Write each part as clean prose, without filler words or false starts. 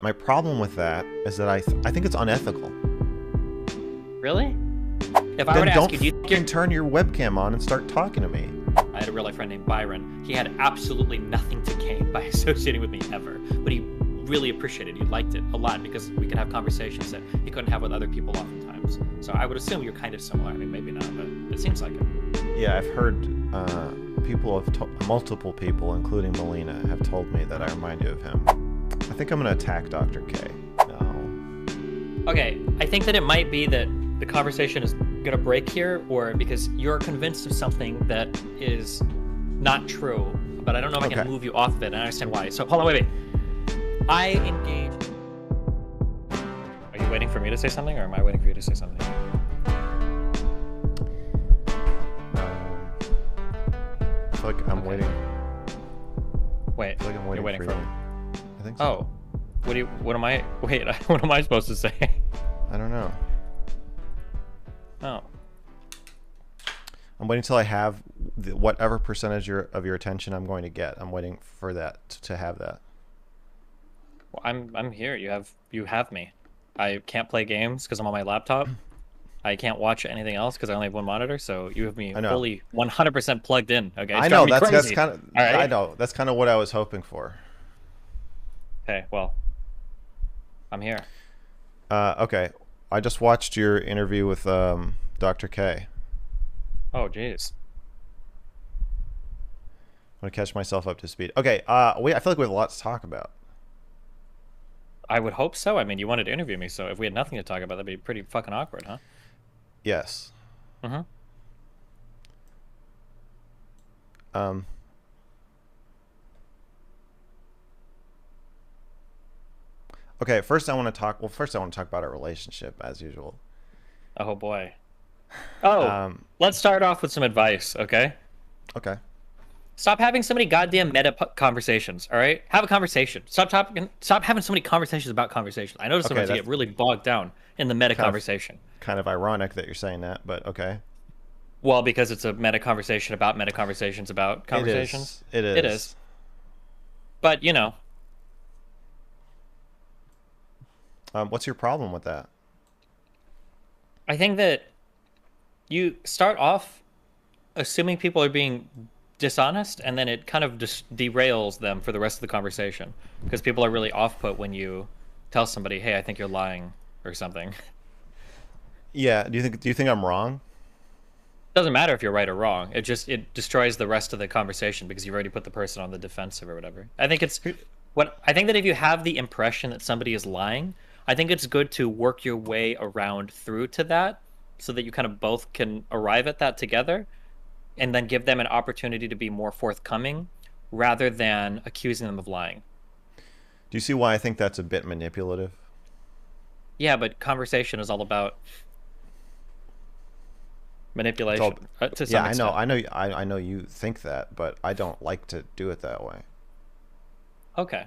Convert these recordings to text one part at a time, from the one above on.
My problem with that is that I think it's unethical. Really? If I Then were to don't ask you, do you think you're... turn your webcam on and start talking to me. I had a real life friend named Byron. He had absolutely nothing to gain by associating with me ever, but he really appreciated it. He liked it a lot because we could have conversations that he couldn't have with other people oftentimes. So I would assume you're kind of similar. I mean, maybe not, but it seems like it. Yeah, I've heard multiple people, including Melina, have told me that I remind you of him. I think I'm gonna attack Dr. K. No. Okay, I think that it might be that the conversation is gonna break here, or because you're convinced of something that is not true, but I don't know if I can move you off of it, and I understand why. So hold on, wait. I engage... Are you waiting for me to say something, or am I waiting for you to say something? I feel like I'm waiting. Wait, I feel like I'm waiting you're waiting for you. me. I think so. Oh, what am I? Wait, what am I supposed to say? I don't know. Oh. I'm waiting until I have whatever percentage of your attention I'm going to get. I'm waiting for that to have that. Well, I'm here. You have me. I can't play games because I'm on my laptop. I can't watch anything else because I only have one monitor. So you have me fully 100% plugged in. Okay. I know that's crazy. kind of. Right? I know that's kind of what I was hoping for. Okay. Well, I'm here. Okay. I just watched your interview with Dr. K. Oh, jeez. I'm gonna catch myself up to speed. Okay. I feel like we have a lot to talk about. I would hope so. I mean, you wanted to interview me, so if we had nothing to talk about, that'd be pretty fucking awkward, huh? Yes. Mm-hmm. Okay, first I want to talk about our relationship as usual. Oh boy. Oh, let's start off with some advice, okay? Okay. Stop having so many goddamn meta conversations, all right? Have a conversation. Stop having so many conversations about conversations. I notice sometimes you get really bogged down in the meta conversation. Kind of ironic that you're saying that, but okay. Well, because it's a meta conversation about meta conversations about conversations. It is. It is. But, you know. What's your problem with that? I think that you start off assuming people are being dishonest, and then it kind of just derails them for the rest of the conversation because people are really off-put when you tell somebody, hey, I think you're lying or something. Yeah. Do you think I'm wrong? Doesn't matter if you're right or wrong. It destroys the rest of the conversation because you've already put the person on the defensive or whatever. I think that if you have the impression that somebody is lying, I think it's good to work your way around through to that so that you kind of both can arrive at that together, and then give them an opportunity to be more forthcoming rather than accusing them of lying. Do you see why I think that's a bit manipulative? Yeah, but conversation is all about manipulation to some extent. I know you think that, but I don't like to do it that way. Okay.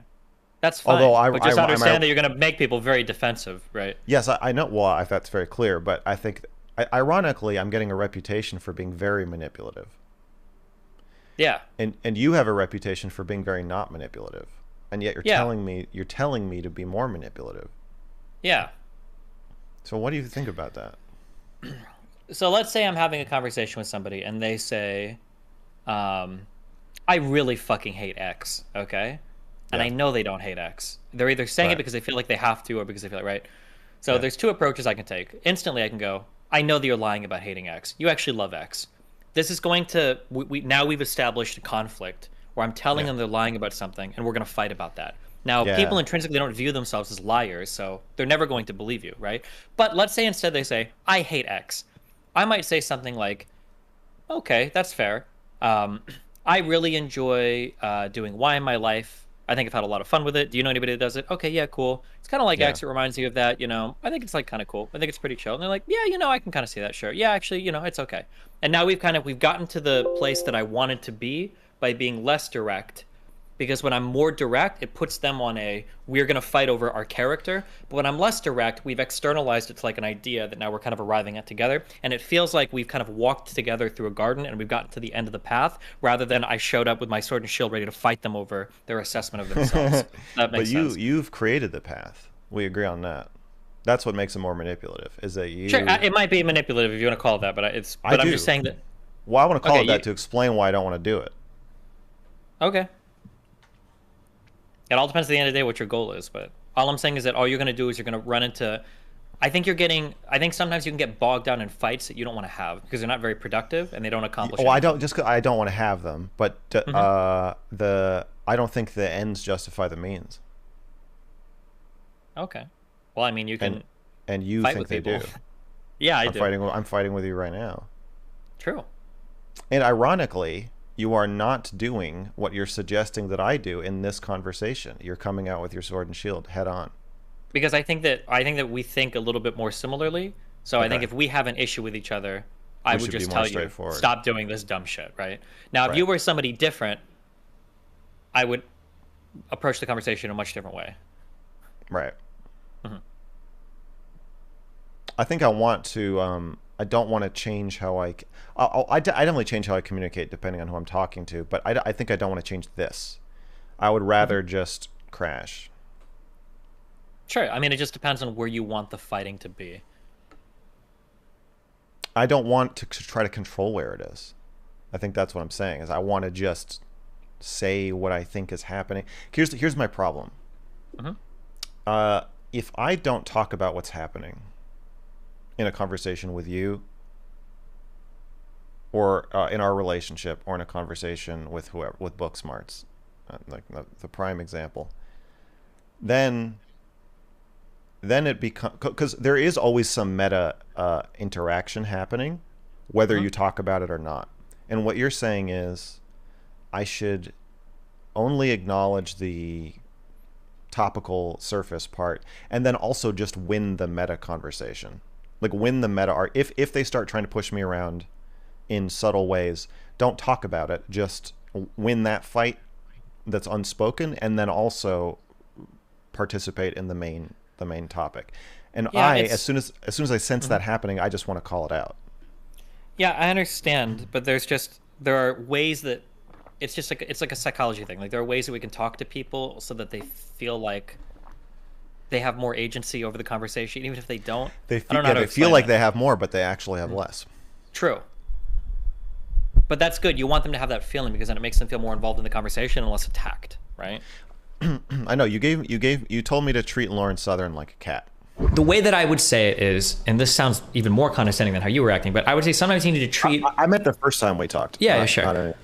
That's fine. But just understand that you're going to make people very defensive, right? Yes, I know. Well, that's very clear, but I think... Ironically, I'm getting a reputation for being very manipulative. Yeah. And you have a reputation for being very not manipulative. And yet you're telling me to be more manipulative. Yeah. So what do you think about that? So let's say I'm having a conversation with somebody and they say, I really fucking hate X, okay? And I know they don't hate X. They're either saying it because they feel like they have to or because they feel like, right? So there's two approaches I can take. Instantly, I can go, I know that you're lying about hating X. You actually love X. This is going to... now we've established a conflict where I'm telling them they're lying about something, and we're going to fight about that. Now, people intrinsically don't view themselves as liars, so they're never going to believe you, right? But let's say instead they say, I hate X. I might say something like, okay, that's fair. I really enjoy doing Y in my life. I think I've had a lot of fun with it. Do you know anybody that does it? Okay, yeah, cool. It's kind of like X. It reminds you of that, you know. I think it's like kind of cool. I think it's pretty chill. And they're like, yeah, you know, I can kind of see that, sure. Yeah, actually, you know, it's okay. And now we've gotten to the place that I wanted to be by being less direct, because when I'm more direct, it puts them on a we're going to fight over our character. But when I'm less direct, we've externalized it to like an idea that now we're kind of arriving at together. And it feels like we've kind of walked together through a garden and we've gotten to the end of the path rather than I showed up with my sword and shield ready to fight them over their assessment of themselves. That But makes sense. you've created the path. We agree on that. That's what makes it more manipulative. Is that you? Sure, it might be manipulative if you want to call it that, but I'm do. just saying that. Well, I want to call Okay, it that to explain why I don't want to do it. Okay. It all depends at the end of the day what your goal is, but all I'm saying is that all you're going to do is you're going to run into. I think sometimes you can get bogged down in fights that you don't want to have because they're not very productive and they don't accomplish. Well, anything. I don't want to have them, but I don't think the ends justify the means. Okay. Well, I mean, you can. And you fight think with they people. do. Yeah, I do. I'm fighting with you right now. True. And ironically, you are not doing what you're suggesting that I do in this conversation. You're coming out with your sword and shield head on. Because I think that we think a little bit more similarly. So I think if we have an issue with each other, I would just tell you, stop doing this dumb shit, right? Now, if you were somebody different, I would approach the conversation in a much different way. Right. Mm-hmm. I think I want to. I don't want to change how I definitely change how I communicate depending on who I'm talking to, but I think I don't want to change this. I would rather just crash. Sure. I mean, it just depends on where you want the fighting to be. I don't want to try to control where it is. I think that's what I'm saying, is I want to just say what I think is happening. Here's my problem. Mm-hmm. If I don't talk about what's happening in a conversation with you, or in our relationship, or in a conversation with whoever, with book smarts, like the prime example, then it becomes, because there is always some meta interaction happening, whether you talk about it or not. And what you're saying is, I should only acknowledge the topical surface part, and then also just win the meta conversation. Like win the meta art. If they start trying to push me around in subtle ways, don't talk about it. Just win that fight that's unspoken, and then also participate in the main topic. And as soon as I sense that happening, I just want to call it out. Yeah, I understand, but there are ways that it's like a psychology thing. Like there are ways that we can talk to people so that they feel like they have more agency over the conversation, even if they don't. They feel like they have more, but they actually have less. True. But that's good. You want them to have that feeling because then it makes them feel more involved in the conversation and less attacked, right? I know you told me to treat Lauren Southern like a cat. The way that I would say it is, and this sounds even more condescending than how you were acting, but I would say sometimes you need to treat. I meant the first time we talked. Yeah, sure.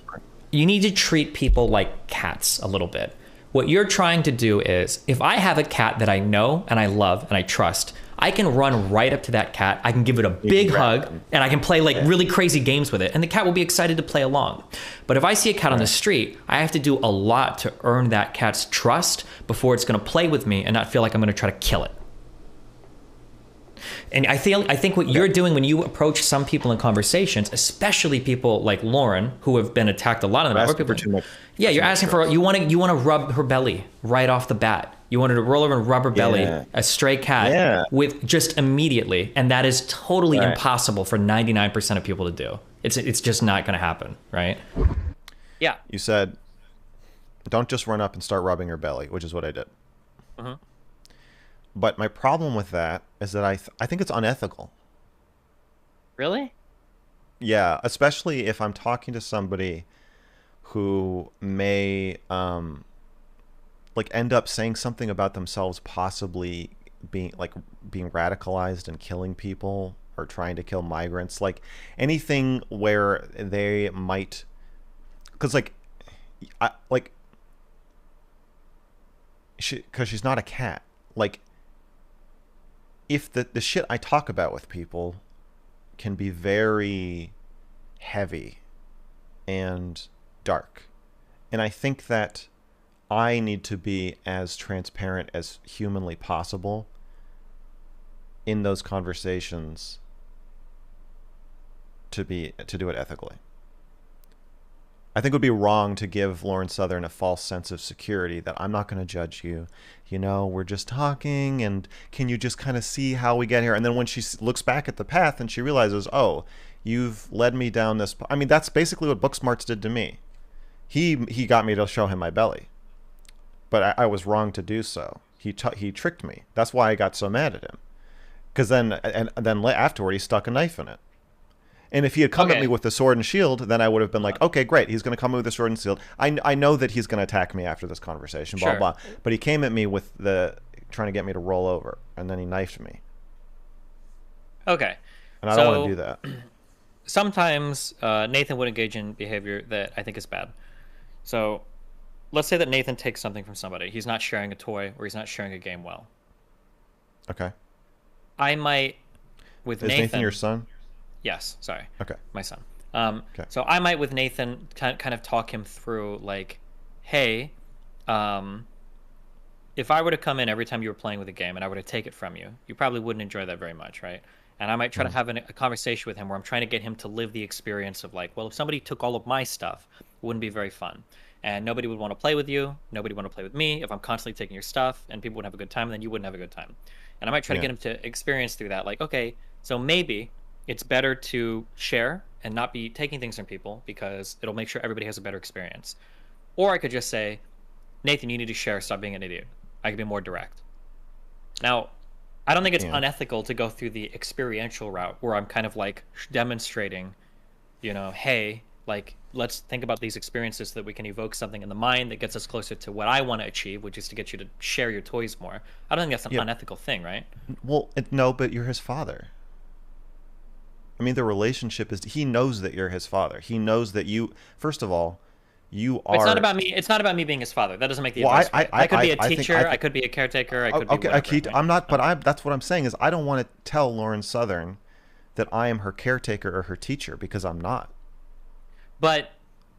You need to treat people like cats a little bit. What you're trying to do is, if I have a cat that I know and I love and I trust, I can run right up to that cat. I can give it a big hug and I can play like really crazy games with it. And the cat will be excited to play along. But if I see a cat on the street, I have to do a lot to earn that cat's trust before it's going to play with me and not feel like I'm going to try to kill it. And I think what you're doing when you approach some people in conversations, especially people like Lauren, who have been attacked a lot of them. Yeah, you're asking for, you want to rub her belly right off the bat. You wanted to roll over and rub her belly, a stray cat, with just immediately, and that is totally impossible for 99% of people to do. It's just not going to happen, right? Yeah. You said, don't just run up and start rubbing her belly, which is what I did. Mm-hmm. But my problem with that is that I think it's unethical. Really? Yeah, especially if I'm talking to somebody who may like end up saying something about themselves, possibly being radicalized and killing people or trying to kill migrants, like anything where they might, because she's not a cat. Like, if the shit I talk about with people can be very heavy and dark, and I think that I need to be as transparent as humanly possible in those conversations to do it ethically. I think it would be wrong to give Lauren Southern a false sense of security that I'm not going to judge you. You know, we're just talking, and can you just kind of see how we get here? And then when she looks back at the path and she realizes, oh, you've led me down this. I mean, that's basically what Booksmarts did to me. He got me to show him my belly, but I was wrong to do so. He tricked me. That's why I got so mad at him. Because then afterward, he stuck a knife in it. And if he had come at me with the sword and shield, then I would have been like, okay, great. He's going to come with the sword and shield. I know that he's going to attack me after this conversation, blah, blah. But he came at me with trying to get me to roll over, and then he knifed me. Okay. And I don't want to do that. Sometimes Nathan would engage in behavior that I think is bad. So let's say that Nathan takes something from somebody. He's not sharing a toy, or he's not sharing a game well. Okay. I might, with Nathan... Is Nathan your son? Yes, sorry. Okay. My son. Okay. So I might, with Nathan, kind of talk him through, like, hey, if I were to come in every time you were playing with a game and I were to take it from you, you probably wouldn't enjoy that very much, right? And I might try to have a conversation with him where I'm trying to get him to live the experience of, like, well, if somebody took all of my stuff, it wouldn't be very fun. And nobody would want to play with you. Nobody would want to play with me. If I'm constantly taking your stuff and people wouldn't have a good time, then you wouldn't have a good time. And I might try to get him to experience through that. Like, okay, so maybe it's better to share and not be taking things from people because it'll make sure everybody has a better experience. Or I could just say, Nathan, you need to share. Stop being an idiot. I could be more direct. Now, I don't think it's unethical to go through the experiential route where I'm kind of like demonstrating, you know, hey, like, let's think about these experiences so that we can evoke something in the mind that gets us closer to what I want to achieve, which is to get you to share your toys more. I don't think that's an unethical thing, right? Well, no, but you're his father. I mean, the relationship is, he knows that you're his father. He knows that you, first of all, you are... It's not about me. It's not about me being his father. That doesn't make the advice right. I could be a teacher. I could be a caretaker. I could be whatever. Okay, I'm not, but that's what I'm saying is I don't want to tell Lauren Southern that I am her caretaker or her teacher because I'm not. But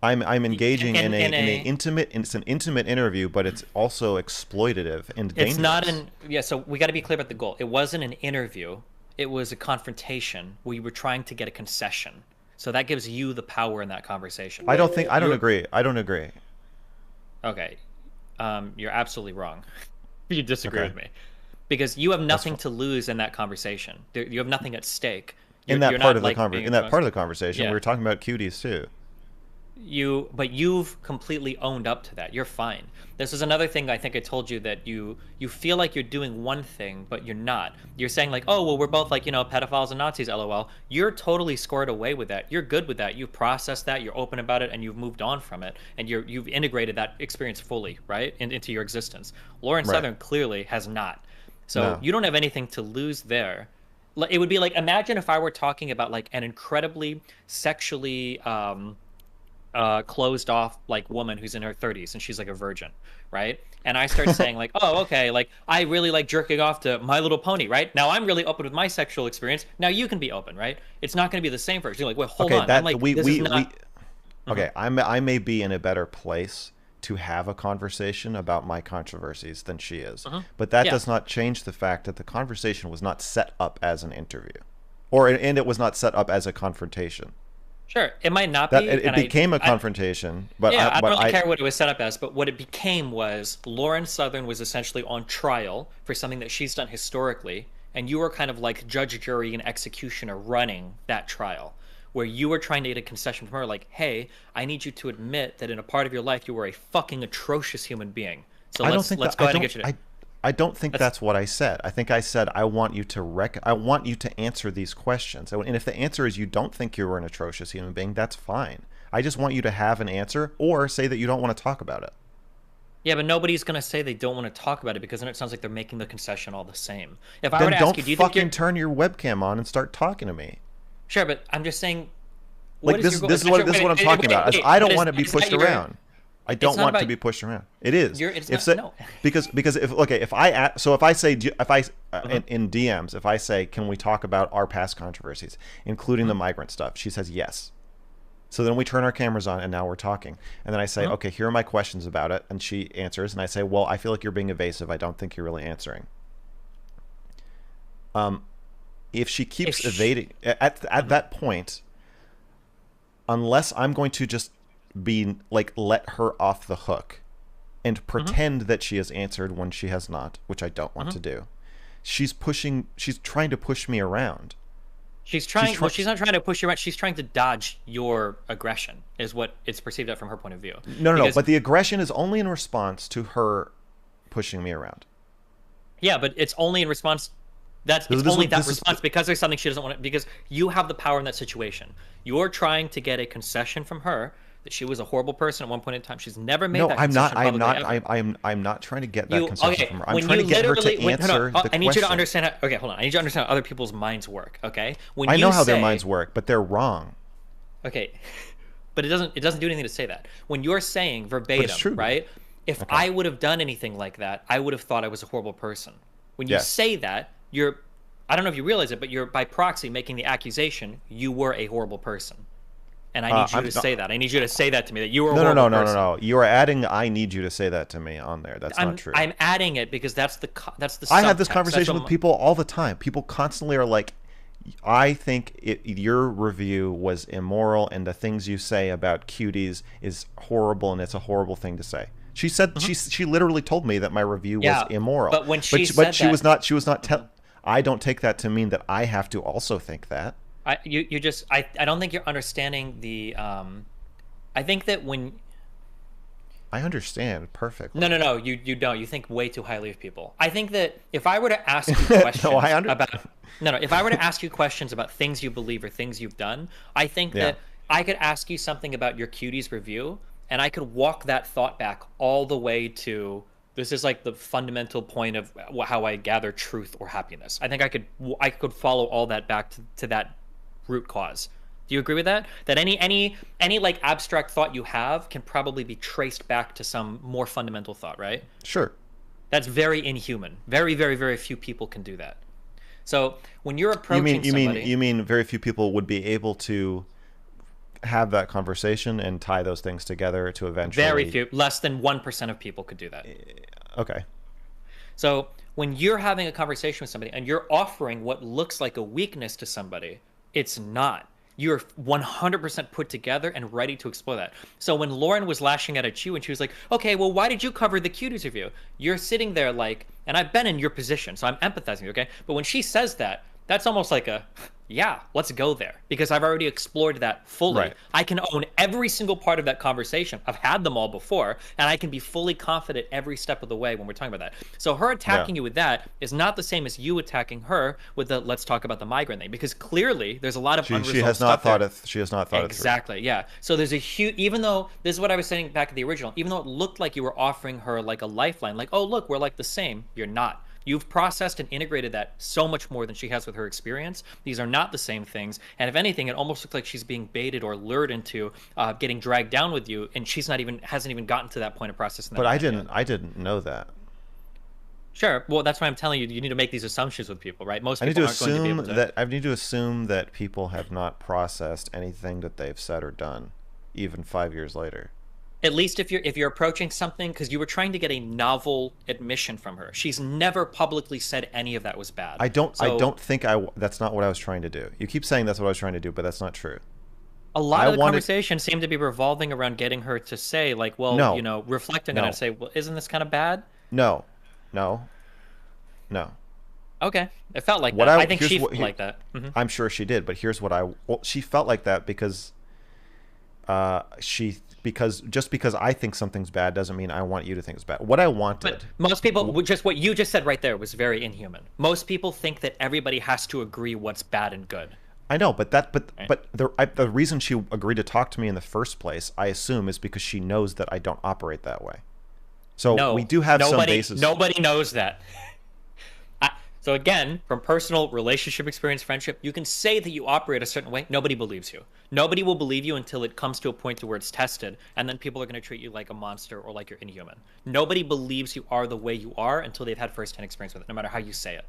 I'm engaging in an intimate, it's an intimate interview, but it's also exploitative and dangerous. It's not so we got to be clear about the goal. It wasn't an interview. It was a confrontation where you were trying to get a concession. So that gives you the power in that conversation. I don't agree. I don't agree. Okay. You're absolutely wrong. You disagree with me. Because you have nothing to lose in that conversation. You have nothing at stake. In that part of the conversation, we were talking about cuties too. But you've completely owned up to that. You're fine. This is another thing I think I told you, that you feel like you're doing one thing, but you're not. You're saying like, oh, well, we're both like, you know, pedophiles and Nazis, LOL. You're totally squared away with that. You're good with that. You've processed that. You're open about it, and you've moved on from it. And you've integrated that experience fully, right, into your existence. Lauren Southern clearly has not. So you don't have anything to lose there. It would be like, imagine if I were talking about like an incredibly sexually closed off like woman who's in her 30s and she's like a virgin, right? And I start saying like, oh, okay, like I really like jerking off to My Little Pony, right? Now I'm really open with my sexual experience. Now you can be open, right? It's not going to be the same for us. You're like, wait, hold on. I'm like, okay, I may be in a better place to have a conversation about my controversies than she is, but that does not change the fact that the conversation was not set up as an interview, and it was not set up as a confrontation. Sure, it might not be. It became a confrontation, but I don't really care what it was set up as. But what it became was Lauren Southern was essentially on trial for something that she's done historically, and you were kind of like judge, jury, and executioner running that trial, where you were trying to get a concession from her, like, hey, I need you to admit that in a part of your life you were a fucking atrocious human being. So let's go ahead and get you to... I don't think that's what I said. I think I said I want you to answer these questions. And if the answer is you don't think you were an atrocious human being, that's fine. I just want you to have an answer or say that you don't want to talk about it. Yeah, but nobody's going to say they don't want to talk about it because then it sounds like they're making the concession all the same. If I were to ask you, do you think you're... turn your webcam on and start talking to me. Sure, but I'm just saying... This is what I'm talking about. I don't want to be pushed around. I don't want to be pushed around. It is. No. Because if I say in DMs, if I say, can we talk about our past controversies, including the migrant stuff, she says yes. So then we turn our cameras on and now we're talking. And then I say, okay, here are my questions about it, and she answers, and I say, well, I feel like you're being evasive. I don't think you're really answering. If she keeps evading at that point, unless I'm going to just be like let her off the hook and pretend that she has answered when she has not, which I don't want to do. She's trying to push me around. She's not trying to push you around. She's trying to dodge your aggression, is what it's perceived at from her point of view. No. But the aggression is only in response to her pushing me around. Yeah, but it's only in response. Because there's something she doesn't want. Because you have the power in that situation. You're trying to get a concession from her that she was a horrible person at one point in time. She's never made that concession. I'm not trying to get that concession from her. I'm When trying to you get her to literally- answer the question. I need you to understand how. Okay, hold on. I need you to understand how other people's minds work. Okay, when I you know how say, their minds work, but they're wrong. Okay, but it doesn't do anything to say that. When you're saying verbatim, true. right? If I would have done anything like that, I would have thought I was a horrible person. When you Yes. say that, I don't know if you realize it, but you're by proxy making the accusation you were a horrible person. And I need you to say that. I need you to say that to me, that you were a horrible person. No. You are adding "I need you to say that to me" on there. That's not true. I'm adding it because that's the I have this subtext. conversation with people all the time. People constantly are like, I think your review was immoral and the things you say about cuties is horrible and it's a horrible thing to say. She said she literally told me that my review was immoral. But when she was not I don't take that to mean that I have to also think that. I don't think you're understanding the I think that when I understand perfectly. No, you don't. You think way too highly of people. I think that if I were to ask you questions if I were to ask you questions about things you believe or things you've done, I think that I could ask you something about your cuties review and I could walk that thought back all the way to this is like the fundamental point of how I gather truth or happiness. I think I could follow all that back to that root cause. Do you agree with that? That any like abstract thought you have can probably be traced back to some more fundamental thought, right? Sure. That's very inhuman. Very, very, very few people can do that. So when you're approaching somebody, you mean very few people would be able to have that conversation and tie those things together to eventually. Very few, less than 1% of people could do that. Okay. So when you're having a conversation with somebody and you're offering what looks like a weakness to somebody, it's not. You're 100% put together and ready to explore that. So when Lauren was lashing out at you and she was like, okay, well, why did you cover the cuties review? You're sitting there like, and I've been in your position, so I'm empathizing, okay? But when she says that, that's almost like a, yeah, let's go there. Because I've already explored that fully. Right. I can own every single part of that conversation. I've had them all before, and I can be fully confident every step of the way when we're talking about that. So her attacking you with that is not the same as you attacking her with the let's talk about the migraine thing. Because clearly there's a lot of unresolved she has not stuff thought she has not thought exactly, yeah. So there's a huge, even though, this is what I was saying back at the original, even though it looked like you were offering her like a lifeline, like, oh, look, we're like the same, you're not. You've processed and integrated that so much more than she has with her experience. These are not the same things. And if anything, it almost looks like she's being baited or lured into getting dragged down with you. And she's hasn't even gotten to that point of processing that. But I didn't know that. Sure. Well, that's why I'm telling you, you need to make these assumptions with people, right? Most people aren't going to be able to. I need to assume that people have not processed anything that they've said or done, even 5 years later. At least if you're approaching something, because you were trying to get a novel admission from her. She's never publicly said any of that was bad. I don't think that's not what I was trying to do. You keep saying that's what I was trying to do, but that's not true. A lot of the conversation seemed to be revolving around getting her to say, like, well, you know, reflecting on it and say, well, isn't this kind of bad? No. Okay. It felt like that. I think she felt like that. Mm-hmm. I'm sure she did, but here's what she felt like that because just because I think something's bad doesn't mean I want you to think it's bad. What I wanted. But most people, just what you just said right there was very inhuman. Most people think that everybody has to agree what's bad and good. I know, but the reason she agreed to talk to me in the first place, I assume, is because she knows that I don't operate that way. So we do have some basis. Nobody knows that. So again, from personal relationship experience, friendship, you can say that you operate a certain way. Nobody believes you. Nobody will believe you until it comes to a point to where it's tested, and then people are going to treat you like a monster or like you're inhuman. Nobody believes you are the way you are until they've had firsthand experience with it, no matter how you say it.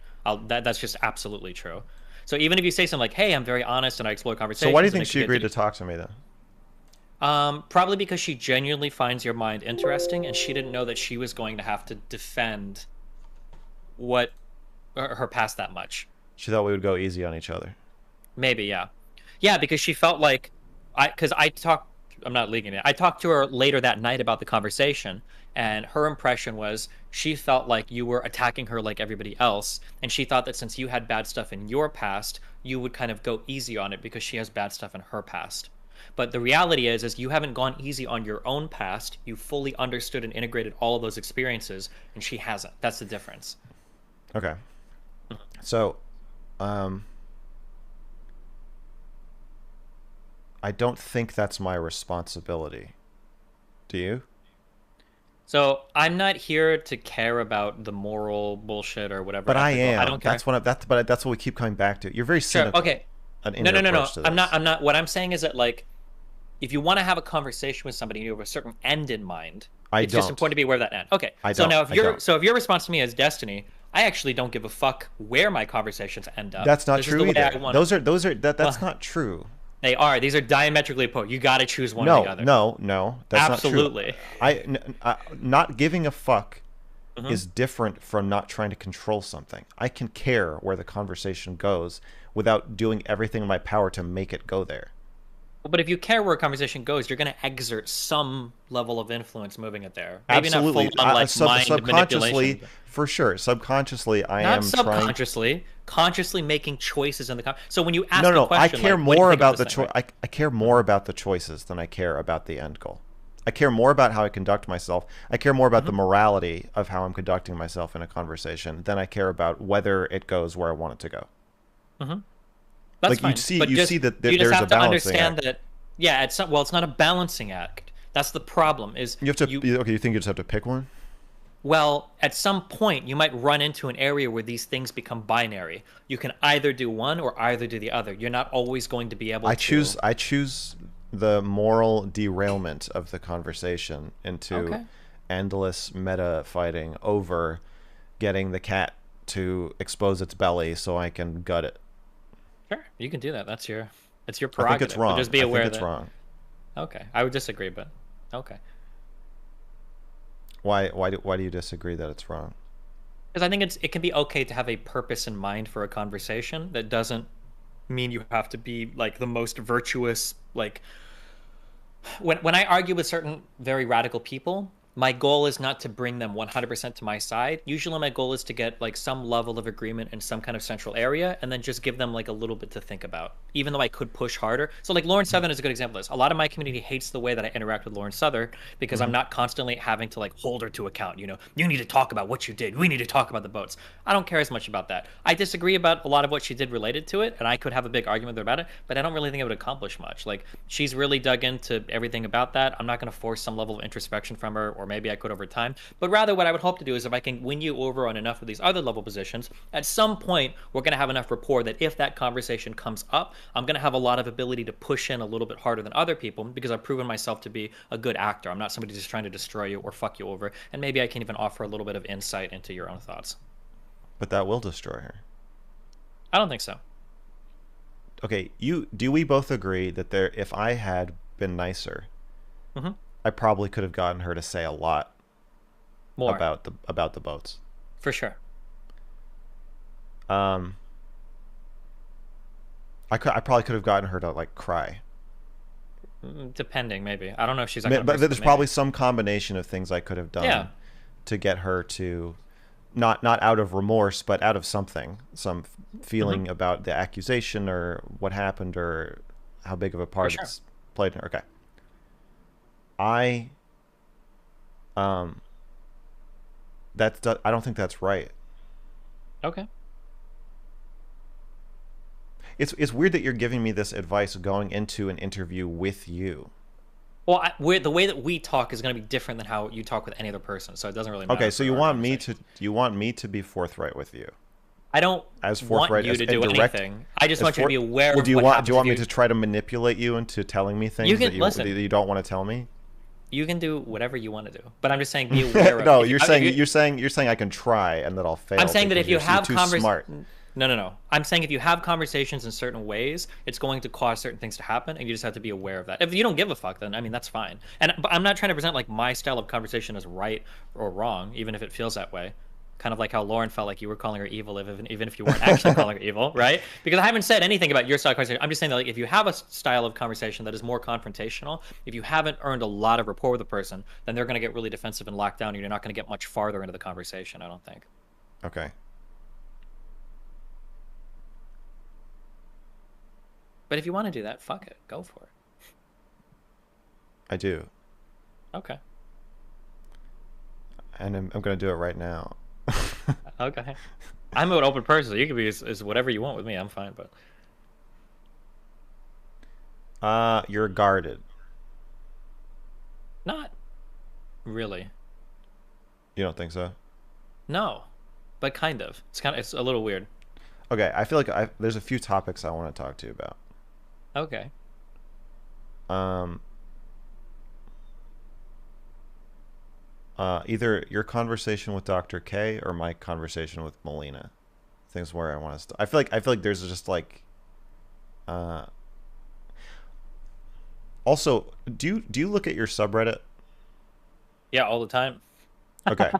That's just absolutely true. So even if you say something like, hey, I'm very honest and I explore conversations. So why do you think she agreed to talk to me then? Probably because she genuinely finds your mind interesting, and she didn't know that she was going to have to defend her past that much. She thought we would go easy on each other. Maybe, yeah. Yeah, because she felt like I talked I'm not leaking it. I talked to her later that night about the conversation, and her impression was she felt like you were attacking her like everybody else, and she thought that since you had bad stuff in your past, you would kind of go easy on it because she has bad stuff in her past. But the reality is you haven't gone easy on your own past. You fully understood and integrated all of those experiences, and she hasn't. That's the difference. Okay. So, I don't think that's my responsibility. Do you? So I'm not here to care about the moral bullshit or whatever. But I am. I don't care. That's what we keep coming back to. You're very cynical. Sure. Okay. No. I'm not. What I'm saying is that, like, if you want to have a conversation with somebody, you have a certain end in mind. It's just important to be aware of that end. Okay. So now, if your response to me is Destiny, I actually don't give a fuck where my conversations end up. That's not true either. That's not true. They are. These are diametrically opposed. You got to choose one or the other. No. That's absolutely not true. Not giving a fuck is different from not trying to control something. I can care where the conversation goes without doing everything in my power to make it go there. But if you care where a conversation goes, you're going to exert some level of influence moving it there. Maybe absolutely. Not full on, like, mind subconsciously, manipulation. For sure. Subconsciously, subconsciously, consciously making choices in the so when you ask a question, I care more about the choice. I care more about the choices than I care about the end goal. I care more about how I conduct myself. I care more about the morality of how I'm conducting myself in a conversation than I care about whether it goes where I want it to go. That's like fine. You see that there's a balancing act. You just have to understand that. Yeah, it's not a balancing act. That's the problem. Is you have to. You think you just have to pick one? Well, at some point, you might run into an area where these things become binary. You can either do one or either do the other. You're not always going to be able to. I choose the moral derailment of the conversation into endless meta fighting over getting the cat to expose its belly so I can gut it. Sure, you can do that. It's your prerogative. I think it's wrong. But just be aware it's wrong. Okay, I would disagree, but okay. Why do you disagree that it's wrong? Because I think it can be okay to have a purpose in mind for a conversation. That doesn't mean you have to be like the most virtuous. Like when I argue with certain very radical people, my goal is not to bring them 100% to my side. Usually my goal is to get like some level of agreement in some kind of central area and then just give them like a little bit to think about, even though I could push harder. So like Lauren Southern is a good example of this. A lot of my community hates the way that I interact with Lauren Southern because I'm not constantly having to like hold her to account. You know, you need to talk about what you did. We need to talk about the boats. I don't care as much about that. I disagree about a lot of what she did related to it, and I could have a big argument with her about it, but I don't really think it would accomplish much. Like she's really dug into everything about that. I'm not going to force some level of introspection from her, or maybe I could over time. But rather what I would hope to do is if I can win you over on enough of these other level positions, at some point we're going to have enough rapport that if that conversation comes up, I'm going to have a lot of ability to push in a little bit harder than other people because I've proven myself to be a good actor. I'm not somebody just trying to destroy you or fuck you over. And maybe I can even offer a little bit of insight into your own thoughts. But that will destroy her. I don't think so. Okay, do we both agree that if I had been nicer, I probably could have gotten her to say a lot more about the boats? For sure. I probably could have gotten her to like cry. Depending, maybe. I don't know if she's. But there's probably some combination of things I could have done to get her to, not out of remorse, but out of something, some feeling about the accusation or what happened or how big of a part it's played in her. Okay. I don't think that's right. Okay. It's weird that you're giving me this advice going into an interview with you. Well, the way that we talk is going to be different than how you talk with any other person, so it doesn't really matter. Okay, so you want me to be forthright with you. I don't want you to do anything. I just want you to be aware of what happens. Do you want me to try to manipulate you into telling me things that you don't want to tell me? You can do whatever you want to do, but I'm just saying be aware of. No, you're saying I can try and that I'll fail. I'm saying that if you have conversations. No. I'm saying if you have conversations in certain ways, it's going to cause certain things to happen, and you just have to be aware of that. If you don't give a fuck, then I mean that's fine. But I'm not trying to present like my style of conversation as right or wrong, even if it feels that way. kind of like how Lauren felt like you were calling her evil, even if you weren't actually calling her evil, right? Because I haven't said anything about your style of conversation. I'm just saying that like if you have a style of conversation that is more confrontational, if you haven't earned a lot of rapport with a person, then they're going to get really defensive and locked down, and you're not going to get much farther into the conversation, I don't think. Okay. But if you want to do that, fuck it, go for it. I do. Okay. And I'm going to do it right now. Okay. I'm an open person, so you can be as whatever you want with me. I'm fine, but You're guarded. not really. You don't think so? No, but kind of. It's a little weird. Okay, I feel like there's a few topics I want to talk to you about. Okay. Um, Either your conversation with Dr. K or my conversation with Melina. Things where I want to. I feel like there's just like. Also, do you look at your subreddit? Yeah, all the time. Okay.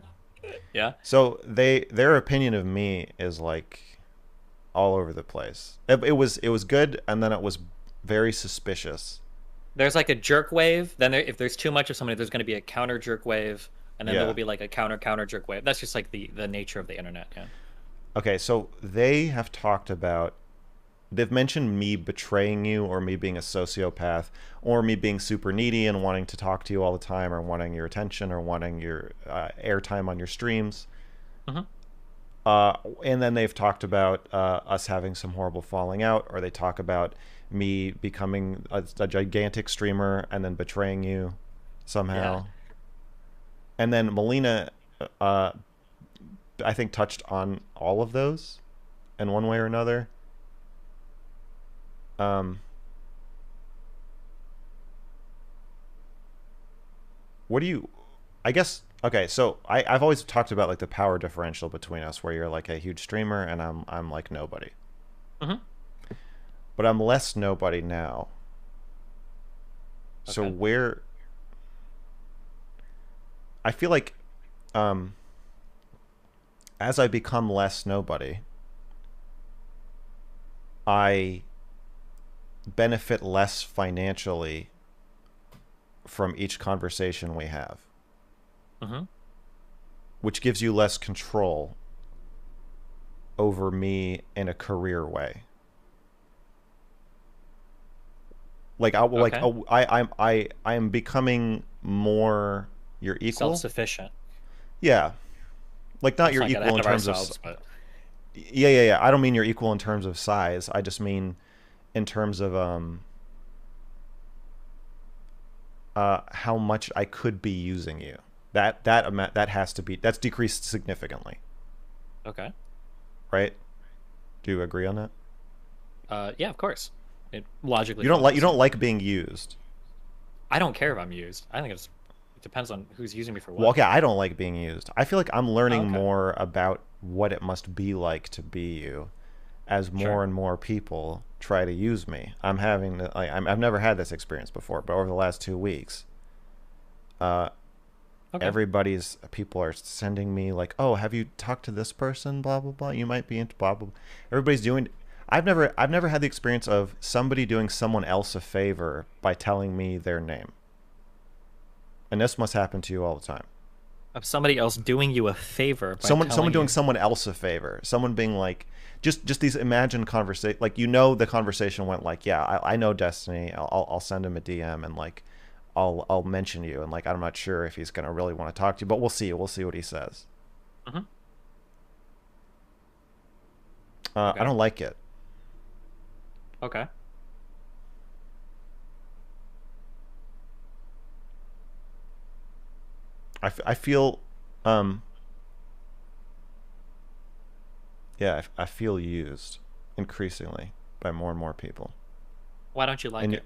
Yeah. So their opinion of me is like all over the place. It was good, and then it was very suspicious. There's like a jerk wave. Then if there's too much of somebody, there's going to be a counter jerk wave, and then there will be like a counter jerk wave. That's just like the nature of the internet. Yeah. Okay, so they've mentioned me betraying you, or me being a sociopath, or me being super needy and wanting to talk to you all the time, or wanting your attention, or wanting your airtime on your streams. Mm-hmm. And then they've talked about us having some horrible falling out, or they talk about me becoming a gigantic streamer and then betraying you somehow. Yeah. And then Melina, I think, touched on all of those in one way or another. What do you, I guess, okay, so I've always talked about like the power differential between us, where you're like a huge streamer and I'm like nobody. Mm-hmm. But I'm less nobody now. So Okay. where, I feel like as I become less nobody, I benefit less financially from each conversation we have, Mm-hmm. which gives you less control over me in a career way. Like I am becoming more your equal. Self-sufficient. Yeah, like not Let's your not get equal in ahead of terms of. ourselves, but Yeah. I don't mean you're equal in terms of size. I just mean in terms of how much I could be using you. That amount, that's decreased significantly, okay. right? Do you agree on that? Yeah, of course. It logically. You don't follows. like being used. I don't care if I'm used. I think it depends on who's using me for what. Well, okay, I don't like being used. I feel like I'm learning Oh, okay. more about what it must be like to be you, as more Sure. and more people try to use me. I'm having to, like, I've never had this experience before, but over the last 2 weeks, Okay. people are sending me like, oh, have you talked to this person? Blah blah blah. You might be into blah blah. Blah. Everybody's doing. I've never had the experience of somebody doing someone else a favor by telling me their name. And this must happen to you all the time. Of somebody else doing you a favor. By Someone telling doing you. someone else a favor. Someone being like, just these imagined conversation. Like, the conversation went like, yeah, I know Destiny. I'll send him a DM and like, I'll mention you, and like, I'm not sure if he's gonna really want to talk to you, but we'll see what he says. Mm-hmm. I don't like it. Okay. I feel yeah, I feel used increasingly by more and more people. Why don't you like And it?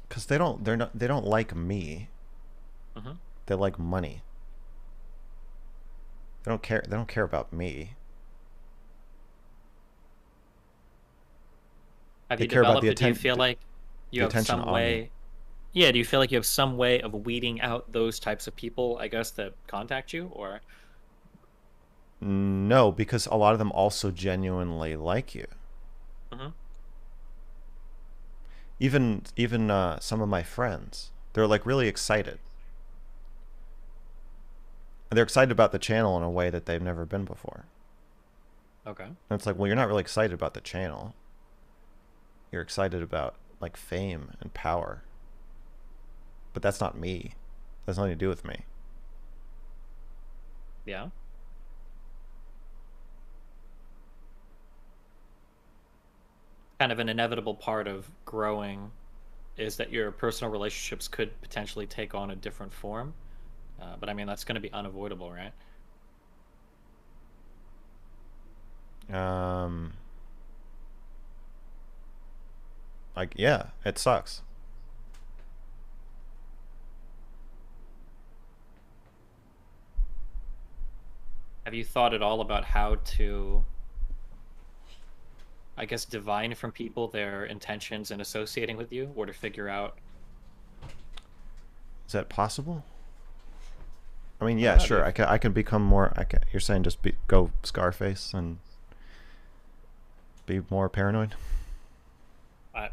because they don't like me. Mm-hmm. They like money. They don't care about me. Have They you care about developed the it? Do you feel like you the have attention some on way? me. Yeah, do you feel like you have some way of weeding out those types of people, I guess, that contact you, or? No, because a lot of them also genuinely like you. Hmm. Even some of my friends, they're like really excited. They're excited about the channel in a way that they've never been before. Okay. And it's like, well, you're not really excited about the channel. You're excited about like fame and power. But that's not me. That's nothing to do with me. Yeah. Kind of an inevitable part of growing is that your personal relationships could potentially take on a different form. But I mean, that's going to be unavoidable, right? Um, like yeah, it sucks. Have you thought at all about how to, I guess, divine from people their intentions in associating with you, or to figure out? Is that possible? I mean, I don't yeah, know. Do you sure. have, I can become more. You're saying just go Scarface and be more paranoid.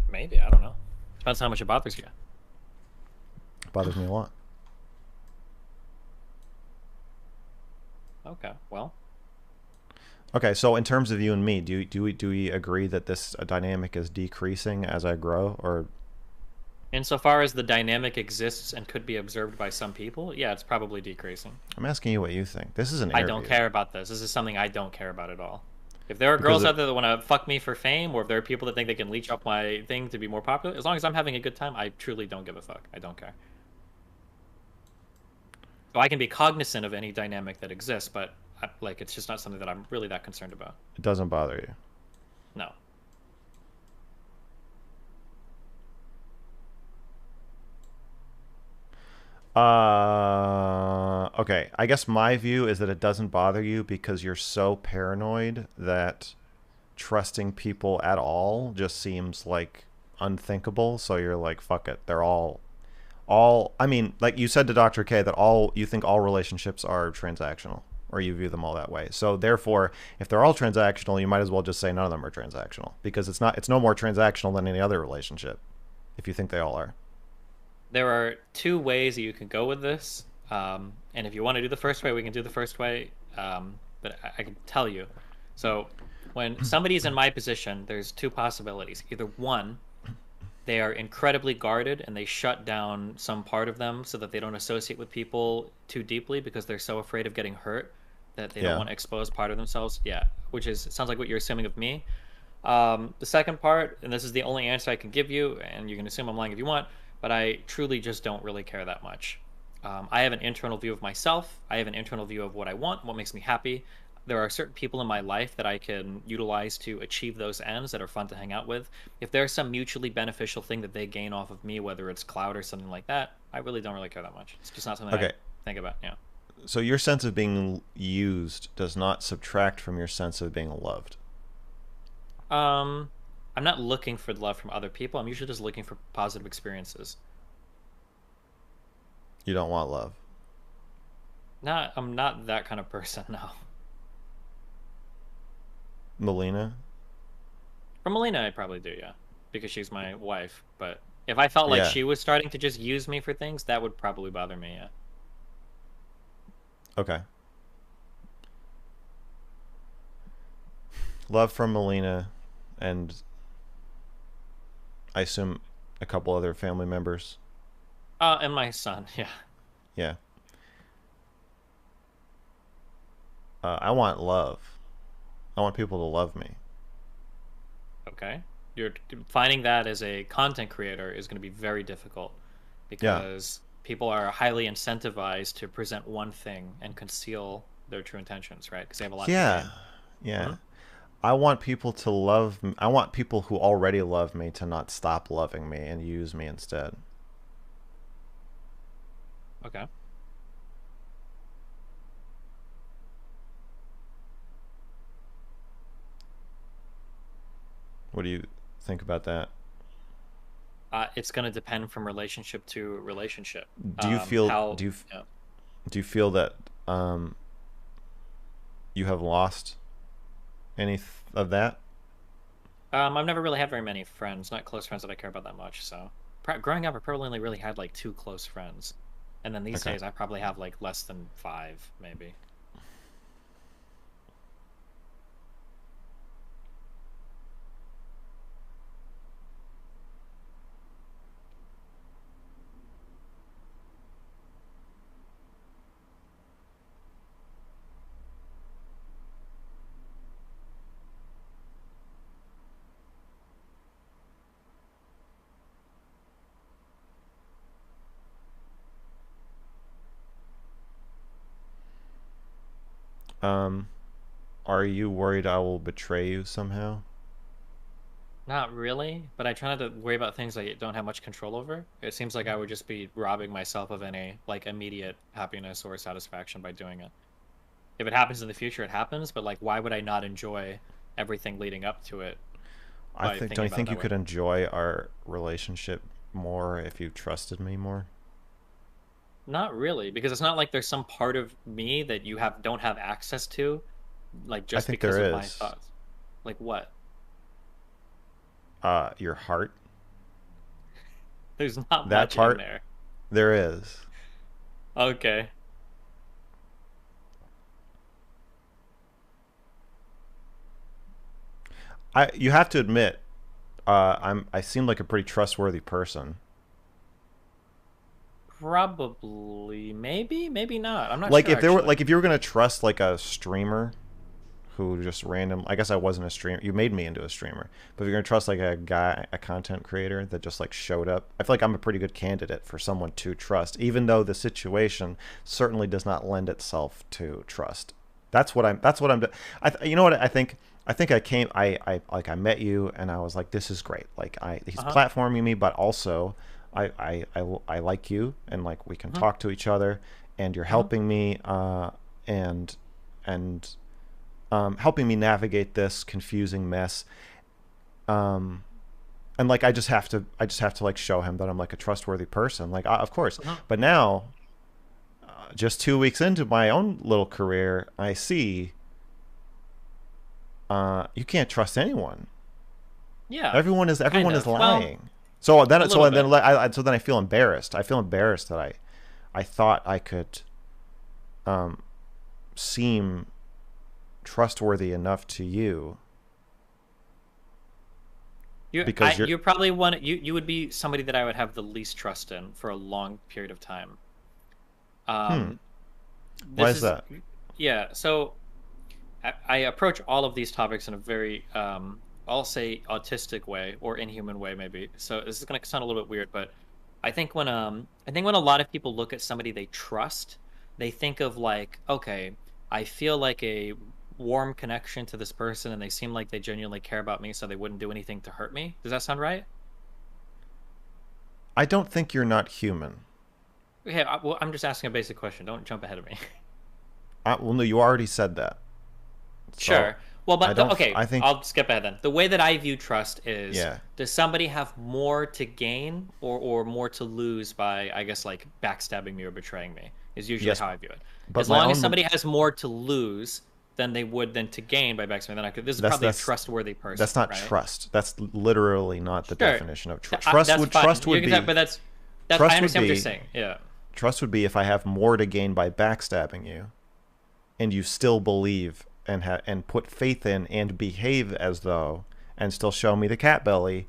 maybe, I don't know. Depends how much it bothers you. It bothers me a lot. Okay, well, Okay, so in terms of you and me, do we agree that this dynamic is decreasing as I grow, or insofar as the dynamic exists and could be observed by some people, yeah, it's probably decreasing. I'm asking you what you think. This is an I don't interview care about this. This is something I don't care about at all. If there are because girls it out there that want to fuck me for fame, or if there are people that think they can leech off my thing to be more popular, as long as I'm having a good time, I truly don't give a fuck. I don't care. So I can be cognizant of any dynamic that exists, but like it's just not something that I'm really that concerned about. it doesn't bother you. No. Okay. I guess my view is that it doesn't bother you because you're so paranoid that trusting people at all just seems like unthinkable. So you're like, fuck it. They're all. I mean, like you said to Dr. K, that all you think all relationships are transactional, or you view them all that way. So therefore, if they're all transactional, you might as well just say none of them are transactional because it's not. It's no more transactional than any other relationship. If you think they all are. There are two ways that you can go with this. And if you want to do the first way, we can do the first way. But I can tell you. So when somebody's in my position, there's two possibilities. Either one, they are incredibly guarded and they shut down some part of them so that they don't associate with people too deeply because they're so afraid of getting hurt that they don't Yeah. want to expose part of themselves. Yeah, which is sounds like what you're assuming of me. The second part, and this is the only answer I can give you, and you can assume I'm lying if you want, but I truly just don't really care that much. I have an internal view of myself. I have an internal view of what I want, what makes me happy. There are certain people in my life that I can utilize to achieve those ends that are fun to hang out with. If there's some mutually beneficial thing that they gain off of me, whether it's clout or something like that, I really don't really care that much. It's just not something I Okay. think about. Yeah. So your sense of being used does not subtract from your sense of being loved. Um, I'm not looking for love from other people. I'm usually just looking for positive experiences. You don't want love. I'm not that kind of person, no. Melina? For Melina, I probably do, yeah, because she's my wife. But if I felt like Yeah. she was starting to just use me for things, that would probably bother me, yeah. Okay. Love from Melina and I assume a couple other family members. And my son, yeah. Yeah. I want love. I want people to love me. Okay. You're finding that as a content creator is going to be very difficult Yeah. because people are highly incentivized to present one thing and conceal their true intentions, right? Because they have a lot to Yeah. gain. Yeah. Hmm. I want people to love I want people who already love me to not stop loving me and use me instead. Okay. What do you think about that? It's going to depend from relationship to relationship. Do you feel How, yeah. do you feel that um you have lost any of that? I've never really had very many friends, not close friends that I care about that much. So growing up, I probably only really had like two close friends, and then these Okay. days I probably have like less than five, maybe. Um, are you worried I will betray you somehow? Not really, but I try not to worry about things I don't have much control over. It seems like I would just be robbing myself of any like immediate happiness or satisfaction by doing it. If it happens in the future, it happens, but like why would I not enjoy everything leading up to it by Don't thinking you about it think you that way? could enjoy our relationship more if you trusted me more? Not really, because it's not like there's some part of me that you have don't have access to, like I just think because of there my is. thoughts. Like what? Your heart. There's not That much in part, there. there is. Okay. You have to admit, I seem like a pretty trustworthy person. Probably, maybe not. I'm not Like sure if there were actually. like if you were gonna trust like a streamer who just random, I guess I wasn't a streamer. You made me into a streamer. But if you're gonna trust like a guy, a content creator that just like showed up, I feel like I'm a pretty good candidate for someone to trust, even though the situation certainly does not lend itself to trust. That's what I'm. You know what I think. I think I met you and I was like, this is great. Like he's Uh-huh. platforming me, but also I like you and like we can Uh-huh. talk to each other and you're Uh-huh. helping me and and helping me navigate this confusing mess. Um, and like I just have to like show him that I'm like a trustworthy person. Like of course, Uh-huh. but now just 2 weeks into my own little career, I see you can't trust anyone. Yeah, kind Everyone is of. Well, lying. a little bit. So then I feel embarrassed. I feel embarrassed that I thought I could um, seem trustworthy enough to you because you're You probably want you would be somebody that I would have the least trust in for a long period of time. hmm. Um, Why this is is that? yeah. So I approach all of these topics in a very I'll say autistic way or inhuman way maybe. So this is gonna sound a little bit weird, but I think when a lot of people look at somebody they trust, they think of like, okay, I feel like a warm connection to this person and they seem like they genuinely care about me, so they wouldn't do anything to hurt me. Does that sound right? I don't think you're not human. Yeah, well, I'm just asking a basic question. Don't jump ahead of me. Well, no, you already said that. So Sure. Well, I don't. okay, I think I'll skip ahead then. The way that I view trust is, yeah. does somebody have more to gain or more to lose by, I guess, like backstabbing me or betraying me? Is usually Yes, how I view it. but As my long as own somebody has more to lose than they would than to gain by backstabbing, then I could. This is that's probably a that's trustworthy person, that's not right? trust. That's literally not the Sure. definition of trust. That's fine. Trust You would can, be but that's I trust would understand what you're be saying. Yeah. trust would be if I have more to gain by backstabbing you, and you still believe and put faith in and behave as though and still show me the cat belly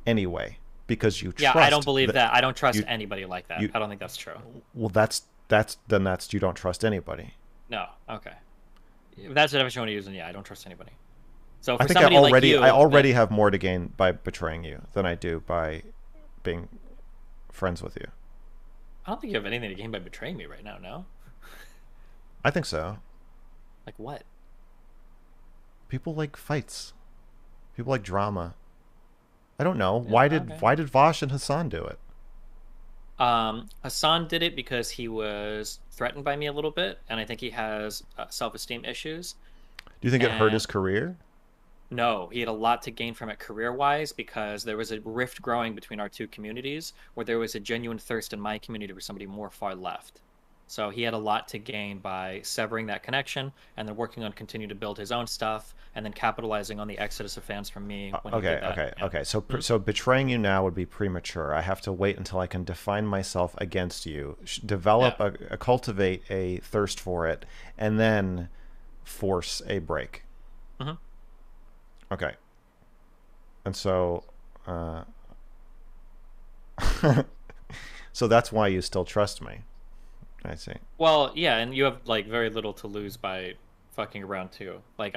anyway because you Yeah, I don't trust believe that that. I don't trust you anybody like that. you I don't think that's true. well that's you don't trust anybody. No. Okay. If that's the definition you want to use, then yeah, I don't trust anybody. So I for think somebody like I you, already have more to gain by betraying you than I do by being friends with you. I don't think you have anything to gain by betraying me right now. No, I think so. like what? People like fights. People like drama. I don't know. Yeah, okay. Why did Vaush and Hassan do it? Hassan did it because he was threatened by me a little bit, and I think he has self-esteem issues. Do you think it hurt And his career? No, he had a lot to gain from it career-wise because there was a rift growing between our two communities where there was a genuine thirst in my community for somebody more far left. So he had a lot to gain by severing that connection and then working on continuing to build his own stuff and then capitalizing on the exodus of fans from me when he Okay, did that. okay, Yeah. okay. So, so betraying you now would be premature. I have to wait until I can define myself against you, develop Yeah. cultivate a thirst for it, and then force a break. hmm Okay. And so, so that's why you still trust me. I see. Well, yeah, and you have like very little to lose by fucking around too. Like,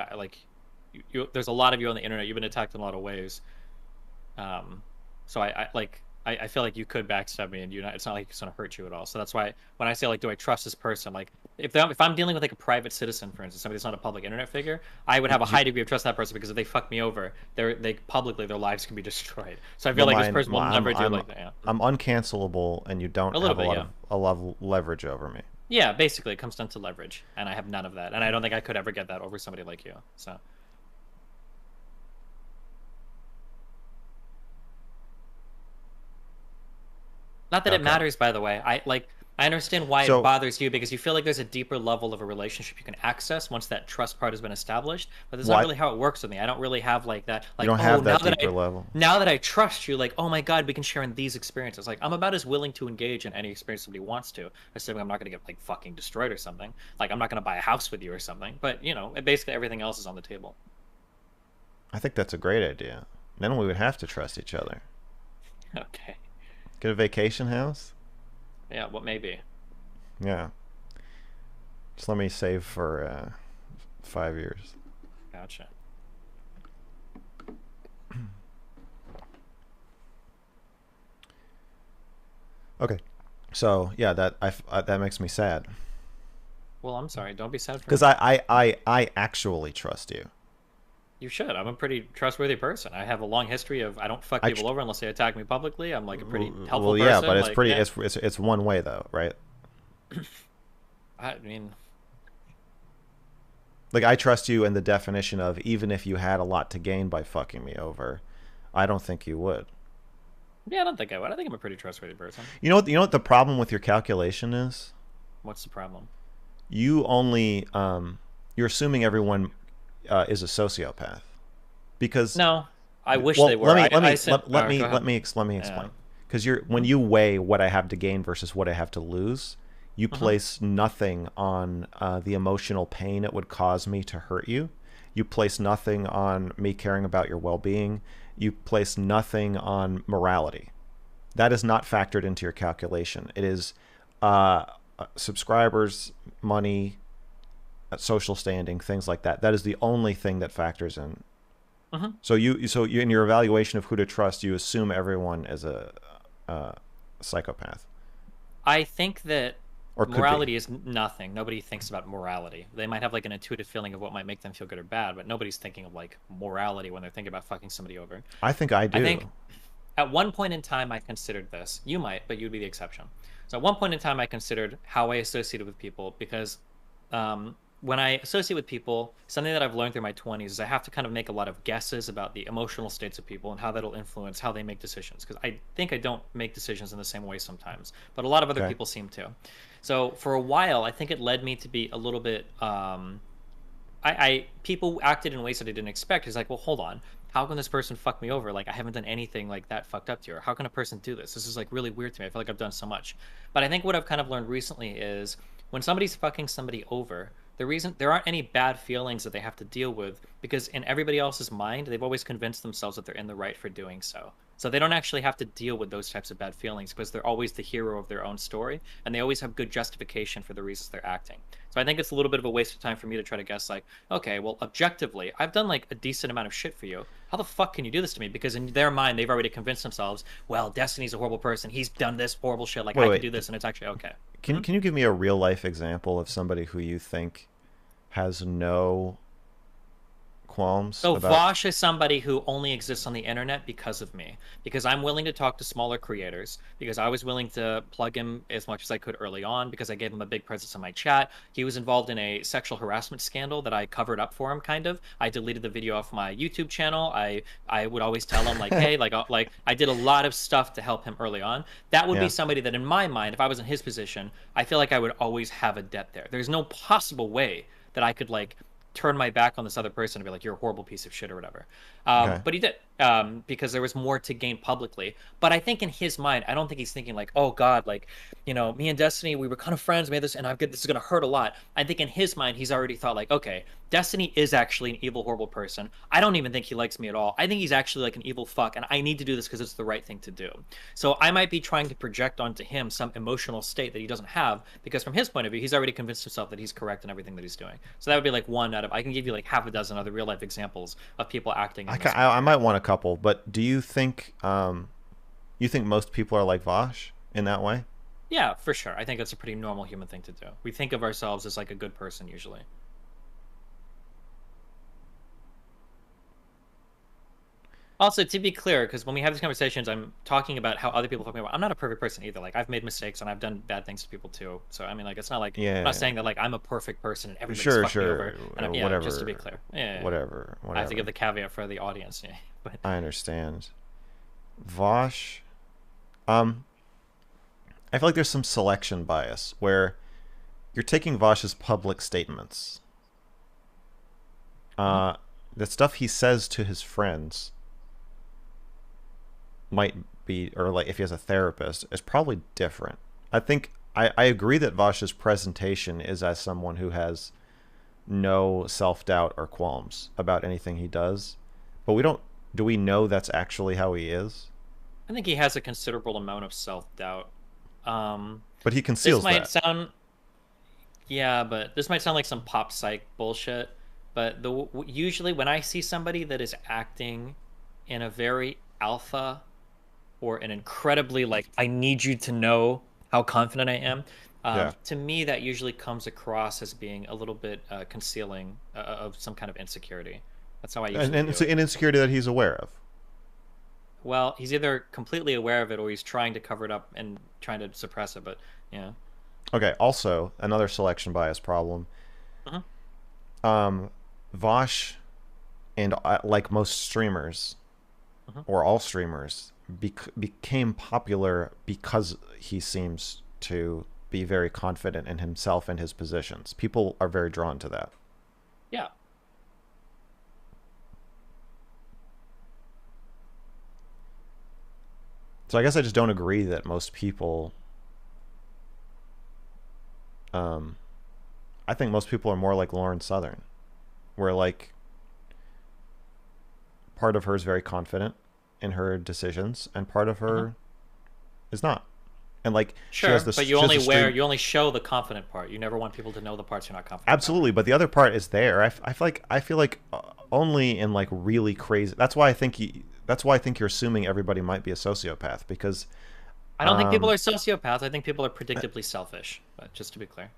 there's a lot of you on the internet. You've been attacked in a lot of ways. So I feel like you could backstab me, and it's not like it's gonna hurt you at all. So that's why when I say like, do I trust this person? Like, if I'm dealing with like a private citizen, for instance, somebody that's not a public internet figure, I would have a high degree of trust in that person because if they fuck me over, they publicly their lives can be destroyed. So I feel like this person will never do like that. Yeah. I'm uncancelable, and you don't A have little bit, a lot of leverage over me. Yeah, basically, it comes down to leverage, and I have none of that, and I don't think I could ever get that over somebody like you. So. Not that it Okay. matters, by the way. I understand why So it bothers you because you feel like there's a deeper level of a relationship you can access once that trust part has been established. But that's not what really how it works with me. I don't really have like that. Like, you don't oh, have now that that deeper level. now that I trust you, like, oh my God, we can share in these experiences. Like, I'm about as willing to engage in any experience somebody wants to, assuming I'm not going to get like fucking destroyed or something. Like, I'm not going to buy a house with you or something. But basically everything else is on the table. I think that's a great idea. Then we would have to trust each other. Okay. Get a vacation house. Yeah. What may be. Yeah. Just let me save for 5 years. Gotcha. Okay. So yeah, that makes me sad Well, I'm sorry. Don't be sad for because me. I actually trust you. You should. I'm a pretty trustworthy person. I have a long history of I don't fuck I people over unless they attack me publicly. I'm like a pretty helpful Well, person. yeah, but it's like, pretty. yeah. It's one way though, right? I mean, Like I trust you in the definition of even if you had a lot to gain by fucking me over, I don't think you would. yeah, I don't think I would. I think I'm a pretty trustworthy person. You know what the problem with your calculation is? What's the problem? You only you're assuming everyone is a sociopath because No, I wish well, they were. let me said, let me go ahead. explain Yeah. because when you weigh what I have to gain versus what I have to lose, you place nothing on the emotional pain it would cause me to hurt you. You place nothing on me caring about your well-being. You place nothing on morality. That is not factored into your calculation. It is subscribers, money, social standing, things like that. That is the only thing that factors in. So you in your evaluation of who to trust, you assume everyone is a psychopath. I think that Or could be. morality is nothing. Nobody thinks about morality. They might have like an intuitive feeling of what might make them feel good or bad, but nobody's thinking of like morality when they're thinking about fucking somebody over. I think I do. I think at one point in time I considered this. You might, but you'd be the exception. So at one point in time I considered how I associated with people because when I associate with people, something that I've learned through my 20s is I have to kind of make a lot of guesses about the emotional states of people and how that'll influence how they make decisions. Because I think I don't make decisions in the same way sometimes, but a lot of other Okay. people seem to. So for a while, I think it led me to be a little bit. People acted in ways that I didn't expect. It's like, well, hold on. How can this person fuck me over? Like, I haven't done anything like that fucked up to you. Or how can a person do this? This is like really weird to me. I feel like I've done so much. But I think what I've kind of learned recently is when somebody's fucking somebody over, the reason there aren't any bad feelings that they have to deal with because in everybody else's mind, they've always convinced themselves that they're in the right for doing so. So they don't actually have to deal with those types of bad feelings because they're always the hero of their own story and they always have good justification for the reasons they're acting. So I think it's a little bit of a waste of time for me to try to guess like, okay, well, objectively, I've done like a decent amount of shit for you. How the fuck can you do this to me? Because in their mind, they've already convinced themselves, well, Destiny's a horrible person. He's done this horrible shit. Like, I can do this and it's actually okay. Can you give me a real life example of somebody who you think has no qualms So about. Vaush is somebody who only exists on the internet because of me, because I'm willing to talk to smaller creators, because I was willing to plug him as much as I could early on, because I gave him a big presence in my chat. He was involved in a sexual harassment scandal that I covered up for him, kind of. I deleted the video off my YouTube channel. I would always tell him like, hey, like I did a lot of stuff to help him early on. That would be Yeah. somebody that, in my mind, if I was in his position, I feel like I would always have a debt there. There's no possible way that I could like turn my back on this other person and be like, you're a horrible piece of shit or whatever. Okay. But he did, because there was more to gain publicly. But I think in his mind, I don't think he's thinking like, oh God, like, you know, me and Destiny, we were kind of friends, we had this, and this is going to hurt a lot. I think in his mind, he's already thought like, okay, Destiny is actually an evil, horrible person. I don't even think he likes me at all. I think he's actually like an evil fuck, and I need to do this because it's the right thing to do. So I might be trying to project onto him some emotional state that he doesn't have, because from his point of view, he's already convinced himself that he's correct in everything that he's doing. So that would be like one out of, I can give you like half a dozen other real life examples of people acting. I might want a couple, but do you think you think most people are like Vaush in that way? Yeah, for sure. I think that's a pretty normal human thing to do. We think of ourselves as like a good person usually. Also, to be clear, because when we have these conversations, I'm talking about how other people talk about. I'm not a perfect person either. Like I've made mistakes and I've done bad things to people too. So I mean, like it's not like Yeah. I'm not saying that like I'm a perfect person and everybody's Sure, fucked me sure. over. And Whatever. just to be clear. Yeah. Whatever. I have to give the caveat for the audience. Yeah. But I understand. Vaush, I feel like there's some selection bias where you're taking Vaush's public statements. The stuff he says to his friends might be, or like if he has a therapist, is probably different. I think I agree that Vaush's presentation is as someone who has no self-doubt or qualms about anything he does, but do we know that's actually how he is? I think he has a considerable amount of self-doubt. But he conceals this might that. sound, yeah, but this might sound like some pop psych bullshit. But usually when I see somebody that is acting in a very alpha or an incredibly like, I need you to know how confident I am, to me that usually comes across as being a little bit concealing of some kind of insecurity. That's how I usually And it's an insecurity that he's aware of. Well, he's either completely aware of it or he's trying to cover it up and trying to suppress it. But yeah. Okay. Also, another selection bias problem. Vaush, and like most streamers, or all streamers, became popular because he seems to be very confident in himself and his positions. People are very drawn to that. Yeah. So I guess I just don't agree that most people. I think most people are more like Lauren Southern, where like part of her is very confident in her decisions, and part of her is not. And like sure, she has this, but you only show the confident part. You never want people to know the parts you're not confident. Absolutely, but the other part is there. I feel like only in like really crazy. That's why I think you're assuming everybody might be a sociopath, because I don't think people are sociopaths. I think people are predictably selfish. But just to be clear,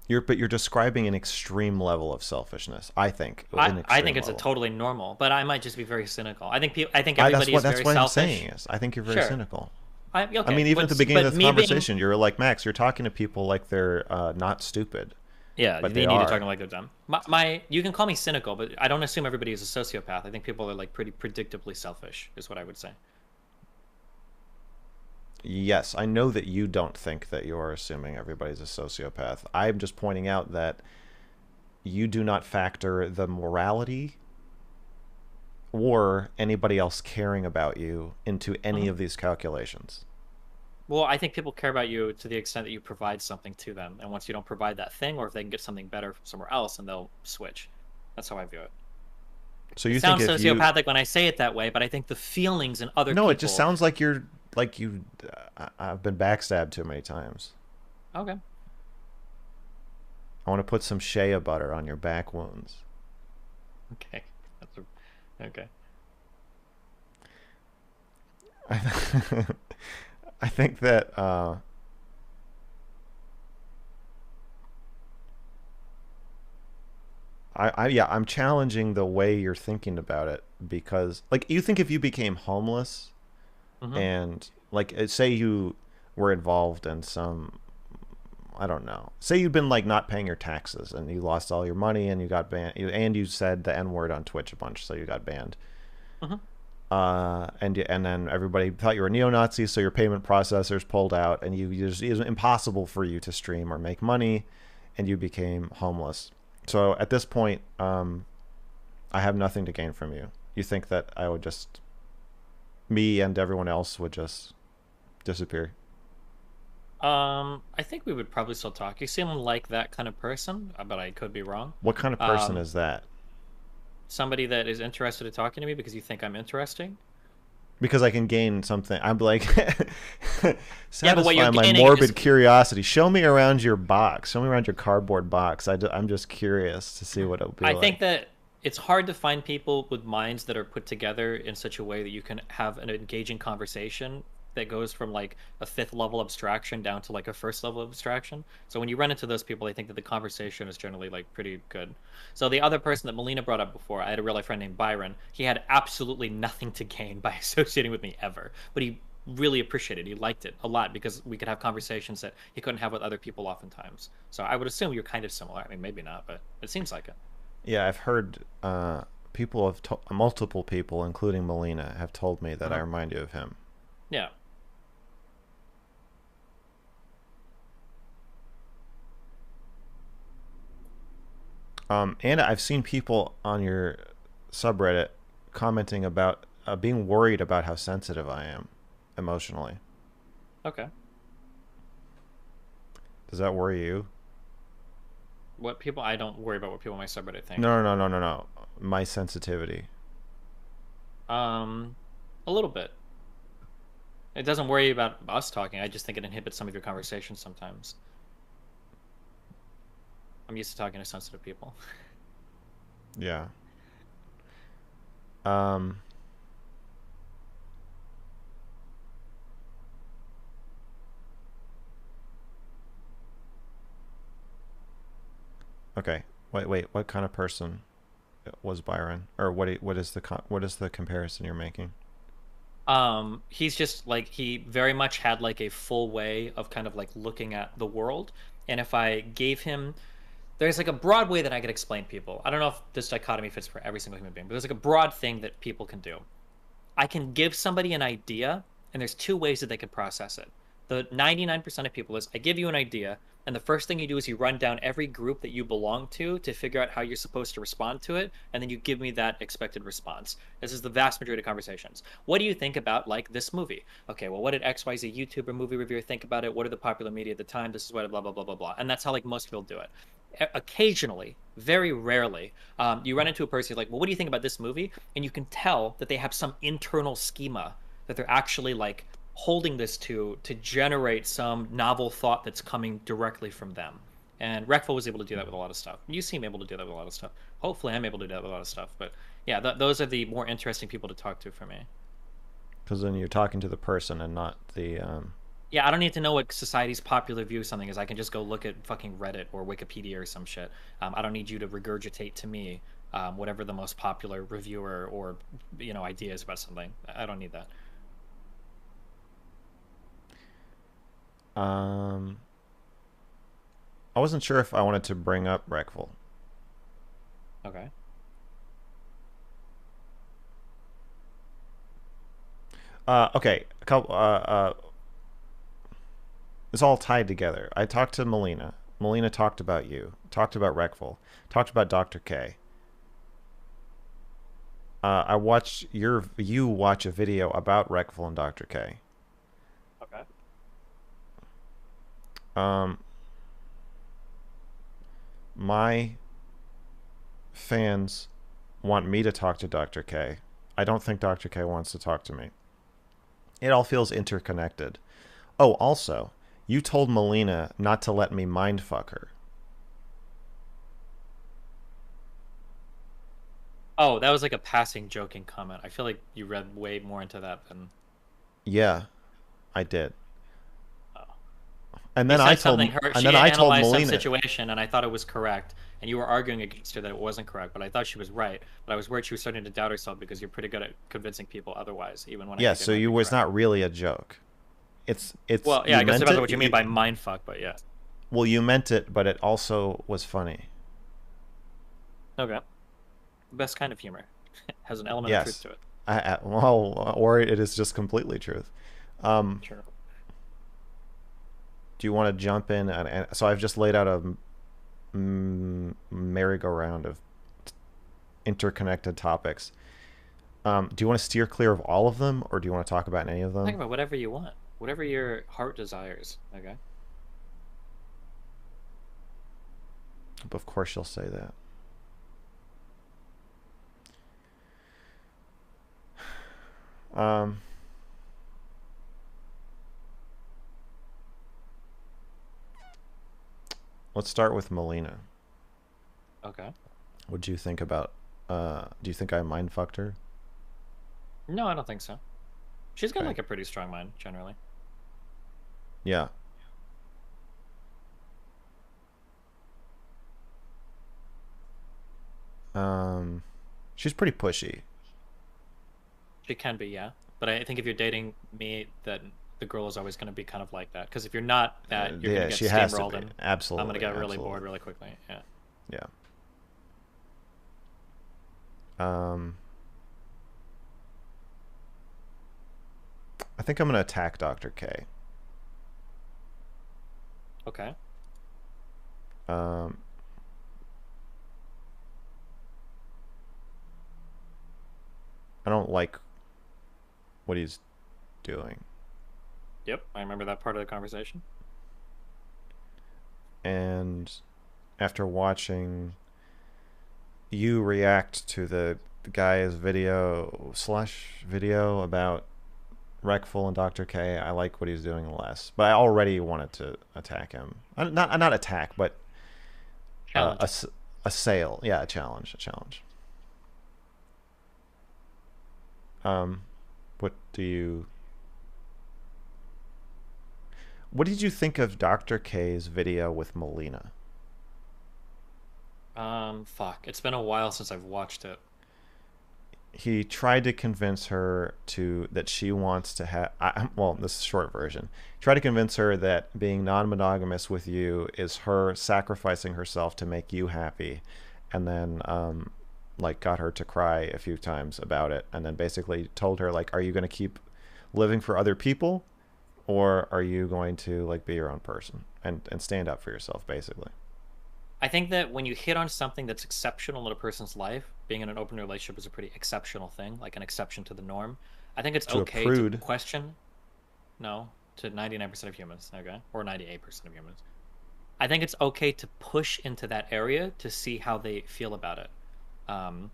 you're describing an extreme level of selfishness. I think. I think it's a totally normal, but I might just be very cynical. I think everybody is very selfish. That's what I'm saying. I think you're very cynical. Okay, I mean, even at the beginning of the conversation, you're like, Max, you're talking to people like they're not stupid. Yeah, but they need to talk like they're dumb. You can call me cynical, but I don't assume everybody is a sociopath. I think people are like pretty predictably selfish, is what I would say. Yes, I know that you don't think that you're assuming everybody's a sociopath. I'm just pointing out that you do not factor the morality or anybody else caring about you into any of these calculations. Well, I think people care about you to the extent that you provide something to them. And once you don't provide that thing, or if they can get something better from somewhere else, and they'll switch. That's how I view it. So you think sound sociopathic when I say it that way, but I think the feelings in other people... No, it just sounds like I've been backstabbed too many times. Okay. I want to put some shea butter on your back wounds. Okay. Okay. I think that yeah, I'm challenging the way you're thinking about it because, like, you think if you became homeless Hmm. and, like, say you were involved in some, I don't know, say you'd been like not paying your taxes and you lost all your money and you got banned, and you said the N word on Twitch a bunch, so you got banned. Hmm. And then everybody thought you were a neo-Nazi, so your payment processors pulled out, and it was impossible for you to stream or make money, and you became homeless. So at this point, I have nothing to gain from you. You think that I would just, me and everyone else would just disappear? I think we would probably still talk. You seem like that kind of person, but I could be wrong. What kind of person Um, is that? Somebody that is interested in talking to me because you think I'm interesting. Because I can gain something. I'm like, Yeah, but what you're satisfy my gaining is, morbid curiosity. Show me around your box. Show me around your cardboard box. I'm just curious to see what it would be I like. think that it's hard to find people with minds that are put together in such a way that you can have an engaging conversation that goes from like a fifth level abstraction down to like a first level abstraction. So when you run into those people, I think that the conversation is generally like pretty good. So the other person that Melina brought up before, I had a real life friend named Byron. He had absolutely nothing to gain by associating with me ever, but he really appreciated it. He liked it a lot because we could have conversations that he couldn't have with other people oftentimes. So I would assume you're kind of similar. I mean, maybe not, but it seems like it. Yeah, I've heard multiple people, including Melina, have told me that I Uh-huh. remind you of him. Yeah. And I've seen people on your subreddit commenting about being worried about how sensitive I am emotionally. Okay. Does that worry you? What people? I don't worry about what people on my subreddit think. No. My sensitivity. Um, a little bit. It doesn't worry about us talking. I just think it inhibits some of your conversations sometimes. I'm used to talking to sensitive people. Yeah. Um. Okay. Wait. What kind of person was Byron? Or what is the comparison you're making? He's just like he very much had like a full way of kind of like looking at the world. And if I gave him there's like a broad way that I could explain people. I don't know if this dichotomy fits for every single human being, but there's like a broad thing that people can do. I can give somebody an idea, and there's two ways that they can process it. The 99% of people is I give you an idea, and the first thing you do is you run down every group that you belong to figure out how you're supposed to respond to it, and then you give me that expected response. This is the vast majority of conversations. What do you think about like this movie? Okay, well, what did XYZ YouTuber movie reviewer think about it? What are the popular media at the time? This is what blah blah blah blah blah. And that's how like most people do it. Occasionally, very rarely, you run into a person like, well, what do you think about this movie? And you can tell that they have some internal schema that they're actually like holding this to generate some novel thought that's coming directly from them. And Reckful was able to do that with a lot of stuff. You seem able to do that with a lot of stuff. Hopefully, I'm able to do that with a lot of stuff. But yeah, those are the more interesting people to talk to for me. Because then you're talking to the person and not the. Yeah, I don't need to know what society's popular view of something is. I can just go look at fucking Reddit or Wikipedia or some shit. I don't need you to regurgitate to me whatever the most popular reviewer or idea is about something. I don't need that. Um. I wasn't sure if I wanted to bring up Reckful. Okay. Okay. A couple. It's all tied together. I talked to Melina. Melina talked about you. Talked about Reckful. Talked about Dr. K. I watched you watch a video about Reckful and Dr. K. Okay. Um, my fans want me to talk to Dr. K. I don't think Dr. K wants to talk to me. It all feels interconnected. Oh, also, you told Melina not to let me mindfuck her. Oh, that was like a passing joking comment. I feel like you read way more into that than. Yeah, I did. Oh. And You then said something. Her, and she then I told analyzed some Melina. situation, and I thought it was correct. and you were arguing against her that it wasn't correct, but I thought she was right. But I was worried she was starting to doubt herself because you're pretty good at convincing people otherwise, even when I Yes, think it so might you be was correct. not really a joke. It's Well, yeah, you I guess it meant depends on it. what you mean by mind fuck, but yeah. Well, you meant it, but it also was funny. Okay. Best kind of humor. Has an element of truth Yes. to it. Well, or it is just completely truth. Sure. Do you want to jump in? So I've just laid out a merry-go-round of interconnected topics. Do you want to steer clear of all of them, or do you want to talk about any of Talk them? about whatever you want. Whatever your heart desires. Okay. Of course, you'll say that. Um, let's start with Melina. Okay. What do you think about? Do you think I mind fucked her? No, I don't think so. She's got Okay. like a pretty strong mind, generally. Yeah. She's pretty pushy. She can be, yeah. But I think if you're dating me, that the girl is always going to be kind of like that. Because if you're not that, you're going Yeah, to get she has to steamrolled, be. and Absolutely. I'm going to get really absolutely. bored really quickly. Yeah. Yeah. Um, I think I'm gonna attack Dr. K. Okay. Um, I don't like what he's doing, Yep, I remember that part of the conversation. and after watching you react to the guy's video about Reckful and Dr. K, I like what he's doing less. But I already wanted to attack him. Not attack, but Challenge. assail. Yeah, a challenge. A challenge. What do you? What did you think of Dr. K's video with Melina? Fuck. It's been a while since I've watched it. He tried to convince her that she wants to have. Well, this is a short version. Try to convince her that being non-monogamous with you is her sacrificing herself to make you happy, and then like got her to cry a few times about it, and then basically told her like, are you going to keep living for other people, or are you going to like be your own person and stand up for yourself, basically? I think that when you hit on something that's exceptional in a person's life, being in an open relationship is a pretty exceptional thing, like an exception to the norm. I think it's To a okay to prude. question. No, to 99% of humans, okay? Or 98% of humans. I think it's okay to push into that area to see how they feel about it. Um,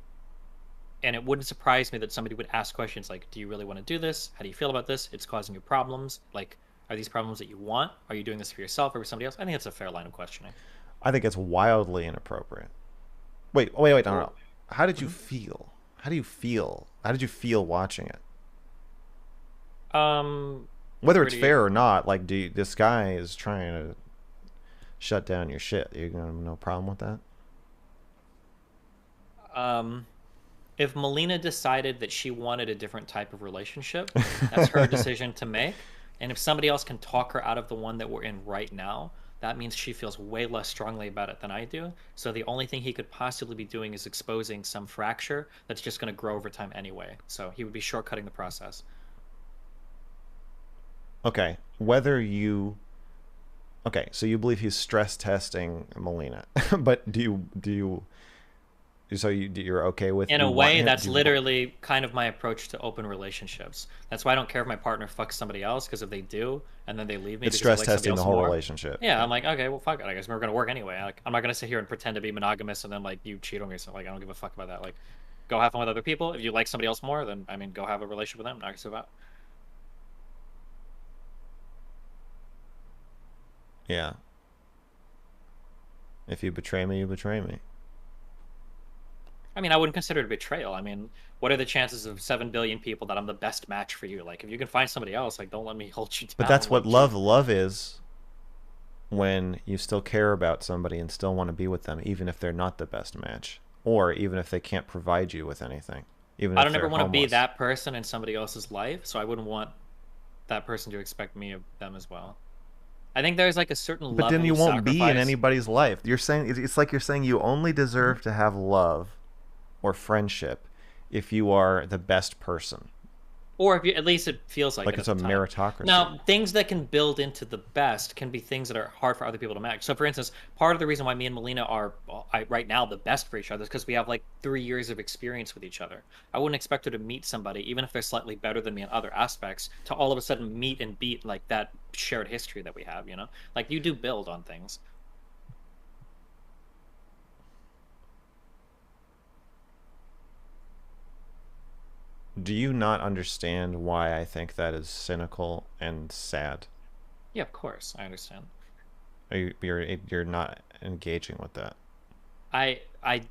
and it wouldn't surprise me that somebody would ask questions like, do you really want to do this? How do you feel about this? It's causing you problems. Like, are these problems that you want? Are you doing this for yourself or for somebody else? I think it's a fair line of questioning. I think it's wildly inappropriate. Wait, no, no. How did you Mhm. feel? How do you feel? How did you feel watching it? Um, Whether it's pretty. fair or not, like, this guy is trying to shut down your shit. You gonna have no problem with that? Um, if Melina decided that she wanted a different type of relationship, that's her decision to make. And if somebody else can talk her out of the one that we're in right now, that means she feels way less strongly about it than I do. So the only thing he could possibly be doing is exposing some fracture that's just going to grow over time anyway. So he would be shortcutting the process. Okay, whether you okay, so you believe he's stress testing Melina, but you're okay with In you a want way, him? that's literally kind of my approach to open relationships. That's why I don't care if my partner fucks somebody else, because if they do and then they leave me It's because they stress like somebody testing the else whole more, relationship. yeah, I'm like, okay, well, fuck it. I guess we're gonna work anyway. Like, I'm not gonna sit here and pretend to be monogamous and then like you cheat on me. So like, I don't give a fuck about that. Like, go have fun with other people. If you like somebody else more, then I mean, go have a relationship with them. Knock yourself out. Yeah. If you betray me, you betray me. I mean, I wouldn't consider it a betrayal. I mean, what are the chances of 7 billion people that I'm the best match for you? Like, if you can find somebody else, like, don't let me hold you But down. that's Like, what love is. when you still care about somebody and still want to be with them, even if they're not the best match, or even if they can't provide you with anything, even I if don't ever they're want to be homeless. that person in somebody else's life, so I wouldn't want that person to expect me of them as well. I think there's like a certain But then level you of won't be in sacrifice. anybody's life. You're saying it's like you're saying you only deserve to have love or friendship if you are the best person. Or if you, at least it feels like Like it it's at a the time. meritocracy. Now, things that can build into the best can be things that are hard for other people to match. So, for instance, part of the reason why me and Melina are right now the best for each other is because we have like 3 years of experience with each other. I wouldn't expect her to meet somebody, even if they're slightly better than me in other aspects, to all of a sudden meet and beat like that shared history that we have. You know, like you do build on things. Do you not understand why I think that is cynical and sad? Yeah, of course, I understand. You're not engaging with that. I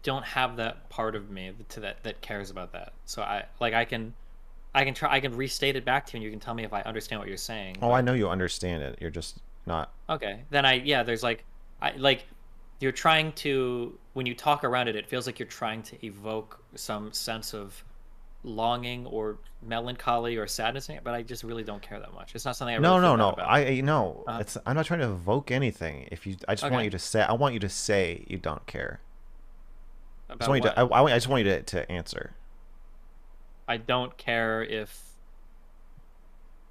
don't have that part of me that cares about that. So I can restate it back to you and you can tell me if I understand what you're saying. Oh, I But know you understand it. You're just not. okay, then yeah, there's like I like you're trying to when you talk around it, it feels like you're trying to evoke some sense of longing or melancholy or sadness in it, but I just really don't care that much. It's not something I really No, feel no, bad no. about. I no. Uh, It's. I'm not trying to evoke anything. If you, I just want okay, you to say. I want you to say you don't care. I just about want you to. what? I just want you to answer. I don't care if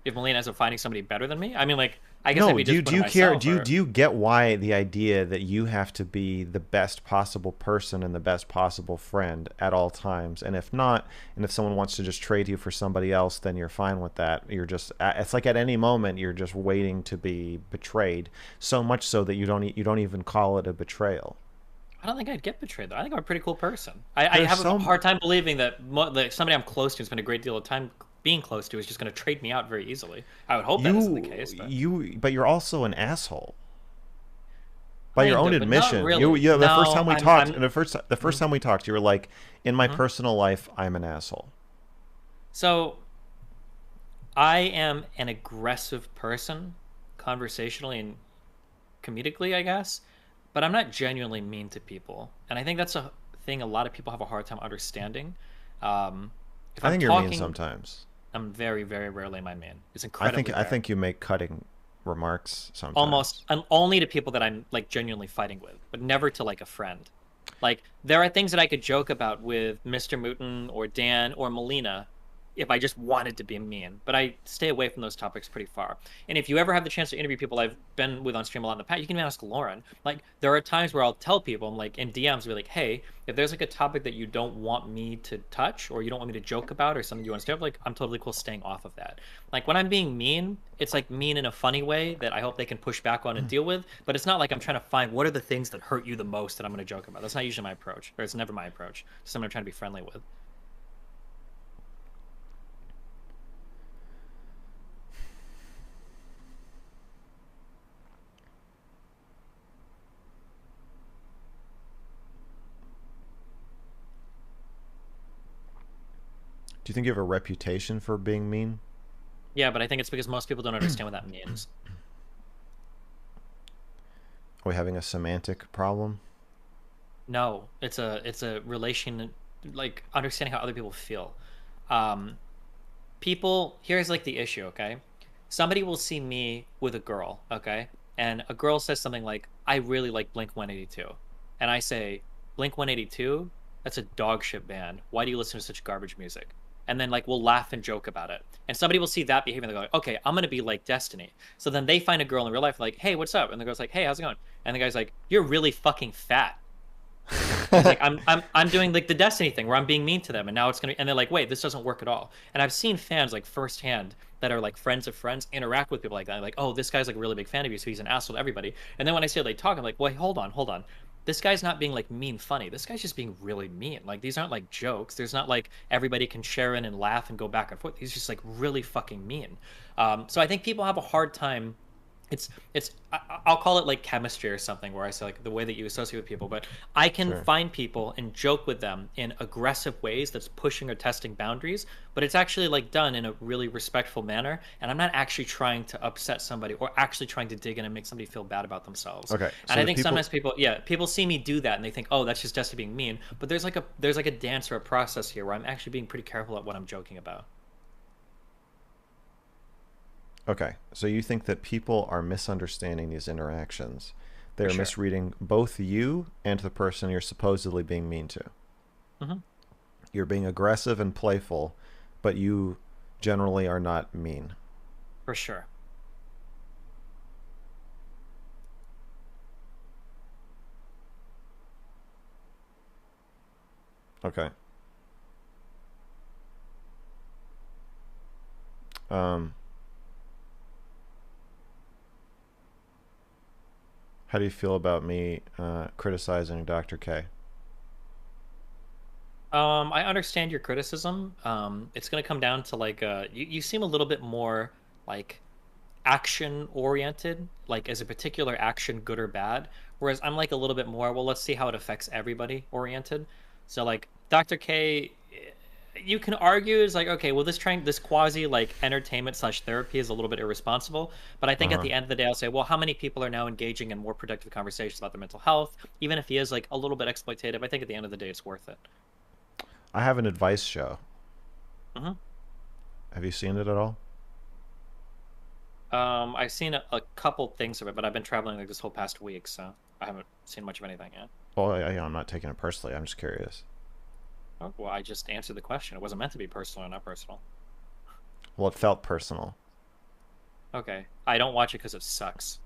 Melina ends up finding somebody better than me. I mean, like I guess I'd No, be disappointed do in you care? myself. Or Do you get why the idea that you have to be the best possible person and the best possible friend at all times, and if not, and if someone wants to just trade you for somebody else, then you're fine with that. You're just it's like at any moment you're just waiting to be betrayed, so much so that you don't even call it a betrayal. I don't think I'd get betrayed though. I think I'm a pretty cool person. I There's have a so hard time believing that somebody I'm close to and spend a great deal of time being close to is just going to trade me out very easily. I would hope that isn't the case, but but you're also an asshole. By your kind own of, but not admission, really. the first time No, we talked, I'm. the first Mhm, time we talked, you were like, "In my mhm. personal life, I'm an asshole." So I am an aggressive person, conversationally and comedically, I guess, but I'm not genuinely mean to people, and I think that's a thing a lot of people have a hard time understanding. Um, if I I'm think you're mean talking, sometimes. I'm very, very rarely my man. It's incredibly I rare. think you make cutting remarks Almost sometimes. and only to people that I'm like genuinely fighting with, but never to like a friend. Like there are things that I could joke about with Mr. Mooten or Dan or Melina if I just wanted to be mean, but I stay away from those topics pretty far. And if you ever have the chance to interview people I've been with on stream a lot in the past, you can even ask Lauren. Like there are times where I'll tell people, I'm like in DMs, be like, hey, if there's like a topic that you don't want me to touch or you don't want me to joke about or something you want to stay off, like I'm totally cool staying off of that. Like when I'm being mean, it's like mean in a funny way that I hope they can push back on and deal with. But it's not like I'm trying to find what are the things that hurt you the most that I'm going to joke about. That's not usually my approach, or it's never my approach. It's someone I'm trying to be friendly with. Do you think you have a reputation for being mean? Yeah, but I think it's because most people don't understand what that means. Are we having a semantic problem? No, it's a relation like understanding how other people feel. Um, People here's like the issue, okay? Somebody will see me with a girl, okay? And a girl says something like, I really like Blink 182. And I say, Blink 182? That's a dog shit band. Why do you listen to such garbage music? And then like we'll laugh and joke about it. And somebody will see that behavior and they'll go, okay, I'm gonna be like Destiny. So then they find a girl in real life like, hey, what's up? And the girl's like, hey, how's it going? And the guy's like, you're really fucking fat. And he's like, I'm doing like the Destiny thing where I'm being mean to them, and now it's gonna. And they're like, wait, this doesn't work at all. And I've seen fans like firsthand that are like friends of friends interact with people like that. Like, oh, this guy's like a really big fan of you, so he's an asshole to everybody. And then when I see how they talk, I'm like, wait, hold on, hold on. This guy's not being like mean funny. This guy's just being really mean. Like these aren't like jokes. There's not like everybody can share in and laugh and go back and forth. He's just like really fucking mean. So I think people have a hard time I'll call it like chemistry or something, where I say like the way that you associate with people, but I can Sure. find people and joke with them in aggressive ways that's pushing or testing boundaries, but it's actually like done in a really respectful manner, and I'm not actually trying to upset somebody or actually trying to dig in and make somebody feel bad about themselves. Okay. And So I the think people. sometimes people see me do that and they think, oh, that's just Jesse being mean, but there's like a dance or a process here where I'm actually being pretty careful at what I'm joking about. Okay. So you think that people are misunderstanding these interactions. They For are sure. misreading both you and the person you're supposedly being mean to. Hmm. You're being aggressive and playful, but you generally are not mean. For sure. Okay. Um, how do you feel about me criticizing Dr. K? I understand your criticism. It's going to come down to like you seem a little bit more like action oriented, like as a particular action, good or bad. Whereas I'm like a little bit more, well, let's see how it affects everybody oriented. So like Dr. K, you can argue is like, okay, well, this quasi like entertainment slash therapy is a little bit irresponsible. But I Uh think at huh. the end of the day, I'll say, well, how many people are now engaging in more productive conversations about their mental health, even if he is like a little bit exploitative? I think at the end of the day, it's worth it. I have an advice show. Hmm. Have you seen it at all? I've seen a couple things of it, but I've been traveling like this whole past week, so I haven't seen much of anything yet. Well, I'm not taking it personally. I'm just curious. Oh, well, I just answered the question. It wasn't meant to be personal or not personal. Well, it felt personal. Okay. I don't watch it because it sucks.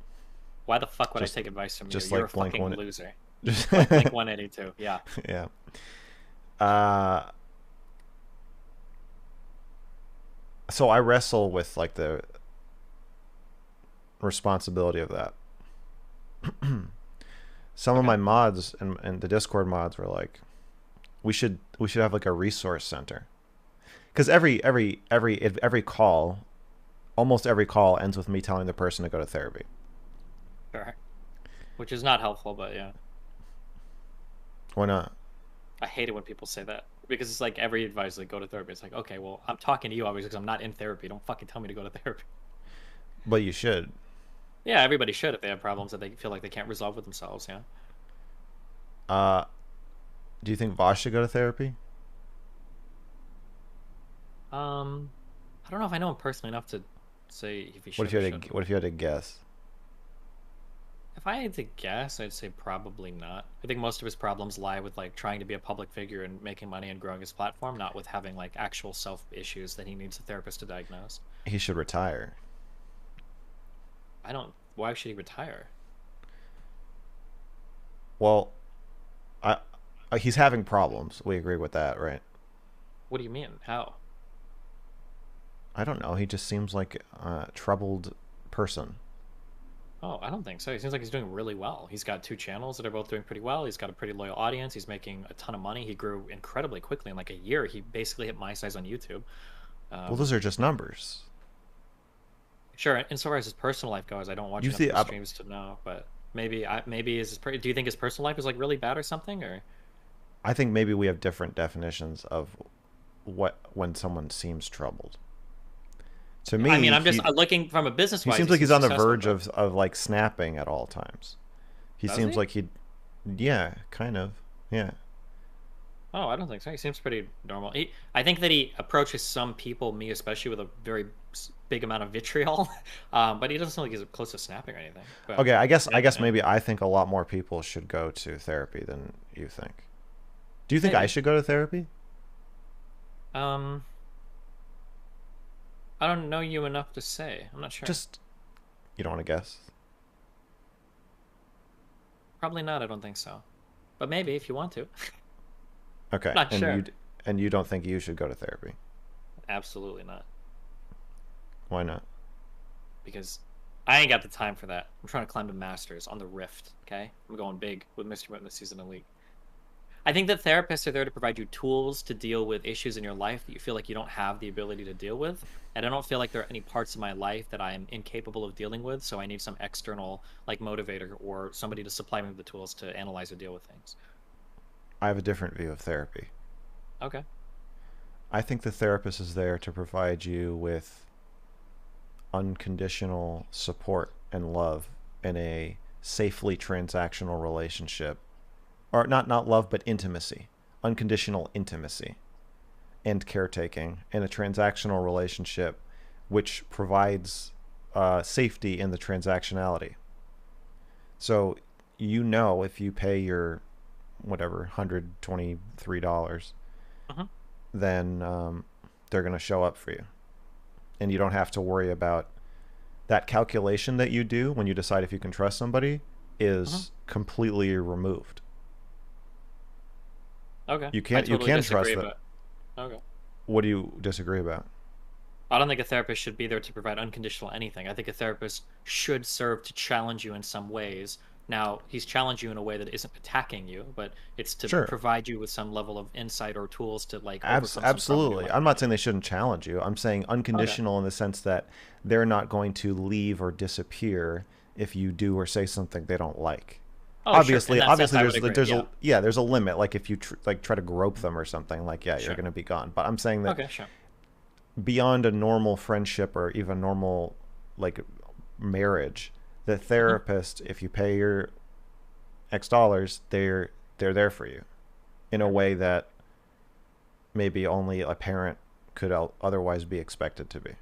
Why the fuck would I Just, take advice from you? just You're a like Blink fucking One. loser. Just Like Blink 182. Yeah. yeah. Uh, so I wrestle with like the responsibility of that. Some of Okay. my mods and the Discord mods were like, we should have like a resource center because every call, almost every call ends with me telling the person to go to therapy. Sure. Which is not helpful, but yeah. Why not? I hate it when people say that because it's like every advice like go to therapy. It's like, okay, well, I'm talking to you obviously because I'm not in therapy. Don't fucking tell me to go to therapy. But you should. Yeah, everybody should if they have problems that they feel like they can't resolve with themselves. Yeah. Uh, do you think Vaush should go to therapy? Um, I don't know if I know him personally enough to say if he What if should you or had to shouldn't. What if you had to guess? If I had to guess, I'd say probably not. I think most of his problems lie with like trying to be a public figure and making money and growing his platform, not with having like actual self issues that he needs a therapist to diagnose. He should retire. I don't. Why should he retire? Well, I he's having problems. We agree with that, right? What do you mean? How? I don't know. He just seems like a troubled person. Oh, I don't think so. He seems like he's doing really well. He's got two channels that are both doing pretty well. He's got a pretty loyal audience. He's making a ton of money. He grew incredibly quickly in like a year. He basically hit my size on YouTube. Well, Um, those are just numbers. Sure, insofar as his personal life goes, I don't watch You enough of see, his streams to know. But maybe do you think his personal life is like really bad or something? Or I think maybe we have different definitions of what when someone seems troubled. To I mean, me, I'm just looking from a business he wise. seems He like seems he's on the successful, verge but of like snapping at all times. He does seems he? like he, yeah, kind of, yeah. Oh, I don't think so. He seems pretty normal. I think that he approaches some people, me especially, with a very big amount of vitriol. But he doesn't seem like he's close to snapping or anything. But Okay, I guess yeah, maybe I think a lot more people should go to therapy than you think. Do you think I maybe. should go to therapy? Um, I don't know you enough to say. I'm not sure. Just you don't want to guess. Probably not. I don't think so. But maybe if you want to. Okay, Not and sure. you don't think you should go to therapy? Absolutely not. Why not? Because I ain't got the time for that. I'm trying to climb to Masters on the Rift. Okay, I'm going big with Mr. Witness Season Elite. I think that therapists are there to provide you tools to deal with issues in your life that you feel like you don't have the ability to deal with. And I don't feel like there are any parts of my life that I am incapable of dealing with. So I need some external like motivator or somebody to supply me with the tools to analyze or deal with things. I have a different view of therapy. Okay. I think the therapist is there to provide you with unconditional support and love in a safely transactional relationship, or not love but intimacy, unconditional intimacy and caretaking in a transactional relationship, which provides safety in the transactionality. So if you pay your whatever $123, Uh-huh. then they're going to show up for you, and you don't have to worry about that calculation that you do when you decide if you can trust somebody Uh-huh. is completely removed. Okay. You I can't you totally can trust disagree, that. but okay. What do you disagree about? I don't think a therapist should be there to provide unconditional anything. I think a therapist should serve to challenge you in some ways. Now, he's challenged you in a way that isn't attacking you, but it's to Sure. provide you with some level of insight or tools to like overcome some problem in your Absolutely. life. I'm not saying they shouldn't challenge you. I'm saying Okay. unconditional in the sense that they're not going to leave or disappear if you do or say something they don't like. Oh, sure. In Obviously, that sense, obviously I would there's agree. there's Yeah. a yeah, there's a limit. Like if you like try to grope them or something, like yeah, you're Sure. going to be gone. But I'm saying that Okay, sure. beyond a normal friendship or even normal like marriage, the Hmm. therapist, if you pay your X dollars, they're there for you in a Sure. way that maybe only a parent could otherwise be expected to be.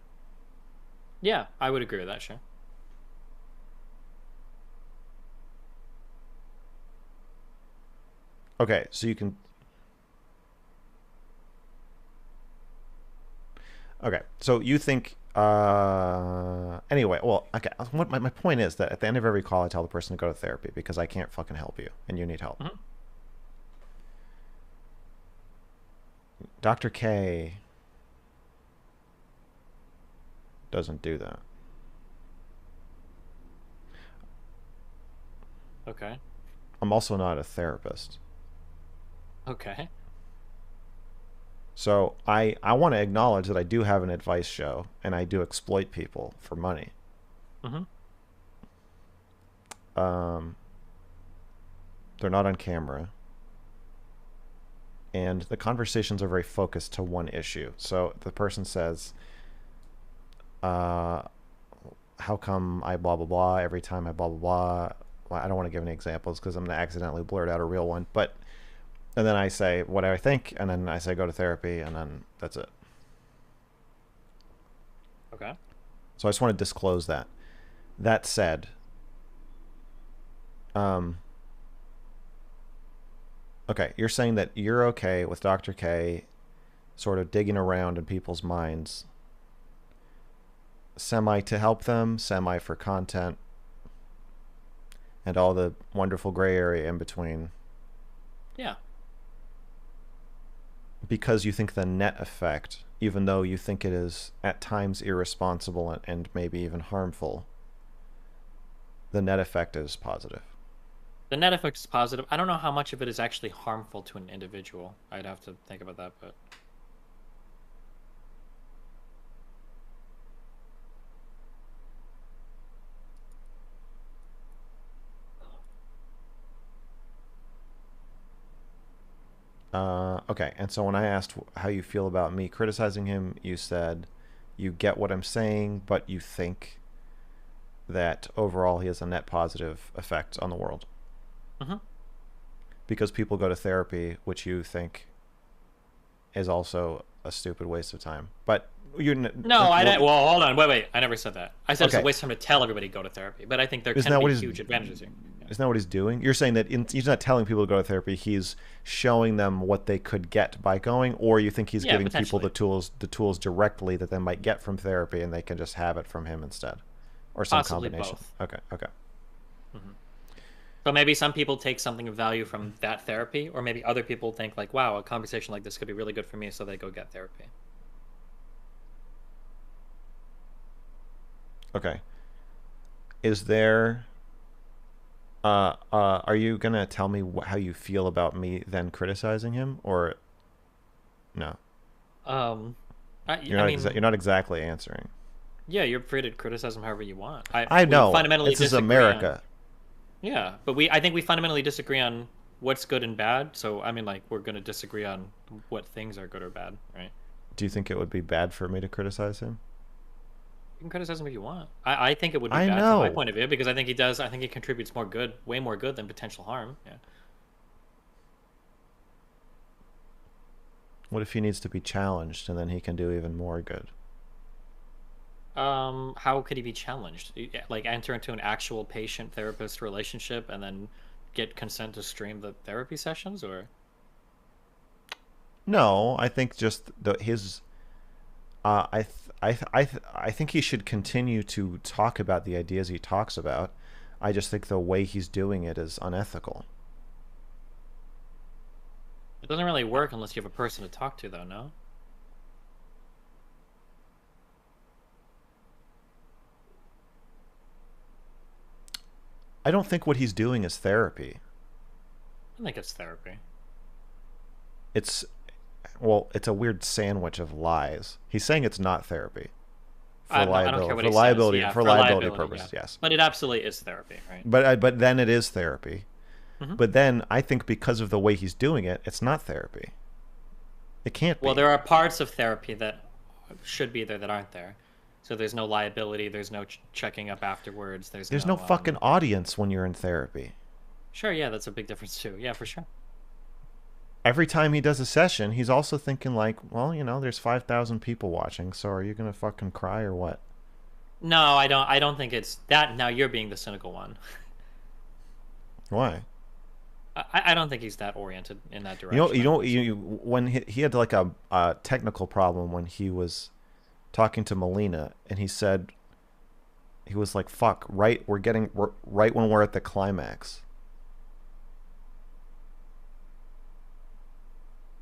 Yeah, I would agree with that, sure. Okay, so you can. Okay, so you think. Anyway, well, okay. What my point is that at the end of every call, I tell the person to go to therapy because I can't fucking help you and you need help. Hmm. Dr. K doesn't do that. Okay. I'm also not a therapist. Okay. So I want to acknowledge that I do have an advice show and I do exploit people for money. Hmm. Um, they're not on camera. And the conversations are very focused to one issue. So the person says, uh, how come I blah, blah, blah every time I blah, blah, blah. Well, I don't want to give any examples because I'm going to accidentally blurt out a real one. But, and then I say what I think, and then I say go to therapy, and then that's it. Okay. So I just want to disclose that. That said, um, okay, you're saying that you're okay with Dr. K sort of digging around in people's minds, semi to help them, semi for content, and all the wonderful gray area in between, Yeah. because you think the net effect, even though you think it is at times irresponsible and maybe even harmful, the net effect is positive. The net effect is positive. I don't know how much of it is actually harmful to an individual. I'd have to think about that, but Okay, and so when I asked how you feel about me criticizing him, you said you get what I'm saying, but you think that overall he has a net positive effect on the world hmm. because people go to therapy, which you think is also a stupid waste of time. But you're No, I well, didn't. Well, hold on. Wait. I never said that. I said it's a okay. waste of time to tell everybody to go to therapy, but I think there Isn't can that be what he's huge advantages here. Yeah. isn't that what he's doing? You're saying that he's not telling people to go to therapy. He's showing them what they could get by going, or you think he's Yeah, giving people potentially. the tools directly that they might get from therapy, and they can just have it from him instead, or some Possibly combination. both. Okay, okay, Hmm. So maybe some people take something of value from that therapy, or maybe other people think like, "Wow, a conversation like this could be really good for me," so they go get therapy. okay. Is there Are you gonna tell me how you feel about me then criticizing him, or no? Um, I mean, You're not exactly answering. yeah, you're free to criticize him however you want. I We know. fundamentally This is disagree on. America. Yeah, but I think we fundamentally disagree on what's good and bad. So I mean, like, we're gonna disagree on what things are good or bad, right? Do you think it would be bad for me to criticize him? You can criticize him if you want. I think it would be I bad from my know. point of view because I think he does. I think he contributes more good, way more good than potential harm. Yeah. What if he needs to be challenged and then he can do even more good? How could he be challenged? Like enter into an actual patient therapist relationship and then get consent to stream the therapy sessions, or No, I think just his. I think he should continue to talk about the ideas he talks about. I just think the way he's doing it is unethical. it doesn't really work unless you have a person to talk to, though. No. I don't think what he's doing is therapy. I think it's therapy. It's well, it's a weird sandwich of lies. He's saying it's not therapy I don't care what he says. Yeah, for for liability liability. Yeah, purposes. Yes, but it absolutely is therapy, right? but then it is therapy. Hmm. But then I think because of the way he's doing it, it's not therapy. It can't Well, be. there are parts of therapy that should be there that aren't there. So there's no liability. There's no checking up afterwards. There's There's no no. fucking audience when you're in therapy. Sure, yeah, that's a big difference too. Yeah, for sure. Every time he does a session, he's also thinking like, well, there's 5,000 people watching, so are you gonna fucking cry or what? No, I don't. I don't think it's that. Now you're being the cynical one. Why? I don't think he's that oriented in that You know, direction. when he had like a technical problem when he was talking to Melina, and he said he was like, "Fuck, we're right when we're at the climax."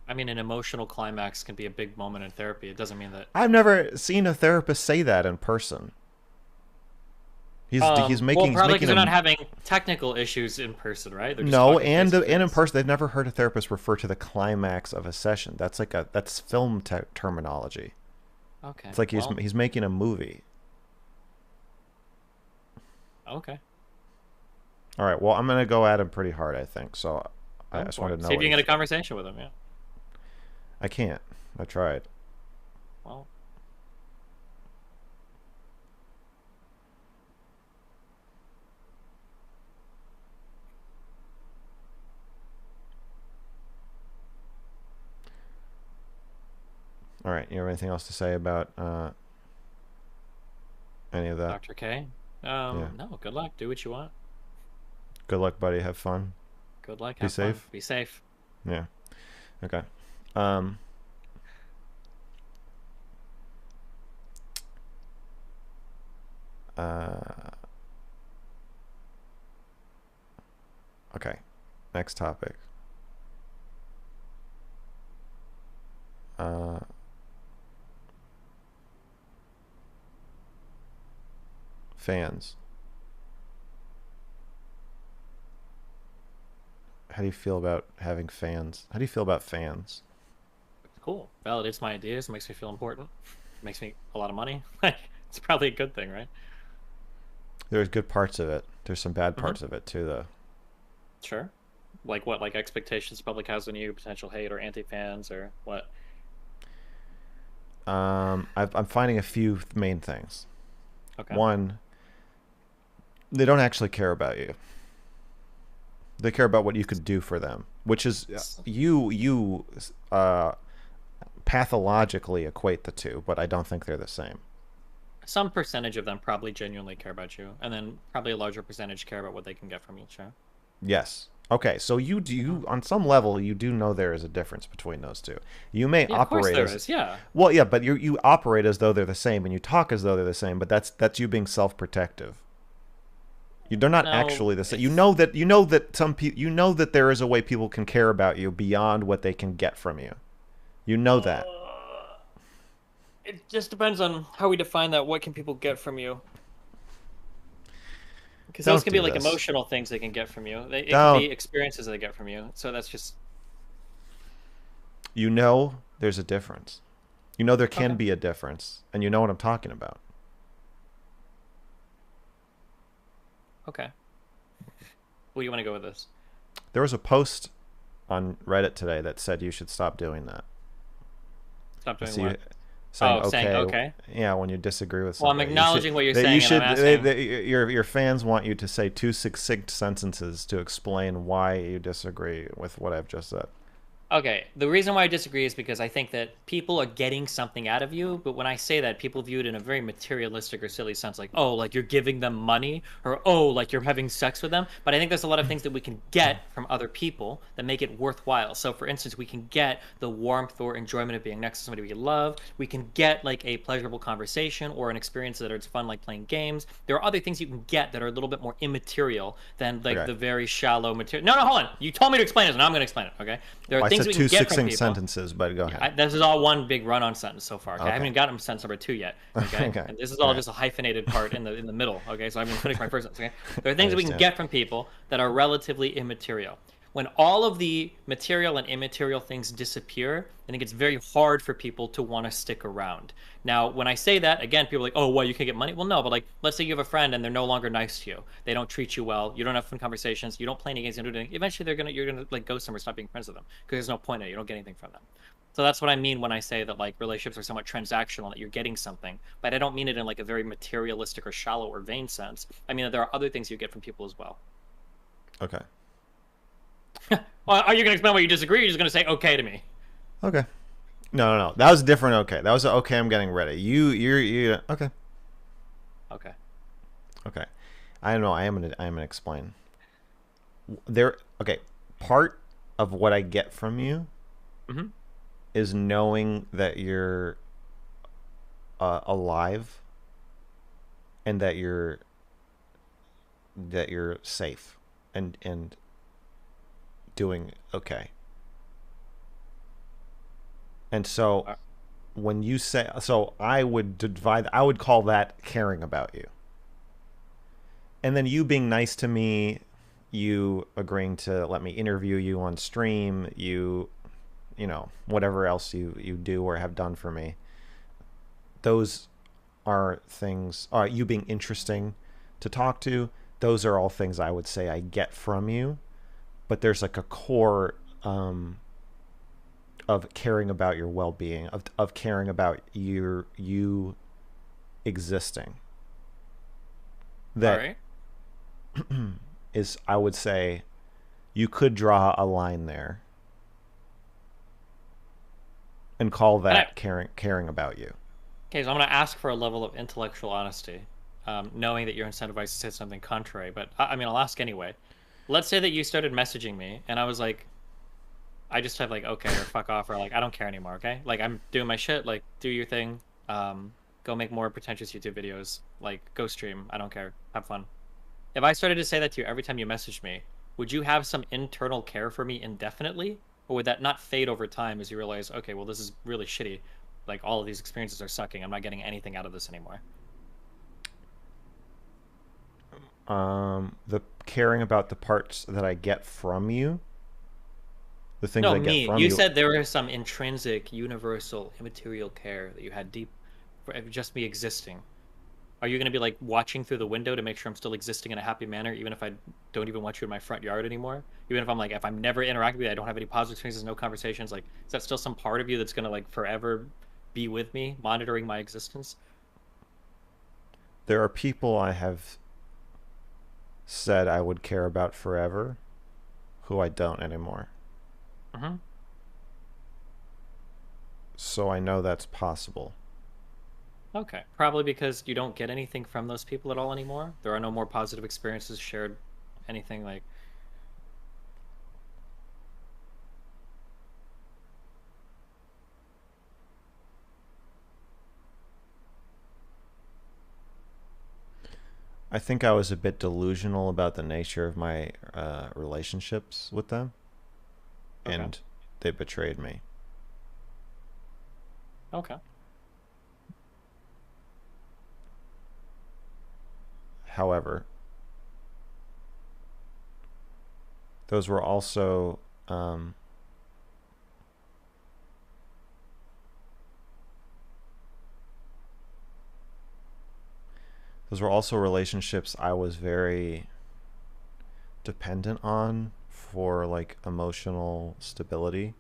I mean, an emotional climax can be a big moment in therapy. It doesn't mean that. I've never seen a therapist say that in person. He's Well, making he's probably because making they're not a having technical issues in person, right? They're just no, talking face to and in face. person, they've never heard a therapist refer to the climax of a session. That's film terminology. Okay. It's like Well, he's making a movie. okay. All right, well, I'm gonna go at him pretty hard, I think. So I Go just for wanted it. to know See if what you can he's. get a conversation with him. Yeah. I can't. I tried. Well, All right, you have anything else to say about any of that? Dr. K. Yeah. No. Good luck. Do what you want. Good luck, buddy. Have fun. Good luck. Be Have fun. safe. Be safe. Yeah. Okay. Um. Uh. Okay. Next topic. Uh. Fans. How do you feel about having fans? How do you feel about fans? Cool. Validates my ideas. Makes me feel important. Makes me a lot of money. Like it's probably a good thing, right? There's good parts of it. There's some bad Hmm. parts of it too, though. Sure. Like what? Like expectations the public has on you, potential hate or anti-fans, or what? I'm finding a few main things. Okay. One, they don't actually care about you. They care about what you could do for them, which is you uh, pathologically equate the two, but I don't think they're the same. Some percentage of them probably genuinely care about you, and then probably a larger percentage care about what they can get from you. Sure. Yes. Okay, so you do on some level you do know there is a difference between those two. You may Yeah, of course operate there as is. Yeah. well, yeah, but you operate as though they're the same and you talk as though they're the same, but that's you being self-protective. They're not No, actually the same. it's You know that some people you know that there is a way people can care about you beyond what they can get from you. You know that. it just depends on how we define that. What can people get from you? Because those Don't can be do like this. emotional things they can get from you. It can Don't. be experiences they get from you. So that's just You know there's a difference. You know there can okay. be a difference, and you know what I'm talking about. Okay. Where do you want to go with this? There was a post on Reddit today that said you should stop doing that. Stop doing So you what? saying Oh, saying okay, okay. yeah, when you disagree with Well, I'm somebody, you should acknowledging what you're that you saying, and I'm should asking. your fans want you to say 2 succinct sentences to explain why you disagree with what I've just said. Okay, the reason why I disagree is because I think that people are getting something out of you, but when I say that, people view it in a very materialistic or silly sense, like, oh, like you're giving them money, or oh, like you're having sex with them. But I think there's a lot of things that we can get from other people that make it worthwhile. So, for instance, we can get the warmth or enjoyment of being next to somebody we love. We can get like a pleasurable conversation or an experience that it's fun, like playing games. There are other things you can get that are a little bit more immaterial than like Okay. the very shallow material. No, no, hold on. You told me to explain it, so now I'm going to explain it. Okay, there are Well, I things said we can two get from succinct people. sentences, but go ahead. This is all one big run-on sentence so far. Okay? I Okay. haven't even gotten sentence number 2 yet. Okay, Okay. and this is All all right. just a hyphenated part in the middle. Okay, so I'm gonna finish my first sentence. Okay, there are I things that we can understand. get from people that are relatively immaterial. When all of the material and immaterial things disappear, I think it's very hard for people to want to stick around. Now, when I say that, again, people are like, oh, well, you can get money? Well, no, but like, let's say you have a friend and they're no longer nice to you. They don't treat you well. You don't have fun conversations. You don't play any games. You don't do anything. Eventually, you're gonna like ghost them or stop being friends with them because there's no point in it. You don't get anything from them. So that's what I mean when I say that like relationships are somewhat transactional, that you're getting something. But I don't mean it in like a very materialistic or shallow or vain sense. I mean that there are other things you get from people as well. Okay. Well, are you going to explain why you disagree? Or are you just going to say okay to me? Okay. No, no, no. That was different. Okay. That was okay. I'm getting ready. You. Okay. Okay. Okay. I don't know. I am gonna explain. There. Okay. Part of what I get from you Mm-hmm. is knowing that you're alive and that you're safe and doing okay. And so when you say, so I would call that caring about you. And then you being nice to me, you agreeing to let me interview you on stream, whatever else you do or have done for me. Those are things, you being interesting to talk to, those are all things I would say I get from you. But there's like a core of caring about your well-being, of caring about you existing. All That right. is, I would say, you could draw a line there and call that caring about you. Okay, so I'm going to ask for a level of intellectual honesty, knowing that you're incentivized to say something contrary. But I mean, I'll ask anyway. Let's say that you started messaging me, and I was like, I just have like okay or fuck off or like I don't care anymore. Okay, like I'm doing my shit. Like do your thing. Go make more pretentious YouTube videos. Like go stream. I don't care. Have fun. If I started to say that to you every time you messaged me, would you have some internal care for me indefinitely, or would that not fade over time as you realize, okay, well this is really shitty. Like all of these experiences are sucking. I'm not getting anything out of this anymore. The caring about the parts that I get from you, the things No, I get me. from You you. said there was some intrinsic, universal, immaterial care that you had deep for just me existing. Are you going to be like watching through the window to make sure I'm still existing in a happy manner, even if I don't even want you in my front yard anymore? Even if I'm like, if I'm never interacting with you, I don't have any positive experiences, no conversations. Like, is that still some part of you that's going to like forever be with me, monitoring my existence? There are people I have said I would care about forever who I don't anymore. Mm-hmm. So I know that's possible. Okay. Probably because you don't get anything from those people at all anymore. There are no more positive experiences shared, anything like. I think I was a bit delusional about the nature of my relationships with them, Okay. and they betrayed me. Okay. However, those were also relationships I was very dependent on for like emotional stability.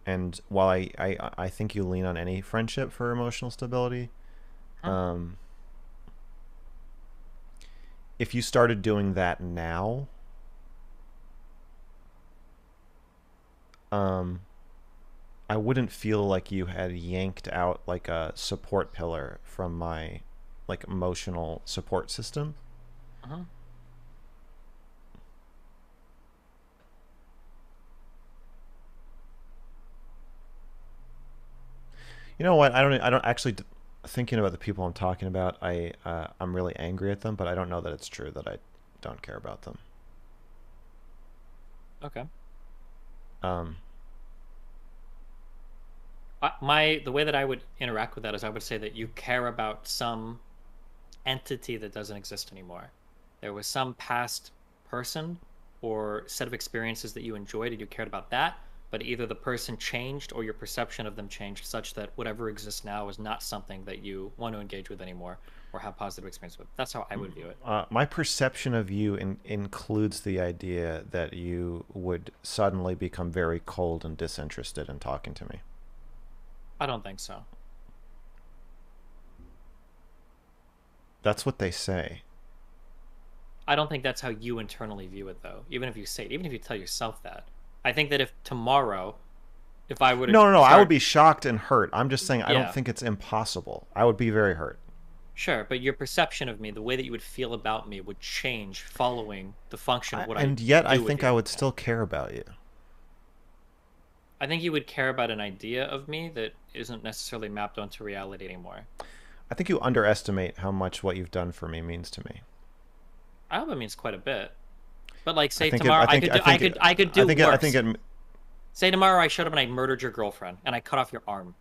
And while I think you lean on any friendship for emotional stability, if you started doing that now, I wouldn't feel like you had yanked out like a support pillar from my like emotional support system. You know what? I don't actually, thinking about the people I'm talking about, I'm really angry at them, but I don't know that it's true that I don't care about them. Okay. Um, The way that I would interact with that is I would say that you care about some entity that doesn't exist anymore. There was some past person or set of experiences that you enjoyed and you cared about that, but either the person changed or your perception of them changed such that whatever exists now is not something that you want to engage with anymore or have positive experience with. That's how I would view it. my perception of you includes the idea that you would suddenly become very cold and disinterested in talking to me. I don't think so. That's what they say. I don't think that's how you internally view it, though. Even if you say it, even if you tell yourself that. I think that if tomorrow, if I were to No, start... I would be shocked and hurt. I'm just saying I Yeah. don't think it's impossible. I would be very hurt. Sure, but your perception of me, the way that you would feel about me, would change following the function of what I do. And yet I with think you. I would still care about you. I think you would care about an idea of me that isn't necessarily mapped onto reality anymore. I think you underestimate how much what you've done for me means to me. I hope it means quite a bit. But like, say I think tomorrow, I think I could do worse. I think it, Say tomorrow I showed up and I murdered your girlfriend and I cut off your arm.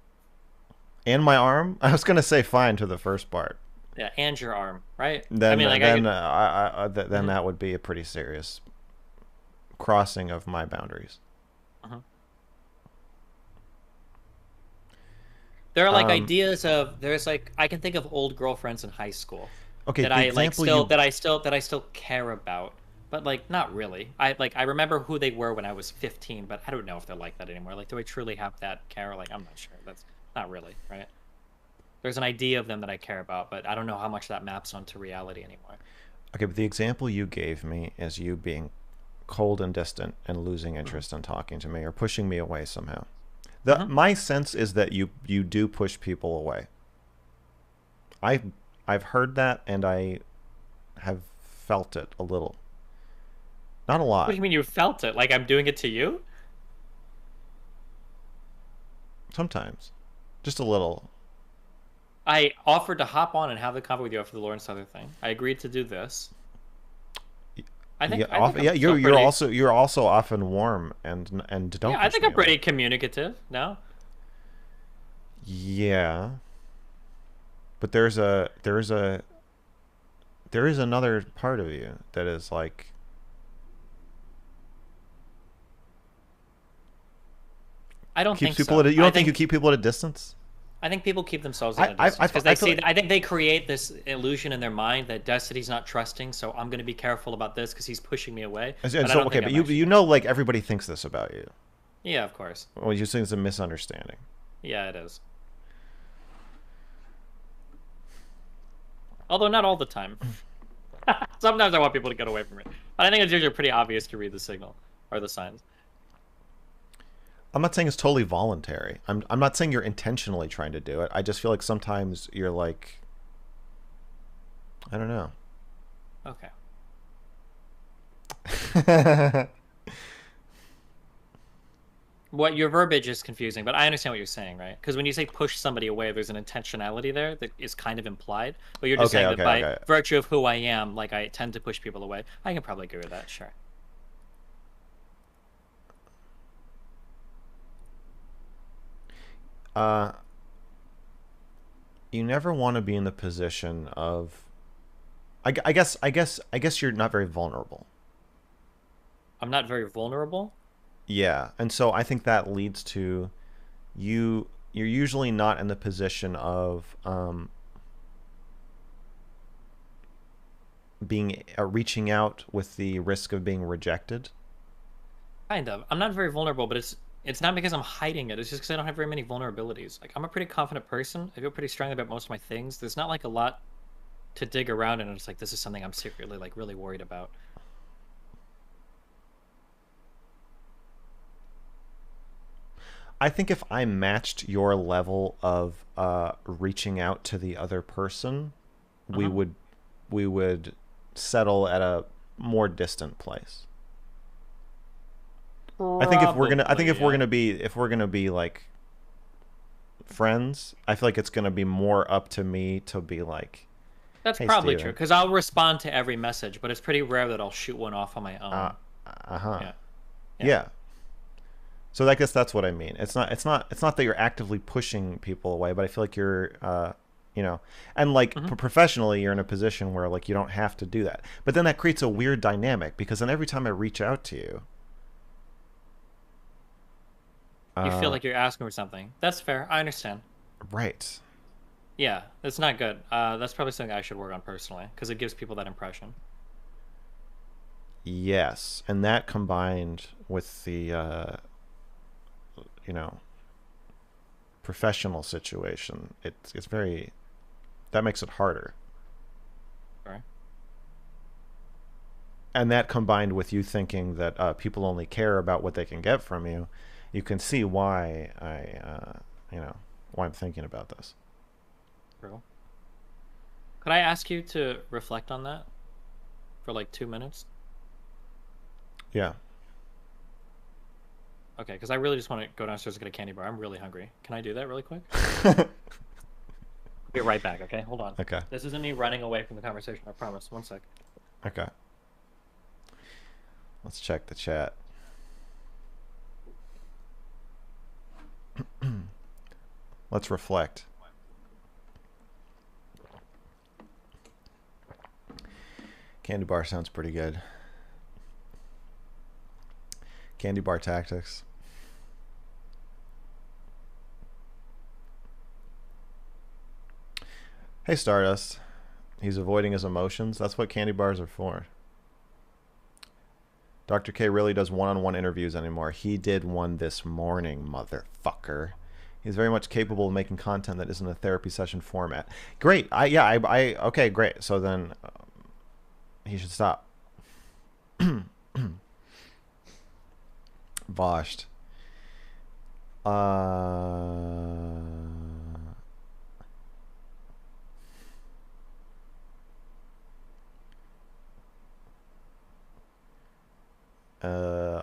and my arm. I was gonna say fine to the first part. Yeah, and your arm, right? Then I mean, like, then mm-hmm. that would be a pretty serious crossing of my boundaries. There are like ideas of there's like I can think of old girlfriends in high school. Okay, that I like still that I still care about, but like not really. I remember who they were when I was 15, but I don't know if they're like that anymore. Like, do I truly have that care? Like, I'm not sure. That's not really right. There's an idea of them that I care about, but I don't know how much that maps onto reality anymore. Okay, but the example you gave me is you being cold and distant and losing interest in talking to me or pushing me away somehow. My sense is that you do push people away. I've heard that and I have felt it a little. Not a lot. What do you mean you felt it? Like I'm doing it to you? Sometimes. Just a little. I offered to hop on and have the convo with you after the Lawrence Sutter thing. I agreed to do this. You're also often warm and don't. Yeah, I think I'm pretty communicative now. Yeah, but there is another part of you that is like. I don't think people so. You don't think you keep people at a distance? I think people keep themselves at a distance because I think they create this illusion in their mind that Destiny's not trusting, so I'm going to be careful about this because he's pushing me away. But you know, like everybody thinks this about you. Yeah, of course. Well, you think it's a misunderstanding. Yeah, it is. Although not all the time. Sometimes I want people to get away from it, but I think it's usually pretty obvious to read the signal or the signs. I'm not saying it's totally voluntary. I'm not saying you're intentionally trying to do it. I just feel like sometimes you're like, I don't know. Okay. What your verbiage is confusing, but I understand what you're saying, right? Because when you say push somebody away, there's an intentionality there that is kind of implied. But you're just saying that by virtue of who I am, like I tend to push people away. I can probably agree with that, sure. You never want to be in the position of I guess you're not very vulnerable. I'm not very vulnerable. Yeah, and so I think that leads to you're usually not in the position of being reaching out with the risk of being rejected. Kind of. I'm not very vulnerable, but it's not because I'm hiding it. It's just because I don't have very many vulnerabilities. Like I'm a pretty confident person. I feel pretty strongly about most of my things. There's not like a lot to dig around, and it's like this is something I'm secretly like really worried about. I think if I matched your level of reaching out to the other person, we Uh-huh. would we would settle at a more distant place. I think Probably, yeah. if we're gonna be like friends, I feel like it's gonna be more up to me to be like, That's hey, probably true Steven. because I'll respond to every message, but it's pretty rare that I'll shoot one off on my Uh, own. uh-huh. Yeah, yeah. Yeah. So I guess that's what I mean. It's not that you're actively pushing people away, but I feel like you're and like Hmm. professionally you're in a position where like you don't have to do that. But then that creates a weird dynamic because then every time I reach out to you, You feel uh like you're asking for something. That's fair. I understand. right. Yeah, that's not good. That's probably something I should work on personally because it gives people that impression. Yes, and that combined with the you know, professional situation, it's very that makes it harder. Sorry. And that combined with you thinking that people only care about what they can get from you, you can see why why I'm thinking about this. True. Could I ask you to reflect on that for like 2 minutes? Yeah. Okay, because I really just want to go downstairs and get a candy bar. I'm really hungry. Can I do that really quick? Be right back, okay? Hold on. Okay. This isn't me running away from the conversation, I promise. One sec. Okay. Let's check the chat. Let's reflect. Candy bar sounds pretty good. Candy bar tactics. Hey, Stardust. He's avoiding his emotions. That's what candy bars are for. Dr. K really does one-on-one interviews anymore. He did one this morning, motherfucker. He's very much capable of making content that isn't a therapy session format. Great. Okay, great. So then he should stop. Vaush.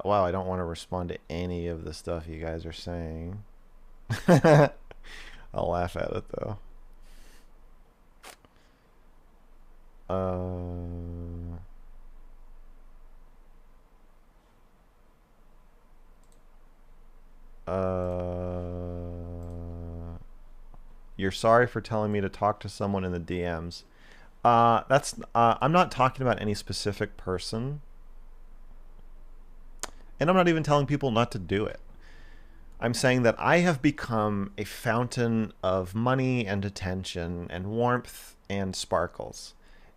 Wow, I don't want to respond to any of the stuff you guys are saying. I'll laugh at it though. Uh, you're sorry for telling me to talk to someone in the DMs. That's I'm not talking about any specific person, and I'm not even telling people not to do it. I'm saying that I have become a fountain of money and attention and warmth and sparkles.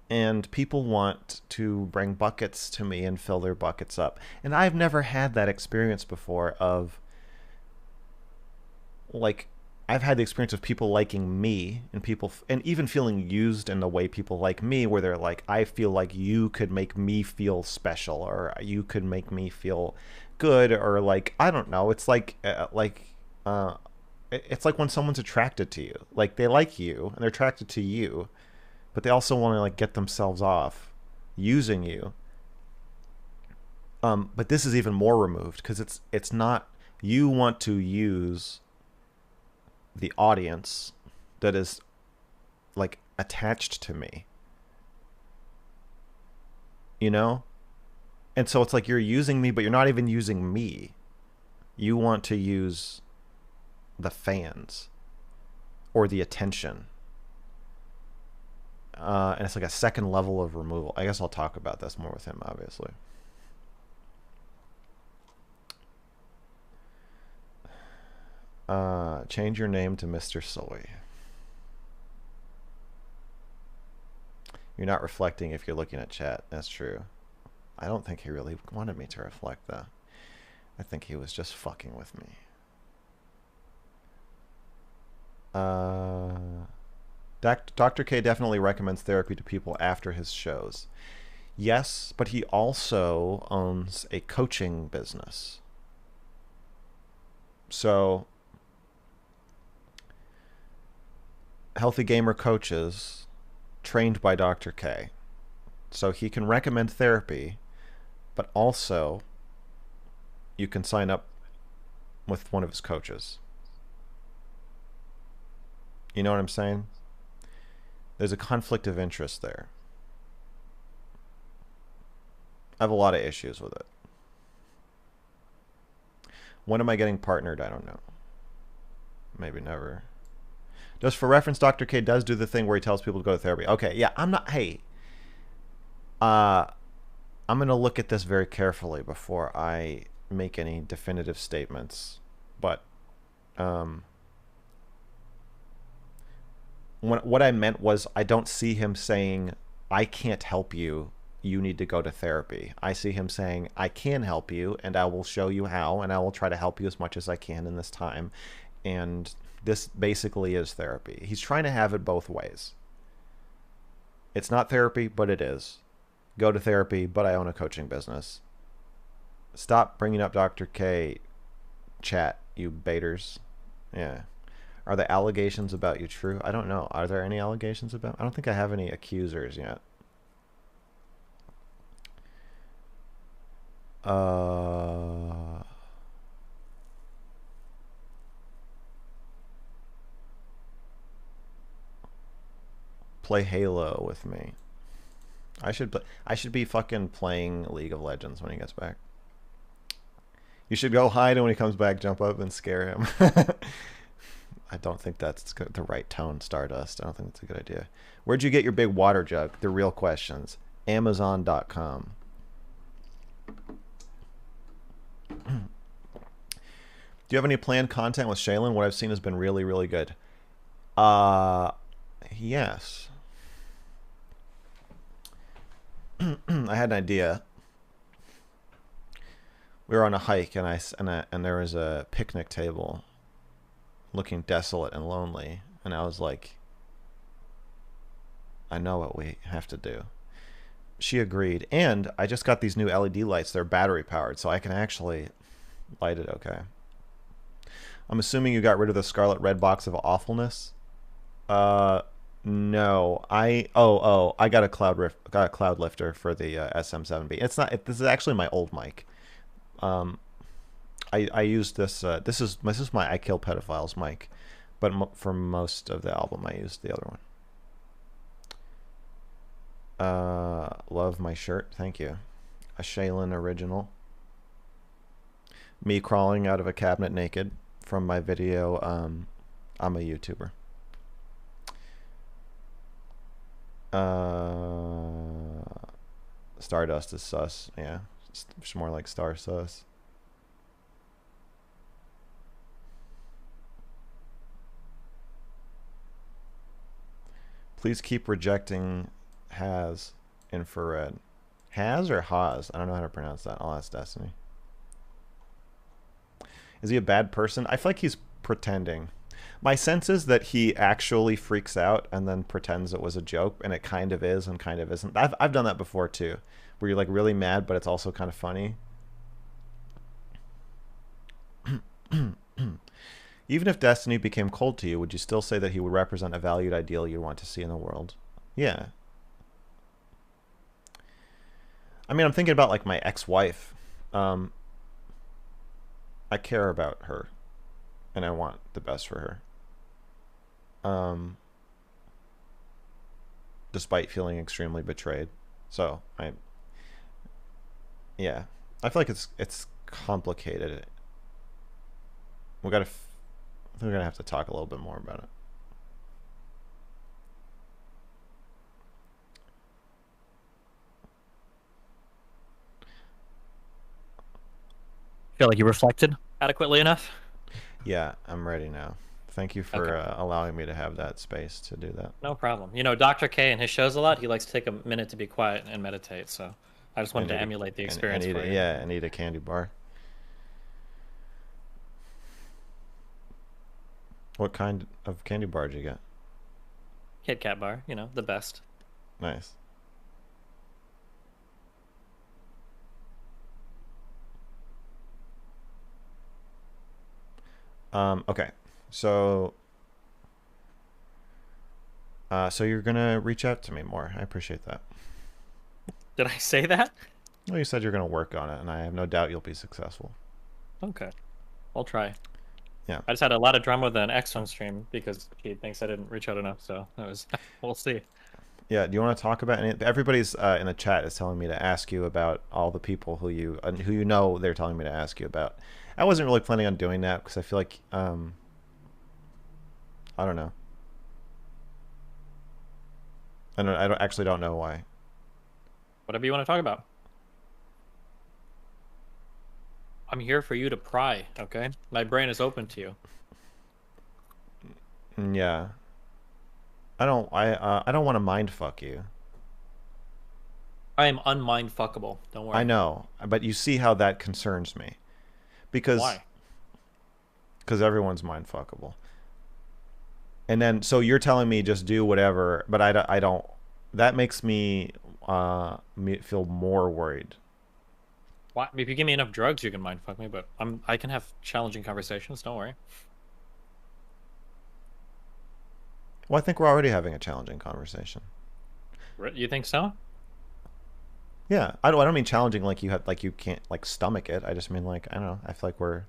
And people want to bring buckets to me and fill their buckets up. And I've never had that experience before of like I've had the experience of people liking me and people and even feeling used in the way people like me where they're like I feel like you could make me feel special or you could make me feel good or like I don't know uh it's like when someone's attracted to you like they like you and they're attracted to you but they also want to like get themselves off using you. But this is even more removed because it's not you want to use the audience that is like attached to me, you know? And so it's like you're using me, but you're not even using me. You want to use the fans or the attention. and it's like a second level of removal. I guess I'll talk about this more with him, obviously. Change your name to Mr. Soy. You're not reflecting if you're looking at chat. That's true. I don't think he really wanted me to reflect, though. I think he was just fucking with me. Dr. K definitely recommends therapy to people after his shows. Yes, but he also owns a coaching business. So, Healthy Gamer coaches trained by Dr. K. So he can recommend therapy, but also you can sign up with one of his coaches. You know what I'm saying? There's a conflict of interest there. I have a lot of issues with it. When am I getting partnered? I don't know. Maybe never. Just for reference, Dr. K does do the thing where he tells people to go to therapy. Okay, yeah, I'm not... Hey. I'm going to look at this very carefully before I make any definitive statements. But... what I meant was I don't see him saying, I can't help you. You need to go to therapy. I see him saying, I can help you, and I will show you how, and I will try to help you as much as I can in this time. And this basically is therapy. He's trying to have it both ways. It's not therapy, but it is. Go to therapy, but I own a coaching business. Stop bringing up Dr. K chat, you baiters. Yeah. Are the allegations about you true? I don't know. Are there any allegations about... I don't think I have any accusers yet. Play Halo with me. I should be fucking playing League of Legends when he gets back. You should go hide, and when he comes back, jump up and scare him. I don't think that's the right tone, Stardust. I don't think that's a good idea. Where'd you get your big water jug? The real questions. Amazon.com. Do you have any planned content with Shaylin? What I've seen has been really, really good. Yes. I had an idea. We were on a hike, and there was a picnic table looking desolate and lonely, and I was like, I know what we have to do. She agreed, and I just got these new LED lights. They're battery powered, so I can actually light it okay. I'm assuming you got rid of the Scarlet Red box of awfulness. No, I got a cloud lifter for the SM7B. It's not. This is actually my old mic. I used this. This is my I Kill Pedophiles mic, but for most of the album, I used the other one. Love my shirt. Thank you. A Shaylin original. Me crawling out of a cabinet naked from my video. I'm a YouTuber. Stardust is sus. Yeah, it's more like Star sus. Please keep rejecting has infrared. Has or Haas? I don't know how to pronounce that. I'll ask Destiny. Is he a bad person? I feel like he's pretending. My sense is that he actually freaks out and then pretends it was a joke, and it kind of is and kind of isn't. I've done that before too, where you're like really mad, but it's also kind of funny. Even if Destiny became cold to you, would you still say that he would represent a valued ideal you want to see in the world? Yeah. I mean, I'm thinking about like my ex-wife. I care about her, and I want the best for her. Despite feeling extremely betrayed. So yeah, I feel like it's complicated. We're gonna have to talk a little bit more about it. Feel like you reflected adequately enough? Yeah, I'm ready now. Thank you for Okay. allowing me to have that space to do that. No problem. You know, Dr. K in his shows a lot, he likes to take a minute to be quiet and meditate, so I just wanted And to eat emulate the and experience eat for you. yeah, and eat a candy bar. What kind of candy bar did you get? Kit Kat bar, you know, the best. Nice. Okay. So so you're gonna reach out to me more. I appreciate that. Did I say that? Well, you said you're gonna work on it, and I have no doubt you'll be successful. Okay. I'll try. Yeah. I just had a lot of drama with an X on stream because he thinks I didn't reach out enough, so that was we'll see. Yeah. Do you want to talk about any? Everybody's in the chat is telling me to ask you about all the people who you know. They're telling me to ask you about. I wasn't really planning on doing that because I feel like I don't know. I don't actually don't know why. Whatever you want to talk about. I'm here for you to pry, okay? My brain is open to you. Yeah. I don't want to mind fuck you. I am unmindfuckable. Don't I worry. know, but you see how that concerns me because Why? everyone's mind fuckable. And then so you're telling me just do whatever, but I don't that makes me feel more worried. Why? If you give me enough drugs, you can mindfuck me, but I can have challenging conversations. Don't worry. Well, I think we're already having a challenging conversation. You think so? Yeah, I don't mean challenging like you can't like stomach it. I just mean like I don't know. I feel like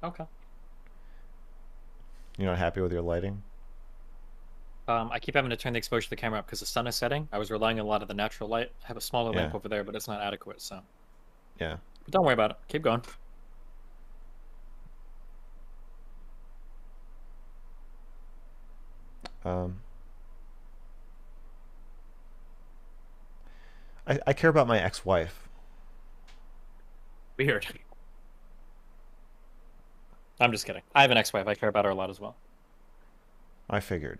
Okay. you're not happy with your lighting. I keep having to turn the exposure to the camera up because the sun is setting. I was relying on a lot of the natural light. I have a smaller Yeah, lamp over there, but it's not adequate, so. yeah. But don't worry about it. Keep going. Um, I care about my ex-wife. Weird. I'm just kidding. I have an ex-wife. I care about her a lot as well. I figured.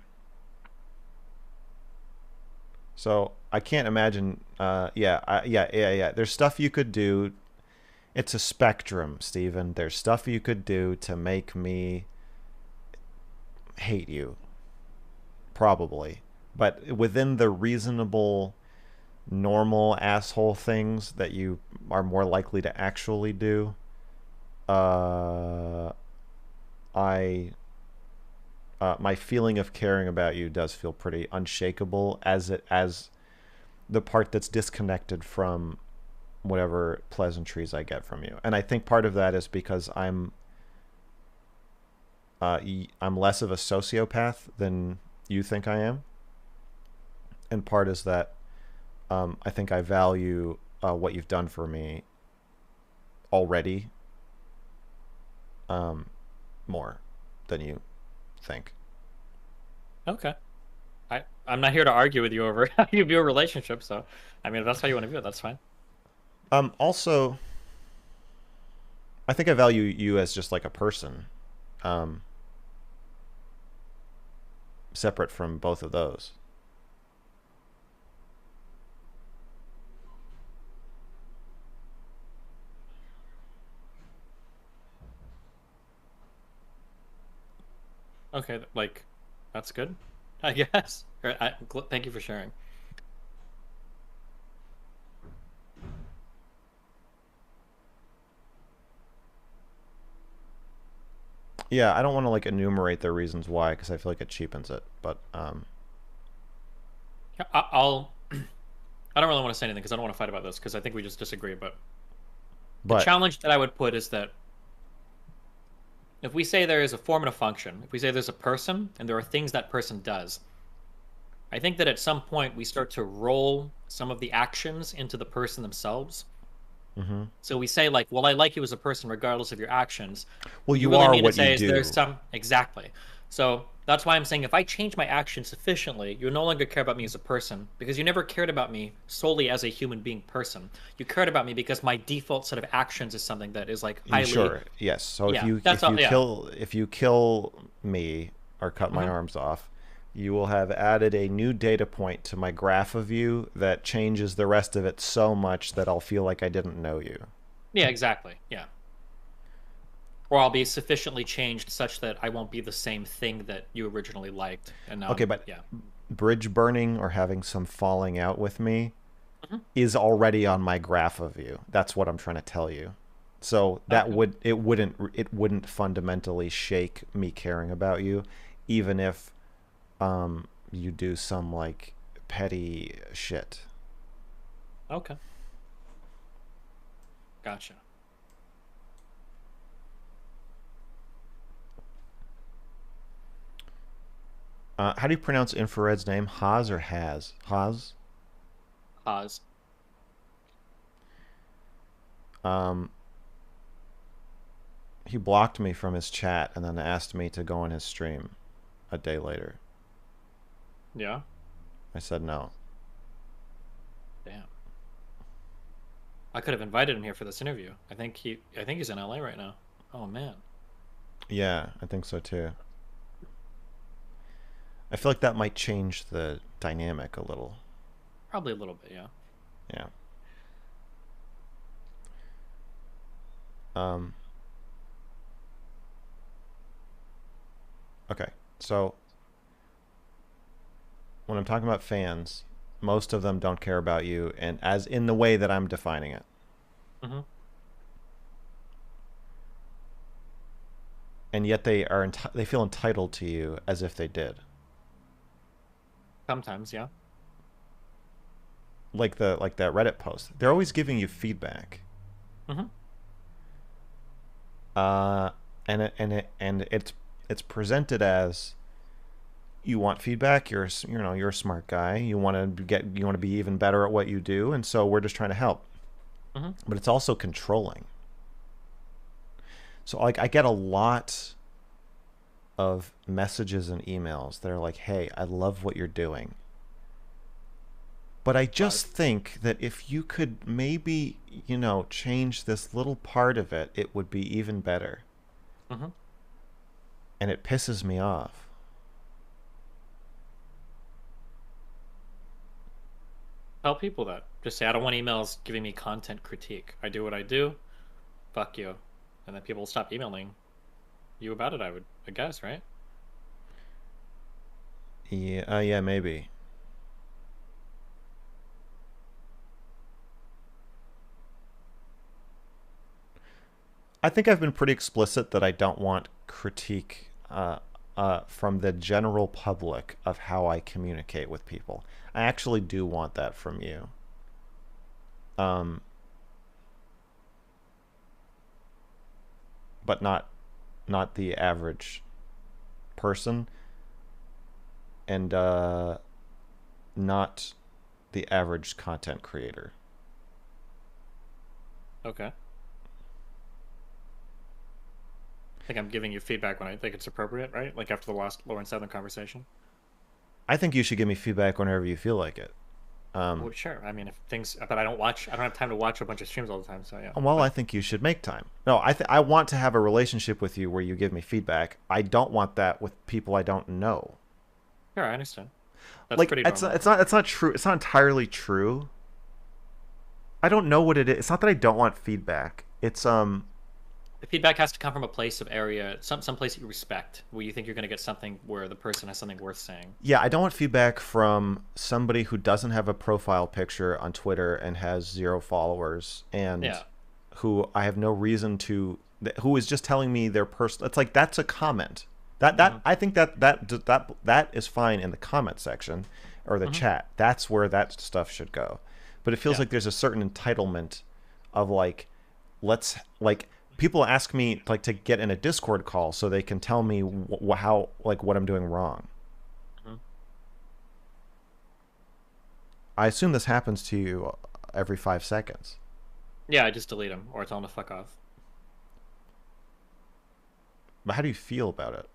So I can't imagine. Yeah. There's stuff you could do. It's a spectrum, Steven. There's stuff you could do to make me hate you, probably. But within the reasonable, normal asshole things that you are more likely to actually do, uh, I my feeling of caring about you does feel pretty unshakable as the part that's disconnected from whatever pleasantries I get from you. And I think part of that is because I'm less of a sociopath than you think I am, and part is that I think I value what you've done for me already more than you think. Okay. I'm not here to argue with you over how you view a relationship, so I mean if that's how you want to view it, that's fine. Also, I think I value you as just like a person, um, separate from both of those. Okay, like that's good, I guess. Thank you for sharing. Yeah, I don't want to like enumerate the reasons why because I feel like it cheapens it. But Yeah, I'll. I don't really want to say anything because I don't want to fight about this because I think we just disagree. But the but challenge that I would put is that if we say there is a form and a function, if we say there's a person and there are things that person does, I think that at some point we start to roll some of the actions into the person themselves. mm-hmm. So we say like, well, I like you as a person regardless of your actions. Well, You you really are mean to what you say is there's do. some exactly. So that's why I'm saying if I change my actions sufficiently, you no longer care about me as a person because you never cared about me solely as a human being person. You cared about me because my default set of actions is something that is like highly, Sure, yes. So yeah, that's all. Yeah. if you kill me or cut my Hmm. arms off, you will have added a new data point to my graph of you that changes the rest of it so much that I'll feel like I didn't know you. Yeah, exactly. Yeah. Or I'll be sufficiently changed such that I won't be the same thing that you originally liked. And now Okay, I'm, but yeah. bridge burning or having some falling out with me Hmm. is already on my graph of you. That's what I'm trying to tell you. So that Okay. wouldn't fundamentally shake me caring about you, even if you do some like petty shit. Okay. Gotcha. How do you pronounce Infrared's name? Haas or Has? Haas. Pause. Um, he blocked me from his chat and then asked me to go on his stream a day later. Yeah. I said no. Damn. I could have invited him here for this interview. I think he's in LA right now. Oh man. Yeah, I think so too. I feel like that might change the dynamic a little. Probably a little bit, yeah. Yeah. Um, okay. So when I'm talking about fans, most of them don't care about you, and as in the way that I'm defining it. Hmm. And yet they feel entitled to you as if they did. Sometimes, yeah. Like that Reddit post. They're always giving you feedback. Hmm. Uh, and it's presented as you want feedback. You're a smart guy. You want to be even better at what you do, and so we're just trying to help. Hmm. But it's also controlling. So like I get a lot of messages and emails that are like, "Hey, I love what you're doing." But I But just think that if you could maybe, change this little part of it, it would be even better. hmm And it pisses me off. tell people that. Just say I don't want emails giving me content critique. I do what I do. Fuck you. And then people will stop emailing you about it, I guess, right? Yeah, yeah, maybe. I think I've been pretty explicit that I don't want critique from the general public of how I communicate with people. I actually do want that from you. Um, but not the average person, and not the average content creator. Okay. I think I'm giving you feedback when I think it's appropriate, right? Like after the last Lawrence Southern conversation. I think you should give me feedback whenever you feel like it. Well, sure. I mean, if things, but I don't have time to watch a bunch of streams all the time. So yeah. Well, I But think you should make time. No, I want to have a relationship with you where you give me feedback. I don't want that with people I don't know. sure, I understand. That's Like pretty normal. it's not true. It's not entirely true. I don't know what it is. It's not that I don't want feedback. It's The feedback has to come from a place of area, some place that you respect, where you think you're going to get something where the person has something worth saying. yeah, I don't want feedback from somebody who doesn't have a profile picture on Twitter and has 0 followers and Yeah. who I have no reason to who is just telling me their personal. It's like that's a comment. Hmm. I think that is fine in the comment section or the Hmm. chat. That's where that stuff should go. But it feels Yeah. like there's a certain entitlement of like let's like people ask me like to get in a Discord call so they can tell me how like what I'm doing wrong. Hmm. I assume this happens to you every 5 seconds. Yeah, I just delete them or tell them to fuck off. But how do you feel about it?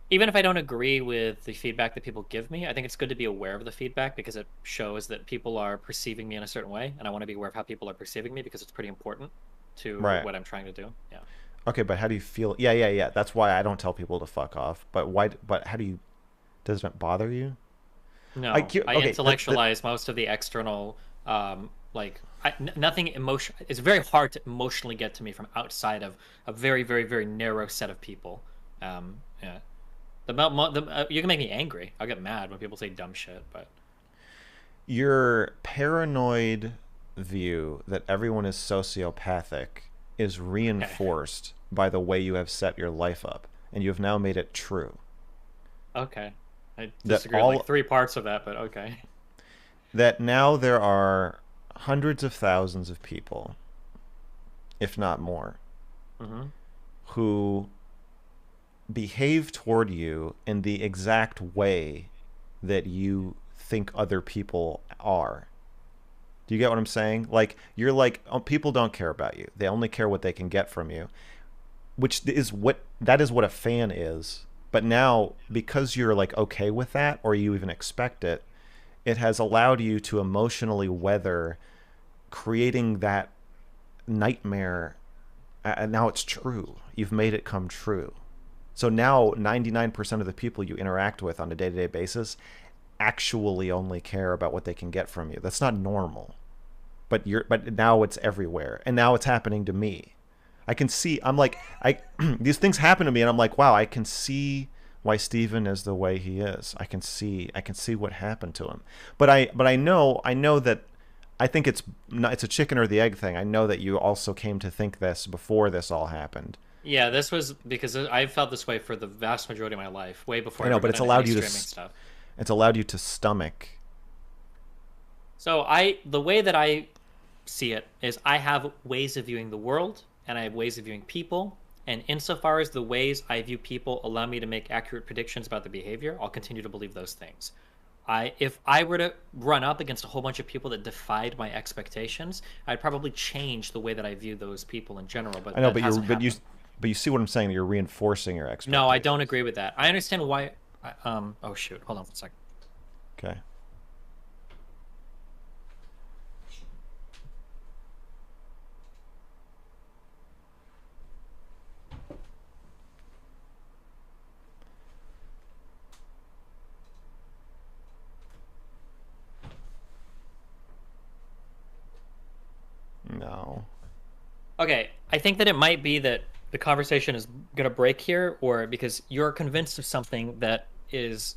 even if I don't agree with the feedback that people give me, I think it's good to be aware of the feedback because it shows that people are perceiving me in a certain way, and I want to be aware of how people are perceiving me because it's pretty important to Right. what I'm trying to do. Yeah. Okay, but how do you feel? Yeah, yeah, yeah. That's why I don't tell people to fuck off. But why? But how do you? Does it bother you? No, I Okay. intellectualize most of the external, nothing emotion. It's very hard to emotionally get to me from outside of a very, very, very narrow set of people. Yeah. You can make me angry. I'll get mad when people say dumb shit, but Your paranoid view that everyone is sociopathic is okay. reinforced by the way you have set your life up, and you have now made it true. Okay. I That disagree with like all three parts of that, but okay. that now there are hundreds of thousands of people, if not more, Hmm. who behave toward you in the exact way that you think other people are. Do you get what I'm saying? Like you're like, oh, people don't care about you. They only care what they can get from you, which is what a fan is. But now because you're like okay with that or you even expect it, it has allowed you to emotionally weather creating that nightmare, and now it's true. You've made it come true. So now 99% of the people you interact with on a day-to-day basis actually only care about what they can get from you. That's not normal. But now it's everywhere. And now it's happening to me. I can see I'm like I these things happen to me and I'm like, wow, I can see why Steven is the way he is. I can see what happened to him. But I know that I think it's a chicken or the egg thing. I know that you also came to think this before this all happened. Yeah, this was because I felt this way for the vast majority of my life, way before I I know, ever but got into any streaming stuff. it's allowed you to stomach. So the way that I see it is I have ways of viewing the world and I have ways of viewing people. And insofar as the ways I view people allow me to make accurate predictions about the behavior, I'll continue to believe those things. If I were to run up against a whole bunch of people that defied my expectations, I'd probably change the way that I view those people in general, I but know, that but hasn't happened. you see what I'm saying? You're reinforcing your No, I don't expectations. agree with that. I understand why. Oh shoot, hold on for a second. Okay. No. Okay, I think that it might be that the conversation is gonna break here, or because you're convinced of something that is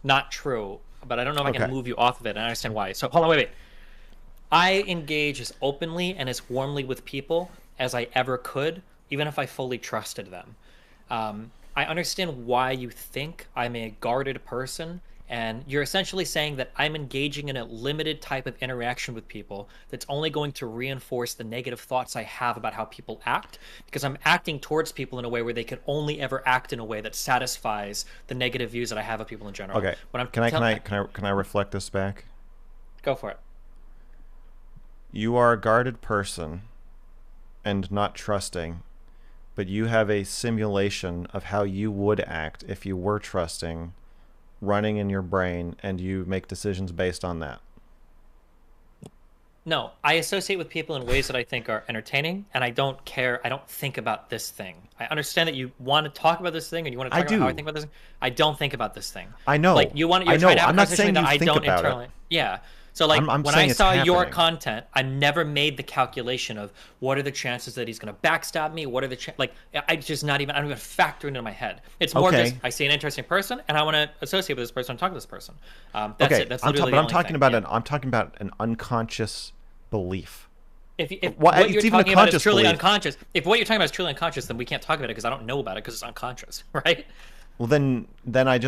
not true, but I don't know if I can Okay. move you off of it, and I understand why. So hold on, wait. I engage as openly and as warmly with people as I ever could, even if I fully trusted them. I understand why you think I'm a guarded person, and you're essentially saying that I'm engaging in a limited type of interaction with people that's only going to reinforce the negative thoughts I have about how people act, because I'm acting towards people in a way where they could only ever act in a way that satisfies the negative views that I have of people in general. Okay. When I'm Can I can telling, I can I can I reflect this back? go for it. You are a guarded person and not trusting, but you have a simulation of how you would act if you were trusting running in your brain and you make decisions based on that. No, I associate with people in ways that I think are entertaining, and I don't care. I don't think about this thing. I understand that you want to talk about this thing and you want to I talk about how I do. think about this thing. I don't think about this thing. I Like know. I you're trying know. to have a I'm not conversation with saying me you that I think don't about it. internally. Yeah. So like I'm when I saying it's saw your happening. content, I never made the calculation of what are the chances that he's going to backstab me. What are the like? I just not even. I don't even factor into my head. It's more just Okay. I see an interesting person and I want to associate with this person and talk to this person. That's it. Okay. That's literally But the only thing. Yeah. I'm talking about an unconscious belief. If Well, what you're it's even a talking about is conscious truly belief. unconscious, if what you're talking about is truly unconscious, then we can't talk about it because I don't know about it because it's unconscious, right? Well, then I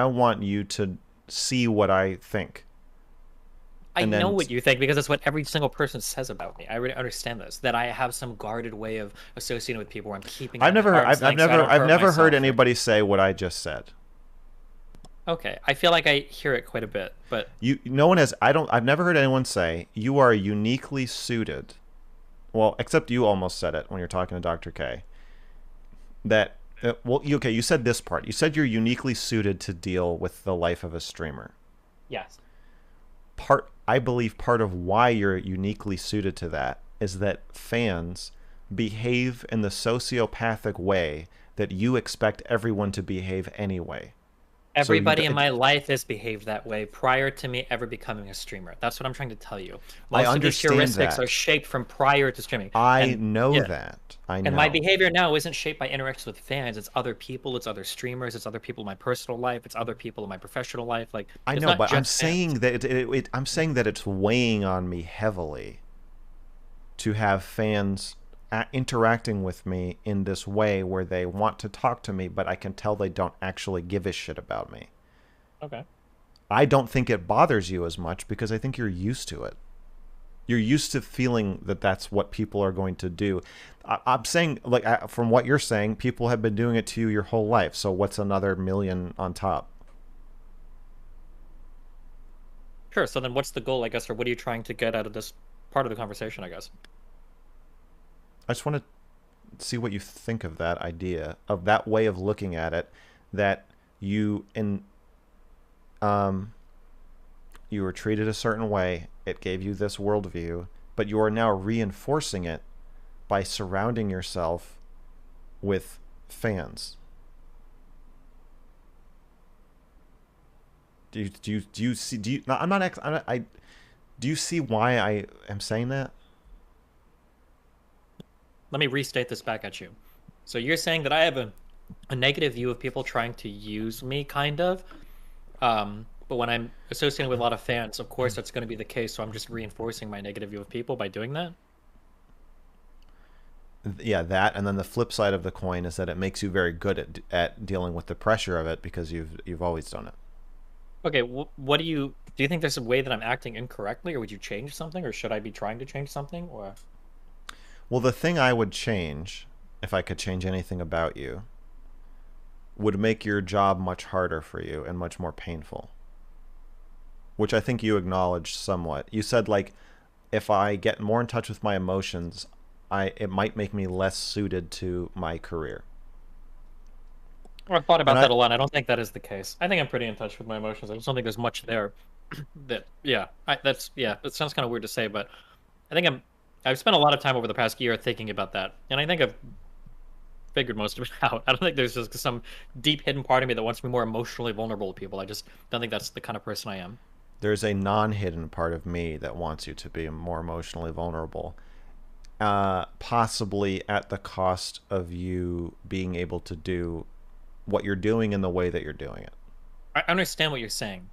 want you to see what I think, I and know then what you think because that's what every single person says about me. I really understand this, that I have some guarded way of associating with people where I'm keeping it at arm's length so I don't I've hurt never heard myself. Or... anybody say what I just said. Okay, I feel like I hear it quite a bit, but No one has. I've never heard anyone say you are uniquely suited. Well, except you almost said it when you're talking to Dr. K. That Well, okay, you said this part. You said you're uniquely suited to deal with the life of a streamer. Yes. I believe part of why you're uniquely suited to that is that fans behave in the sociopathic way that you expect everyone to behave anyway. So Everybody in my life has behaved that way prior to me ever becoming a streamer. That's what I'm trying to tell you. I Most of these understand heuristics are that. shaped from prior to streaming. I And know yeah, that. I and my know. behavior now isn't shaped by interactions with fans. It's other people, it's other streamers, it's other people in my personal life, it's other people in my professional life. Like I it's know, not but I'm just fans. saying that I'm saying that it's weighing on me heavily to have fans interacting with me in this way where they want to talk to me, but I can tell they don't actually give a shit about me. Okay. I don't think it bothers you as much because I think you're used to it. You're used to feeling that that's what people are going to do. I'm saying, like, from what you're saying, people have been doing it to you your whole life. So what's another million on top? Sure. So then what's the goal, I guess, or what are you trying to get out of this part of the conversation, I guess? I just want to see what you think of that idea, of that way of looking at it, that um, you were treated a certain way. It gave you this worldview, but you are now reinforcing it by surrounding yourself with fans. Do you see? No, do you see why I am saying that? Let me restate this back at you. So you're saying that I have a negative view of people trying to use me, kind of. But when I'm associating with a lot of fans, of course that's going to be the case. So I'm just reinforcing my negative view of people by doing that. Yeah, that, and then the flip side of the coin is that it makes you very good at dealing with the pressure of it because you've always done it. Okay, what do you think there's a way that I'm acting incorrectly, or would you change something, or should I be trying to change something, or? Well, the thing I would change, if I could change anything about you, would make your job much harder for you and much more painful. Which I think you acknowledged somewhat. You said, like, if I get more in touch with my emotions, it might make me less suited to my career. I've thought And about that a lot. I don't think that is the case. I think I'm pretty in touch with my emotions. I just don't think there's much there. That yeah, that sounds kind of weird to say, but I think I've spent a lot of time over the past year thinking about that, and I think I've figured most of it out. I don't think there's just some deep hidden part of me that wants to be more emotionally vulnerable to people. I just don't think that's the kind of person I am. there's a non-hidden part of me that wants you to be more emotionally vulnerable, possibly at the cost of you being able to do what you're doing in the way that you're doing it. I understand what you're saying.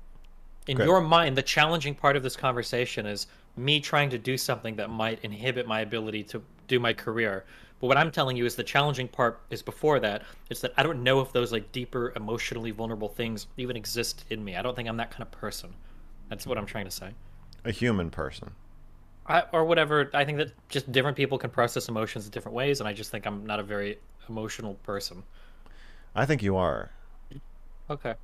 In Good. your mind, the challenging part of this conversation is me trying to do something that might inhibit my ability to do my career. But what I'm telling you is the challenging part is before that. It's that I don't know if those like deeper, emotionally vulnerable things even exist in me. I don't think I'm that kind of person. That's what I'm trying to say. A human person. Or whatever. I think that just different people can process emotions in different ways, and I just think I'm not a very emotional person. I think you are. Okay.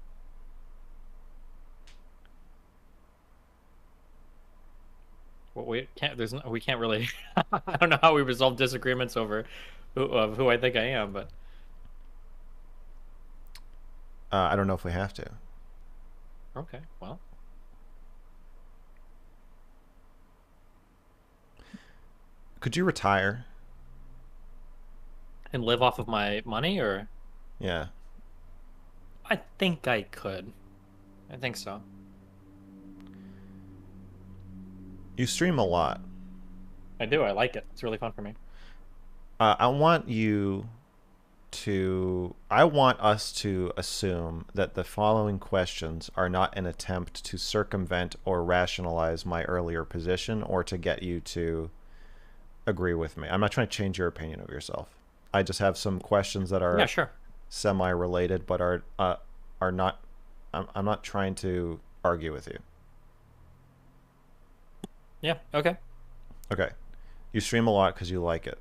Well, we can't really. I don't know how we resolve disagreements over who I think I am, but I don't know if we have to. okay. Well, Could you retire? and live off of my money, or Yeah. I think I could. I think so. You stream a lot. I do. I like it. It's really fun for me. I want I want us to assume that the following questions are not an attempt to circumvent or rationalize my earlier position or to get you to agree with me. I'm not trying to change your opinion of yourself. I just have some questions that are Yeah, sure. semi-related, but are not. I'm not trying to argue with you. Yeah. Okay. Okay, you stream a lot because you like it.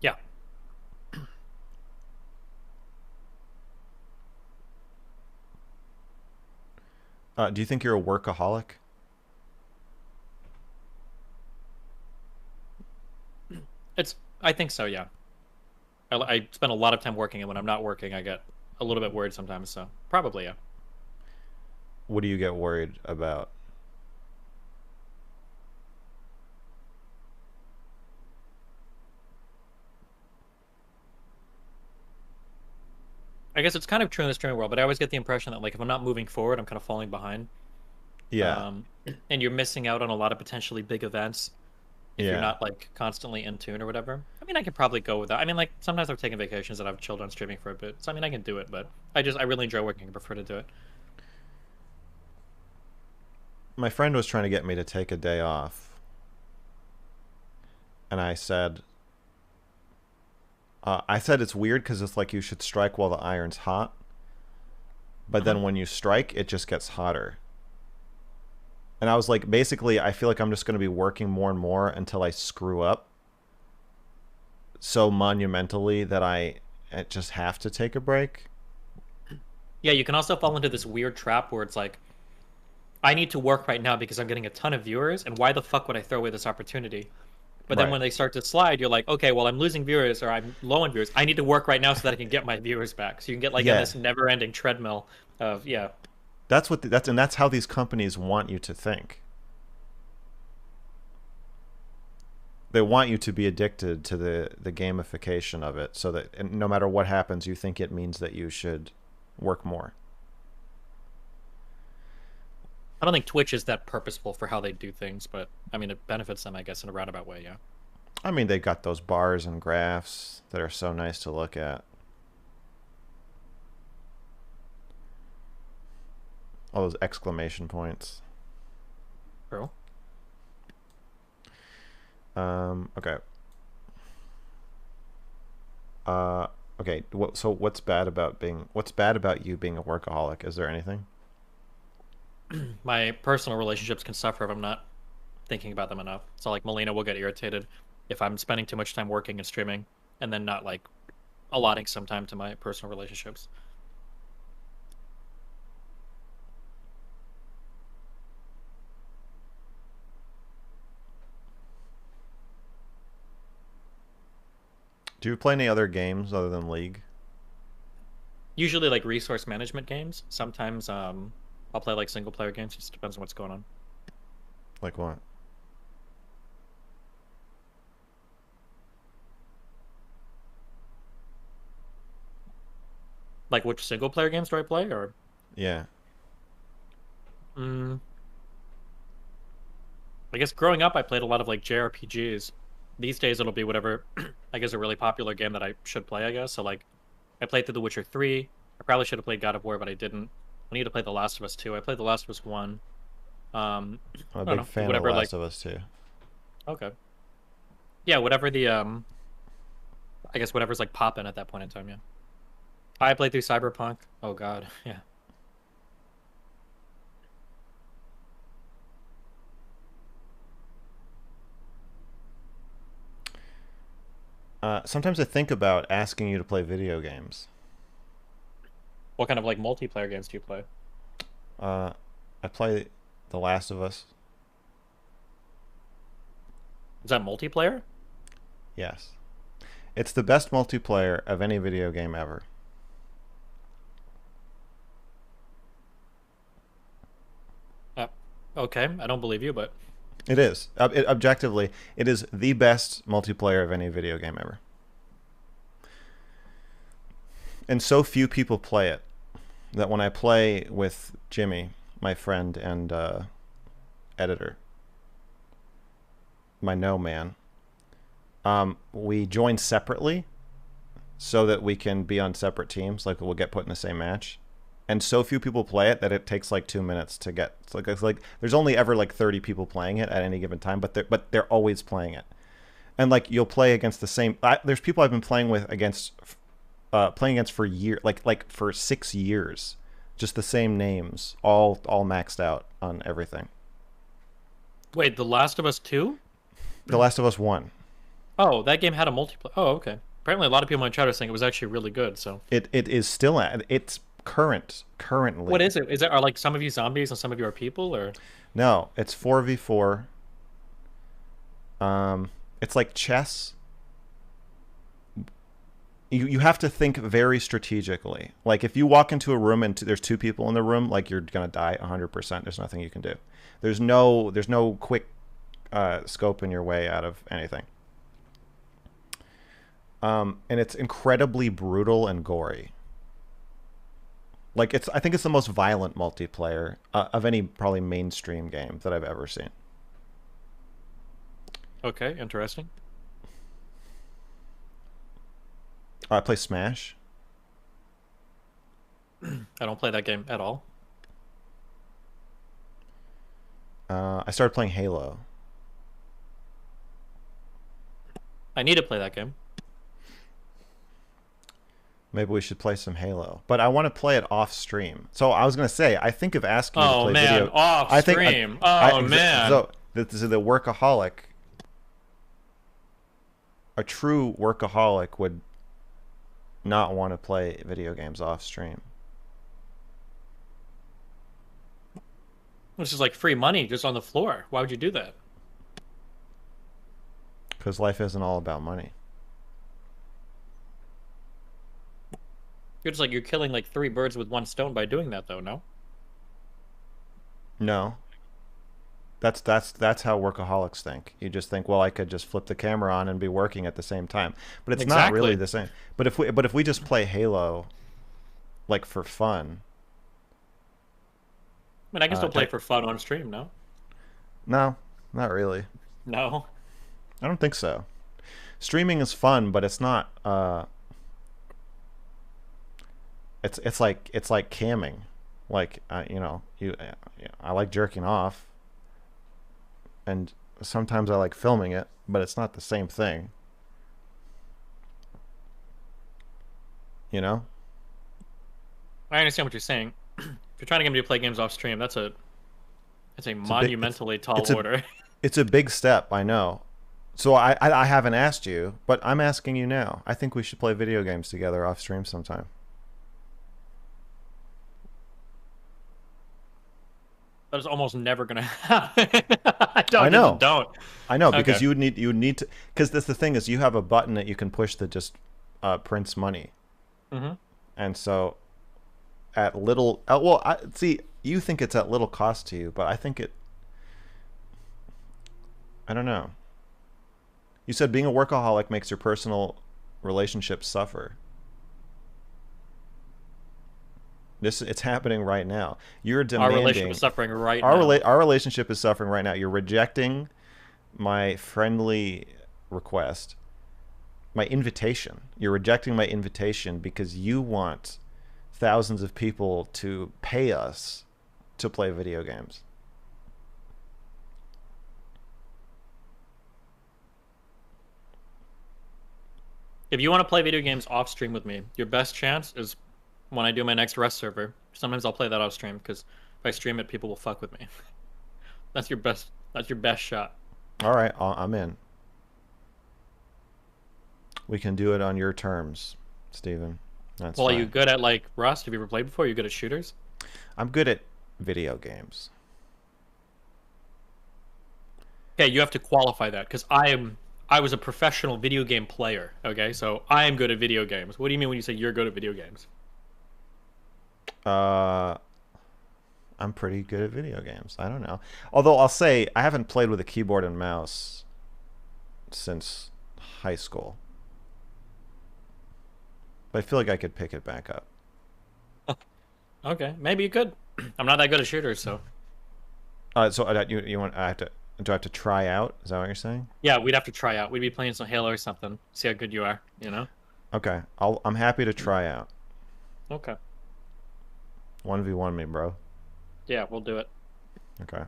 Yeah. Do you think you're a workaholic? It's I think so. Yeah. I spend a lot of time working, and when I'm not working, I get a little bit worried sometimes. So probably yeah. What do you get worried about? I guess it's kind of true in the streaming world, but I always get the impression that like if I'm not moving forward, I'm kind of falling behind. Yeah. Um, and you're missing out on a lot of potentially big events if you're Yeah. not like constantly in tune or whatever. I mean, I could probably go with that. I mean, like sometimes I've taken vacations and I've chilled on streaming for a bit, so I mean, I can do it. But I really enjoy working and prefer to do it. My friend was trying to get me to take a day off, and I said it's weird because it's like you should strike while the iron's hot, but Uh-huh. then when you strike, it just gets hotter. And I was like, basically, I feel like I'm just going to be working more and more until I screw up so monumentally that I just have to take a break. Yeah, you can also fall into this weird trap where it's like, I need to work right now because I'm getting a ton of viewers, and why the fuck would I throw away this opportunity? But then Right. when they start to slide, you're like, okay, well, I'm losing viewers or I'm low on viewers. I need to work right now so that I can get my viewers back. So you can get like on Yeah. this never-ending treadmill of yeah. That's how these companies want you to think. They want you to be addicted to the gamification of it, so that no matter what happens, you think it means that you should work more. I don't think Twitch is that purposeful for how they do things, but I mean, it benefits them, I guess, in a roundabout way. Yeah. I mean, they've got those bars and graphs that are so nice to look at. All those exclamation points. True. Okay. Uh, okay. So what's bad about you being a workaholic? Is there anything? My personal relationships can suffer if I'm not thinking about them enough. So like Melina will get irritated if I'm spending too much time working and streaming and then not like allotting some time to my personal relationships. Do you play any other games other than League? Usually like resource management games. Sometimes I'll play like single player games. It just depends on what's going on. Like what? Like which single player games do I play or Yeah. mm, I guess growing up I played a lot of like JRPGs. These days it'll be whatever I guess a really popular game that I should play, I guess. So like I played through The Witcher 3. I probably should have played God of War, but I didn't. I need to play The Last of Us 2. I played The Last of Us 1. I'm a I don't big know. fan of Whatever like Last of Us too. okay. Yeah, whatever the I guess whatever's like popping at that point in time, yeah. I played through Cyberpunk. Oh god, yeah. Sometimes I think about asking you to play video games. What kind of like multiplayer games do you play? Uh, I play The Last of Us. Is that multiplayer? Yes. It's the best multiplayer of any video game ever. Uh, okay, I don't believe you, but It is. Objectively, it is the best multiplayer of any video game ever. And so few people play it that when I play with Jimmy, my friend and editor, my no man, we join separately so that we can be on separate teams. Like we'll get put in the same match, and so few people play it that it takes like 2 minutes to get. It's like there's only ever like 30 people playing it at any given time, but they're always playing it, and like you'll play against the same. There's people I've been playing against for like for 6 years, just the same names, all maxed out on everything. wait, The Last of Us 2? The Last of Us 1. Oh, that game had a multiplayer. Oh, okay. Apparently, a lot of people in chat are saying it was actually really good. So, It is still at it's currently. what is it? Is it are like some of you zombies and some of you are people, or No, it's 4v4. It's like chess, you have to think very strategically. Like if you walk into a room and there's two people in the room, like you're gonna die 100%. There's nothing you can do. There's no quick scope in your way out of anything. And it's incredibly brutal and gory. Like I think it's the most violent multiplayer of any probably mainstream game that I've ever seen. Okay, interesting. I play Smash. I don't play that game at all. I started playing Halo. I need to play that game. Maybe we should play some Halo, but I want to play it off stream. So I was gonna say, I think of asking you to play video. Off stream. Man. So this is the workaholic. A true workaholic would not want to play video games off stream. This is like free money just on the floor. Why would you do that? Because life isn't all about money. You're killing like 3 birds with 1 stone by doing that, though. No. No. That's how workaholics think. You just think, well, I could just flip the camera on and be working at the same time. But it's not really the same. But if we just play Halo, like for fun. I mean, I can still play for fun on stream. No. No, not really. No. I don't think so. Streaming is fun, but it's not. It's like camming. Like I like jerking off. And sometimes I like filming it, but it's not the same thing. You know? I understand what you're saying. If you're trying to get me to play games off stream, that's a monumentally tall order. It's a big step, I know. So I haven't asked you, but I'm asking you now. I think we should play video games together off stream sometime. That is almost never going to happen. I know. Don't. I know, because okay. you would need to, because that's the thing is you have a button that you can push that just prints money. Mm-hmm. And so at little, see, you think it's at little cost to you, but I think I don't know. You said being a workaholic makes your personal relationships suffer. It's happening right now. You're demanding. Our relationship is suffering right now. Our relationship is suffering right now. You're rejecting my friendly request, my invitation. You're rejecting my invitation because you want thousands of people to pay us to play video games. If you want to play video games off stream with me, your best chance is when I do my next Rust server. Sometimes I'll play that off stream because if I stream it, people will fuck with me. That's your best shot. All right, I'm in. We can do it on your terms, Steven. That's well, fine. Are you good at like Rust? Have you ever played before? Are you good at shooters? I'm good at video games. Okay, you have to qualify that because I was a professional video game player. Okay, so I am good at video games. What do you mean when you say you're good at video games? I'm pretty good at video games. I don't know. Although I'll say I haven't played with a keyboard and mouse since high school. But I feel like I could pick it back up. Okay, maybe you could. I'm not that good at shooters, so. So you want? Do I have to try out? Is that what you're saying? Yeah, we'd have to try out. We'd be playing some Halo or something. See how good you are. You know. Okay, I'm happy to try out. Okay. 1v1 me, bro. Yeah, we'll do it. Okay.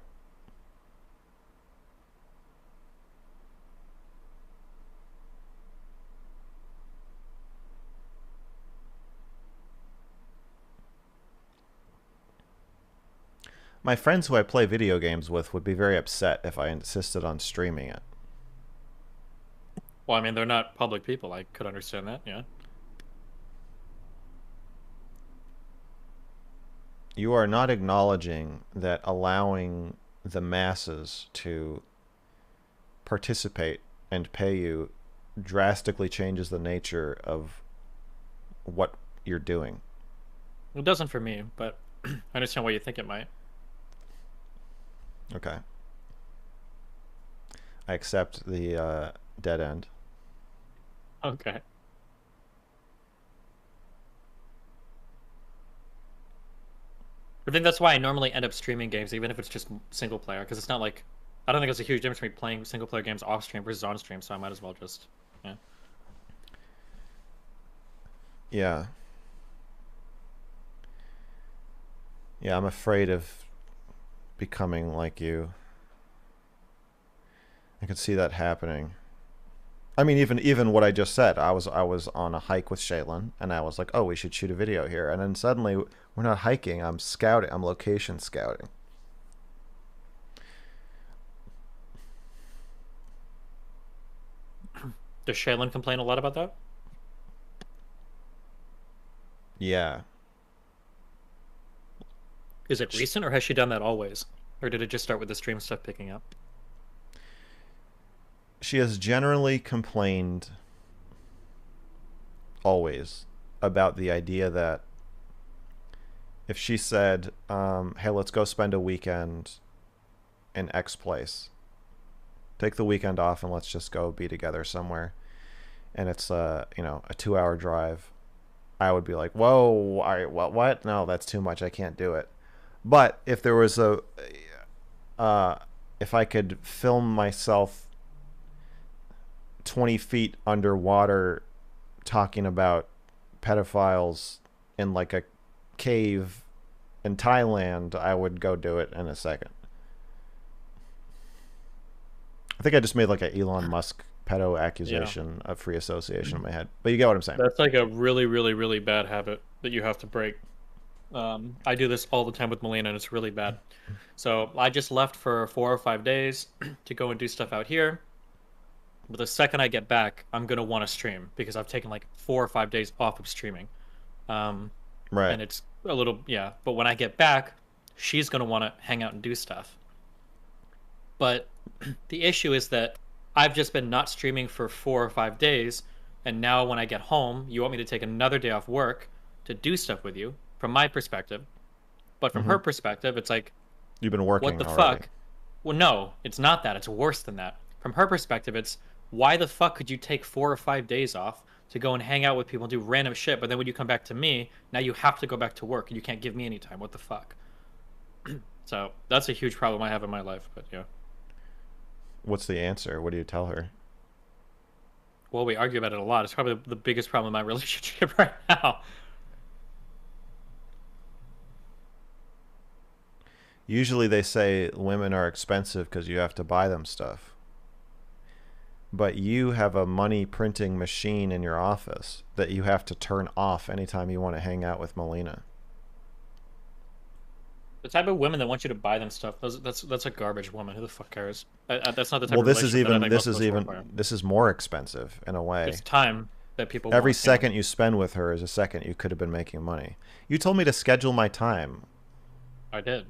My friends who I play video games with would be very upset if I insisted on streaming it. Well, I mean, they're not public people. I could understand that, yeah. You are not acknowledging that allowing the masses to participate and pay you drastically changes the nature of what you're doing. It doesn't for me, but I understand why you think it might. Okay. I accept the dead end. Okay. I think that's why I normally end up streaming games, even if it's just single player, because it's not like I don't think there's a huge difference between playing single player games off stream versus on stream, so I might as well just yeah. Yeah. Yeah, I'm afraid of becoming like you. I could see that happening. I mean, even what I just said, I was on a hike with Shaylin, and I was like, oh, we should shoot a video here, and then suddenly we're not hiking. I'm scouting. I'm location scouting. Does Shaylin complain a lot about that? Yeah. Is it recent, or has she done that always? Or did it just start with the stream stuff picking up? She has generally complained always about the idea that if she said, hey, let's go spend a weekend in X place, take the weekend off and let's just go be together somewhere, and it's a 2-hour drive, I would be like, whoa, all right, what? No, that's too much. I can't do it. But if there was if I could film myself 20 feet underwater talking about pedophiles in like a cave in Thailand, I would go do it in a second. I think I just made like an Elon Musk pedo accusation of free association in my head. But you get what I'm saying. That's like a really, really, really bad habit that you have to break. I do this all the time with Melina, and it's really bad. So I just left for 4 or 5 days to go and do stuff out here. But the second I get back, I'm going to want to stream because I've taken like 4 or 5 days off of streaming. Right. And it's a little, yeah. But when I get back, she's going to want to hang out and do stuff. But the issue is that I've just been not streaming for 4 or 5 days. And now when I get home, you want me to take another day off work to do stuff with you, from my perspective. But from her perspective, it's like, you've been working what the already. fuck? Well, no, it's not that. It's worse than that. From her perspective, it's why the fuck could you take 4 or 5 days off to go and hang out with people and do random shit, but then when you come back to me, now you have to go back to work and you can't give me any time. What the fuck? So that's a huge problem I have in my life. But yeah. What's the answer? What do you tell her? Well, we argue about it a lot. It's probably the biggest problem in my relationship right now. Usually they say women are expensive because you have to buy them stuff. But you have a money printing machine in your office that you have to turn off anytime you want to hang out with Melina. The type of women that want you to buy them stuff, that's a garbage woman. Who the fuck cares? That's not the type Well, of this is relationship that I think most of us work for. this is more expensive in a way. It's time that people Every want, second you spend with her is a second you could have been making money. You told me to schedule my time. I did.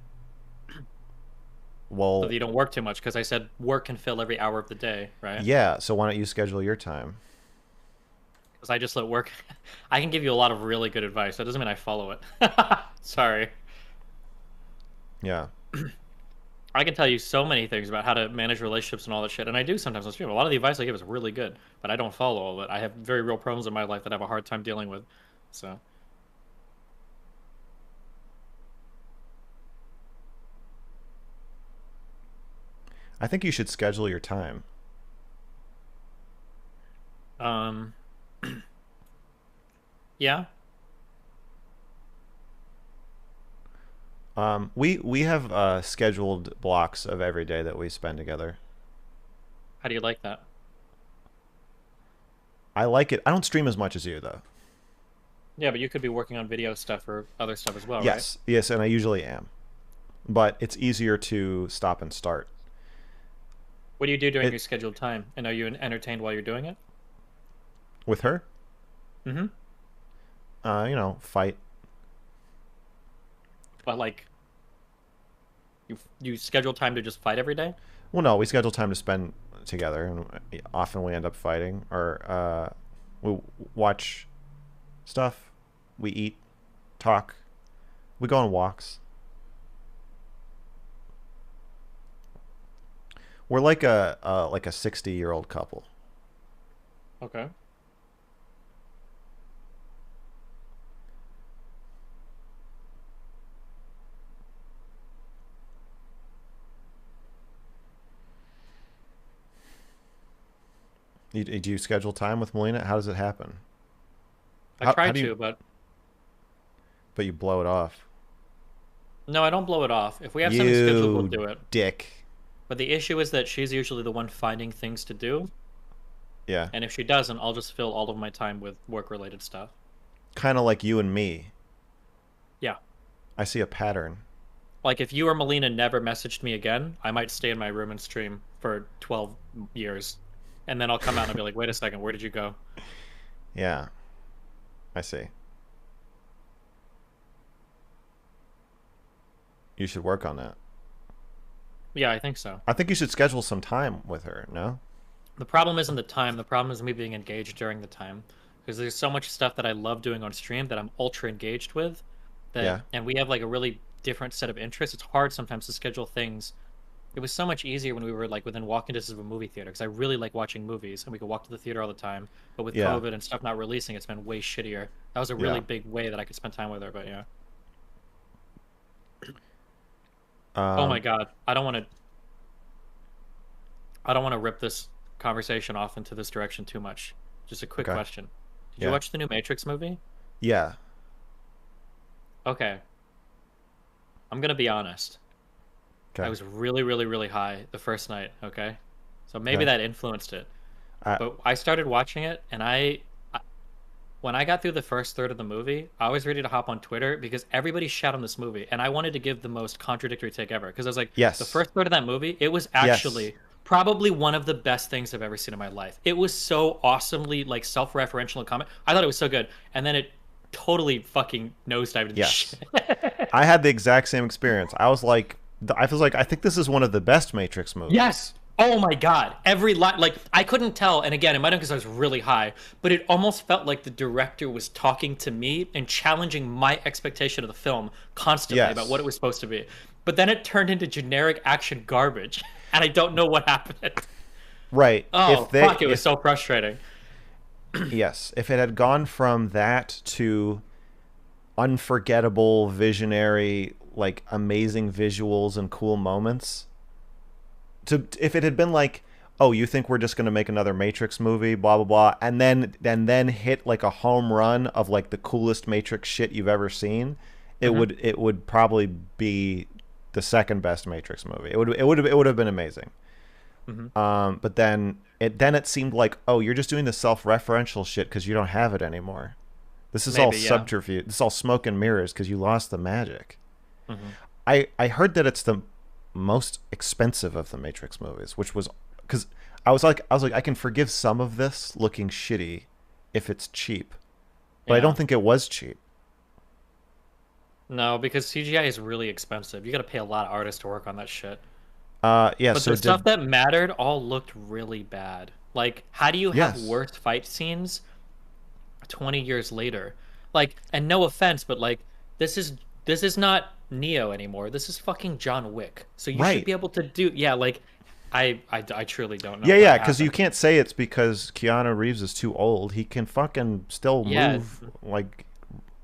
Well, So that you don't work too much, because I said work can fill every hour of the day, right? yeah, so why don't you schedule your time? Because I just let work. I can give you a lot of really good advice. That doesn't mean I follow it. Sorry. Yeah. I can tell you so many things about how to manage relationships and all that shit, and I do sometimes on stream. A lot of the advice I give is really good, but I don't follow all of it. I have very real problems in my life that I have a hard time dealing with. So. I think you should schedule your time. Yeah. We have scheduled blocks of every day that we spend together. How do you like that? I like it. I don't stream as much as you though. Yeah, but you could be working on video stuff or other stuff as well, Yes, yes, and I usually am. But it's easier to stop and start. What do you do during your scheduled time? And are you entertained while you're doing it? With her? Mm-hmm. Fight. But like, you schedule time to just fight every day? Well, no, we schedule time to spend together, and often we end up fighting, or we watch stuff. We eat, talk. We go on walks. We're like a 60-year-old couple. Okay. Do you schedule time with Melina? How does it happen? I How try do you? to, but But you blow it off. no, I don't blow it off. If we have something scheduled, we'll You do it. dick. But the issue is that she's usually the one finding things to do, Yeah. and if she doesn't, I'll just fill all of my time with work-related stuff. Kind of like you and me. Yeah. I see a pattern. Like, if you or Melina never messaged me again, I might stay in my room and stream for 12 years. And then I'll come out and I'll be like, wait a second, where did you go? Yeah. I see. You should work on that. Yeah, I think so. I think you should schedule some time with her, no? The problem isn't the time. The problem is me being engaged during the time. Because there's so much stuff that I love doing on stream that I'm ultra engaged with. Yeah. And we have like a really different set of interests. It's hard sometimes to schedule things. It was so much easier when we were like within walking distance of a movie theater, because I really like watching movies and we could walk to the theater all the time. But with COVID and stuff not releasing, it's been way shittier. That was a really big way that I could spend time with her. But yeah. Oh my god, I don't want to rip this conversation off into this direction too much. Just a quick question. Did you watch the new Matrix movie? Yeah. Okay. I'm gonna be honest. Okay. I was really, really, really high the first night, okay? So maybe that influenced it. But I started watching it, and when I got through the first third of the movie, I was ready to hop on Twitter because everybody shat on this movie, and I wanted to give the most contradictory take ever. Because I was like, the first third of that movie, it was actually probably one of the best things I've ever seen in my life. It was so awesomely like self-referential and comment. I thought it was so good, and then it totally fucking nosedived into shit. I had the exact same experience. I was like, I think this is one of the best Matrix movies. Yes. Oh my god. Every line, like, I couldn't tell, and again, it might have been because I was really high, but it almost felt like the director was talking to me and challenging my expectation of the film constantly about what it was supposed to be. But then it turned into generic action garbage, and I don't know what happened. Right. Oh, fuck, it was so frustrating. Yes. If it had gone from that to unforgettable, visionary, like, amazing visuals and cool moments, if it had been like, oh, you think we're just going to make another Matrix movie, blah blah blah, and then hit like a home run of like the coolest Matrix shit you've ever seen, it would probably be the second best Matrix movie. It would have been amazing. But then it seemed like, oh, you're just doing the self-referential shit because you don't have it anymore. This is all subterfuge. This is all smoke and mirrors because you lost the magic. I heard that it's the most expensive of the Matrix movies, which was because I was like I can forgive some of this looking shitty if it's cheap, but I don't think it was cheap. No, because CGI is really expensive. You got to pay a lot of artists to work on that shit. But so the stuff that mattered all looked really bad. Like, how do you have worse fight scenes 20 years later? Like, and no offense, but like, this is not Neo anymore. This is fucking John Wick. So you should be able to do like I truly don't know. Yeah, because you can't say it's because Keanu Reeves is too old. He can fucking still move like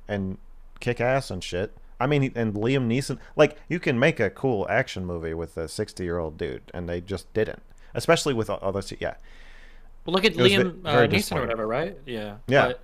and kick ass and shit. I mean, and Liam Neeson, like, you can make a cool action movie with a 60-year-old dude, and they just didn't. Especially with all those, Well, look at Liam Neeson or whatever, right? Yeah. But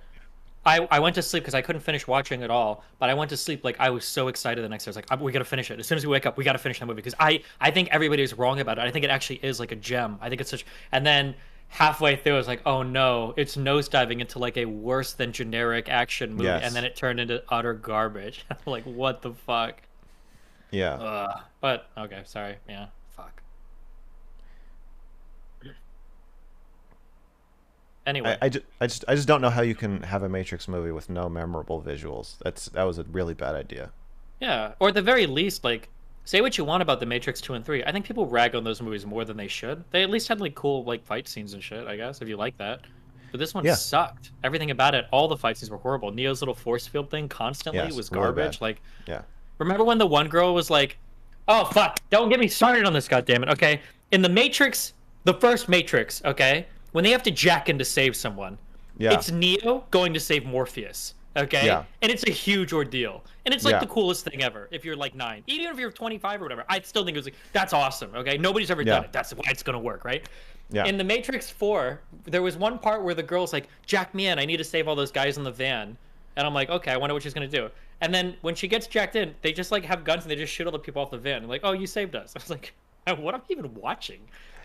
I went to sleep because I couldn't finish watching it all, but I went to sleep like I was so excited the next day. I was like, we got to finish it. As soon as we wake up, we got to finish that movie because I think everybody is wrong about it. I think it actually is like a gem. I think it's such... And then halfway through, I was like, oh no, it's nosediving into like a worse than generic action movie, and then it turned into utter garbage. I'm like, what the fuck? Yeah. But okay, sorry. Yeah, fuck. Anyway, I just don't know how you can have a Matrix movie with no memorable visuals. That was a really bad idea. Yeah, or at the very least, like, say what you want about the Matrix 2 and 3. I think people rag on those movies more than they should. They at least had like cool like fight scenes and shit, I guess, if you like that. But this one Yeah. sucked. Everything about it, all the fight scenes were horrible. Neo's little force field thing constantly Yes, was really garbage. bad. Like, Yeah. remember when the one girl was like, "Oh fuck, don't get me started on this, goddammit." Okay, in the Matrix, the first Matrix, okay, when they have to jack in to save someone, Yeah. it's Neo going to save Morpheus. Okay, Yeah. and it's a huge ordeal, and it's like Yeah. the coolest thing ever. If you're like 9, even if you're 25 or whatever, I still think it was like that's awesome. Okay, nobody's ever Yeah. done it. That's why it's gonna work, right? Yeah. In the Matrix 4, there was one part where the girl's like, "Jack me in. I need to save all those guys in the van." And I'm like, "Okay, I wonder what she's gonna do." And then when she gets jacked in, they just like have guns and they just shoot all the people off the van. And like, "Oh, you saved us." I was like, "What am I even watching?"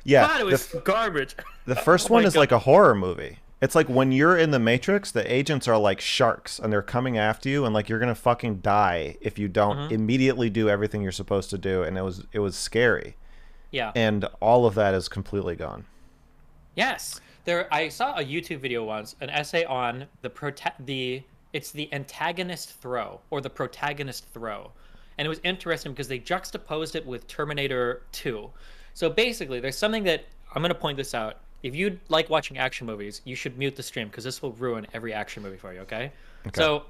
Yeah. God, it was garbage. The first Oh one my is God. like a horror movie. It's like when you're in the Matrix, the agents are like sharks and they're coming after you, and like you're gonna fucking die if you don't immediately do everything you're supposed to do. And it was scary. Yeah. And all of that is completely gone. Yes. I saw a YouTube video once, an essay on it's the antagonist throw or the protagonist throw. And it was interesting because they juxtaposed it with Terminator 2. So basically, there's something that I'm going to point this out. If you like watching action movies, you should mute the stream because this will ruin every action movie for you, okay? So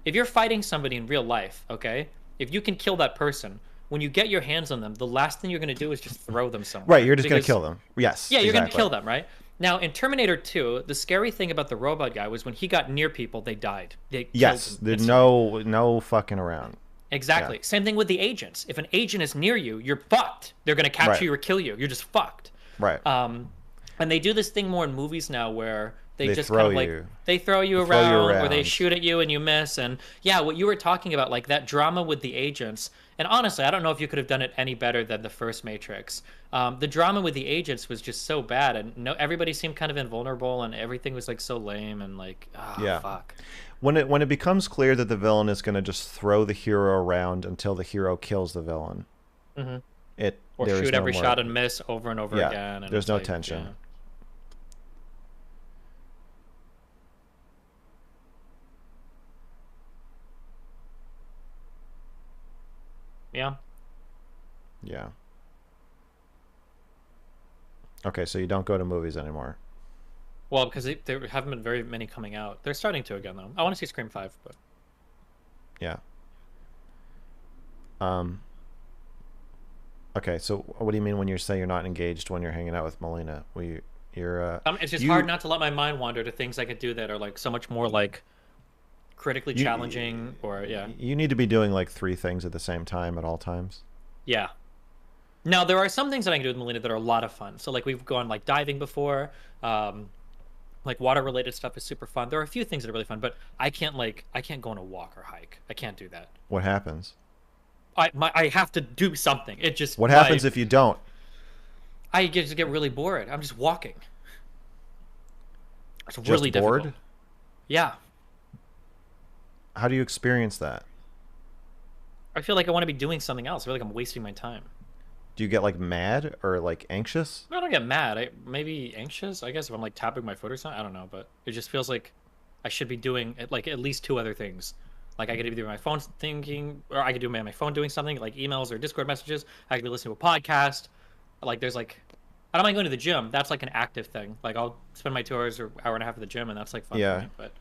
if you're fighting somebody in real life, okay, if you can kill that person, when you get your hands on them, the last thing you're going to do is just throw them somewhere. Right, you're just going to kill them. Yes. Yeah, you're going to exactly. kill them, right? Now, in Terminator 2, the scary thing about the robot guy was when he got near people, they died. They Yes, killed them there's instantly. no fucking around. Exactly. Yeah. Same thing with the agents. If an agent is near you, you're fucked. They're going to capture Right. you or kill you. You're just fucked. Right. And they do this thing more in movies now where they just throw kind of like you. they throw you throw you around or they around. shoot at you and you miss. And yeah, what you were talking about, like that drama with the agents. And honestly, I don't know if you could have done it any better than the first Matrix. The drama with the agents was just so bad, and everybody seemed kind of invulnerable, and everything was like so lame and like, Yeah. fuck. When it becomes clear that the villain is going to just throw the hero around until the hero kills the villain, Or there is shoot no every more- shot and miss over and over Yeah, again. And there's it's no like, tension. Yeah. Yeah. Yeah. Okay, so you don't go to movies anymore. Well, because there haven't been very many coming out. They're starting to again, though. I want to see Scream 5, but Yeah. Okay, so what do you mean when you say you're not engaged when you're hanging out with Melina? You're it's just you- hard not to let my mind wander to things I could do that are like so much more like critically challenging or yeah. You need to be doing like 3 things at the same time at all times. Yeah. Now there are some things that I can do with Melina that are a lot of fun. So like we've gone like diving before, like water related stuff is super fun. There are a few things that are really fun, but I can't go on a walk or hike. I can't do that. What happens? I have to do something. It just What happens if you don't? I just get really bored. I'm just walking. It's Just really bored? difficult. Yeah. How do you experience that? I feel like I want to be doing something else. I feel like I'm wasting my time. Do you get like mad or like anxious? I don't get mad. I maybe anxious. I guess if I'm like tapping my foot or something. I don't know, but it just feels like I should be doing like at least 2 other things. Like I could be doing my phone thinking, or I could do my phone doing something like emails or Discord messages. I could be listening to a podcast. Like there's like, I don't mind going to the gym. That's like an active thing. Like I'll spend my 2 hours or hour and a half at the gym, and that's like fun Yeah. for me. But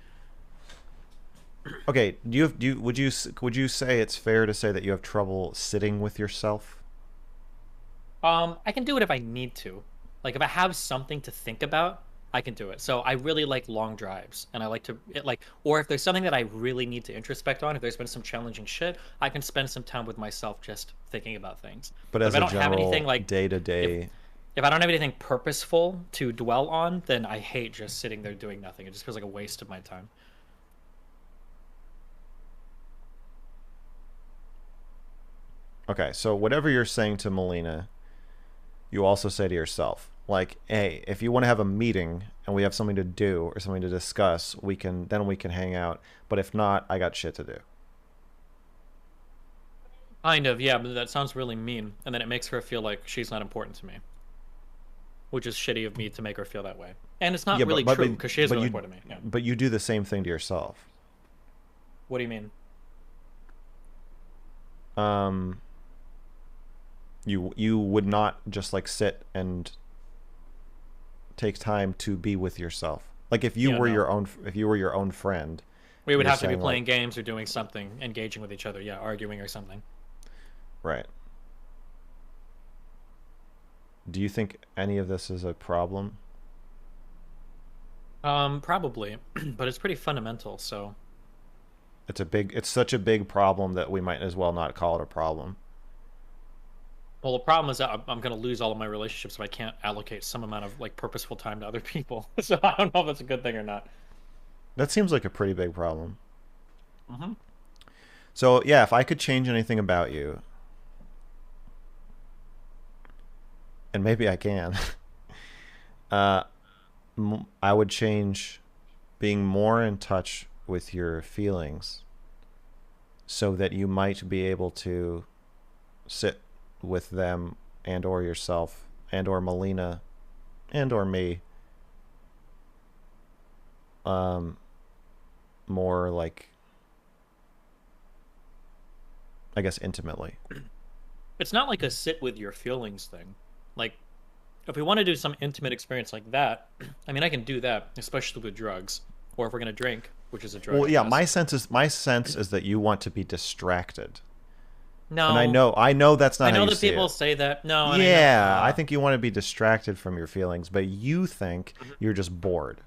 Okay, would you say it's fair to say that you have trouble sitting with yourself? I can do it if I need to. Like if I have something to think about, I can do it. So I really like long drives, and I like to or if there's something that I really need to introspect on, if there's been some challenging shit, I can spend some time with myself just thinking about things. But if as I a don't have general anything like day-to-day, if I don't have anything purposeful to dwell on, then I hate just sitting there doing nothing. It just feels like a waste of my time. okay, so whatever you're saying to Melina, you also say to yourself, like, hey, if you want to have a meeting and we have something to do or something to discuss, we can hang out. But if not, I got shit to do. Kind of, yeah, but that sounds really mean, and then it makes her feel like she's not important to me, which is shitty of me to make her feel that way. And it's not Yeah, really true because she is but really you- important to me. Yeah. But you do the same thing to yourself. What do you mean? You would not just like sit and take time to be with yourself. Like Yeah, no. if you were your own friend, We would you're have to be saying like, playing games or doing something, engaging with each other. Yeah, arguing or something. right. Do you think any of this is a problem? Probably, but it's pretty fundamental. So, It's such a big problem that we might as well not call it a problem. well, the problem is that I'm going to lose all of my relationships if I can't allocate some amount of like purposeful time to other people. So I don't know if that's a good thing or not. That seems like a pretty big problem. Mm-hmm. So yeah, if I could change anything about you, and maybe I can, uh, I would change being more in touch with your feelings so that you might be able to sit with them and or yourself and or Melina and or me um more like, I guess, intimately. It's not like a sit with your feelings thing. Like, if we want to do some intimate experience like that, I mean, I can do that, especially with drugs, or if we're gonna drink, which is a drug, Well, I yeah, guess. my sense is that you want to be distracted. And No, I know that's I not how know you that see people it. say that. No, and I know. Yeah, I think you want to be distracted from your feelings, but you think Mhm. you're just bored.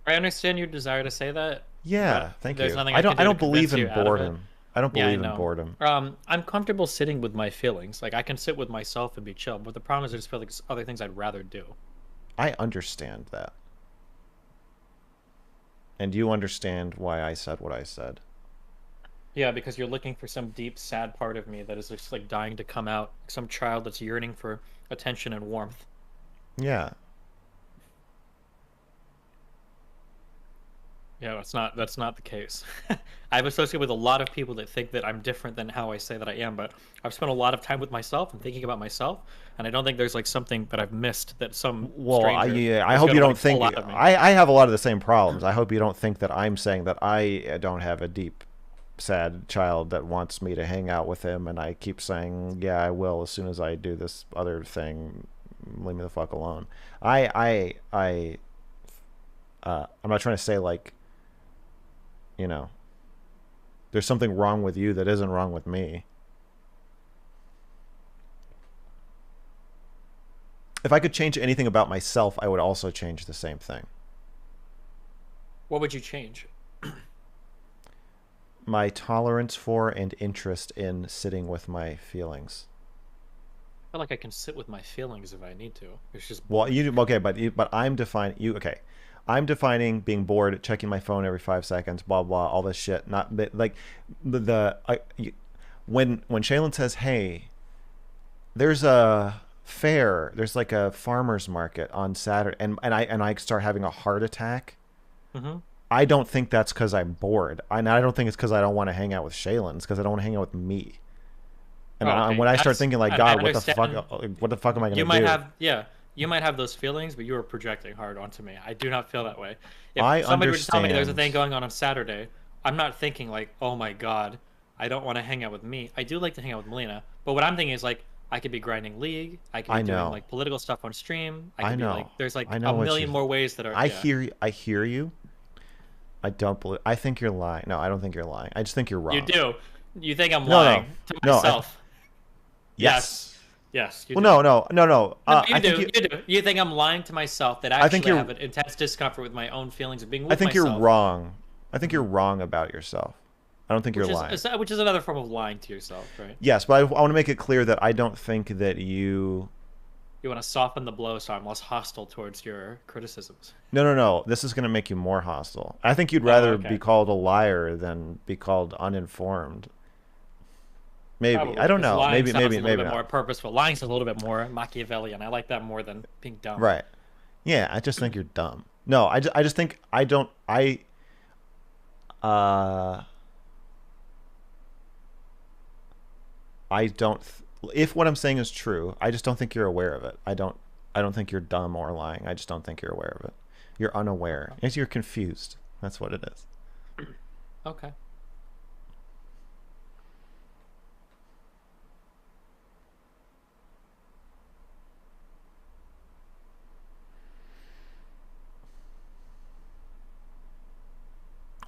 I understand your desire to say that, Yeah, but thank there's you. nothing I can I do to don't believe convince in you out of it. boredom. I don't Yeah, I believe in know. boredom. I'm comfortable sitting with my feelings. Like I can sit with myself and be chill. But the problem is, I just feel like there's other things I'd rather do. I understand that. And you understand why I said what I said. Yeah, because you're looking for some deep, sad part of me that is just like dying to come out. Some child that's yearning for attention and warmth. Yeah. Yeah, that's not the case. I've associated with a lot of people that think that I'm different than how I say that I am, but I've spent a lot of time with myself and thinking about myself, and I don't think there's like something that I've missed that some Well, stranger I is hope gonna you don't like pull think out of me. I have a lot of the same problems. I hope you don't think that I'm saying that I don't have a deep, sad child that wants me to hang out with him, and I keep saying, "Yeah, I will as soon as I do this other thing. Leave me the fuck alone." I'm not trying to say like, you know, there's something wrong with you that isn't wrong with me. If I could change anything about myself, I would also change the same thing. What would you change? My tolerance for and interest in sitting with my feelings. I feel like I can sit with my feelings if I need to. It's just Well, boring. you okay, but I'm defining you okay. I'm defining being bored, checking my phone every 5 seconds, blah blah, all this shit. Not like when Shaylin says, "Hey, there's a fair, there's like a farmer's market on Saturday," and I start having a heart attack. Mm-hmm. I don't think that's because I'm bored. I don't think it's because I don't want to hang out with Shaylin. It's because I don't want to hang out with me. And Oh, okay. when I start That's thinking like, I God, understand. what the fuck am I You gonna might do? have, yeah, you might have those feelings, but you are projecting hard onto me. I do not feel that way. If I somebody were to tell me there's a understand. thing going on Saturday, I'm not thinking like, oh my God, I don't want to hang out with me. I do like to hang out with Melina, but what I'm thinking is like, I could be grinding League. I could be I doing know. like political stuff on stream. I I could be like, know. there's I like a know what you. million more ways that are, yeah. I hear you. I don't believe. I think you're lying. No, I don't think you're lying. I just think you're You wrong. do. You think I'm No, no, lying to no. myself? Yes. Yes. Yes, you Well, do. no. No, I you think do. You do. You think I'm lying to myself that I think actually I have you're. an intense discomfort with my own feelings of being I with think you're myself, wrong. I think you're hmm wrong about yourself. I don't think you're lying. which is another form of lying to yourself, right? Yes, but I want to make it clear that I don't think that you. You want to soften the blow so I'm less hostile towards your criticisms. No. This is going to make you more hostile. I think you'd Oh, rather be okay. called a liar than be called uninformed. Maybe. I Probably don't because know. lying sounds a little Maybe bit more not. purposeful. Lying sounds a little bit more Machiavellian. I like that more than being dumb. Right. Yeah, I just think you're dumb. No, I just think I don't uh I don't if what I'm saying is true, I just don't think you're aware of it. I don't think you're dumb or lying. I just don't think you're aware of it. You're unaware. Yes, you're confused. That's what it is. Okay.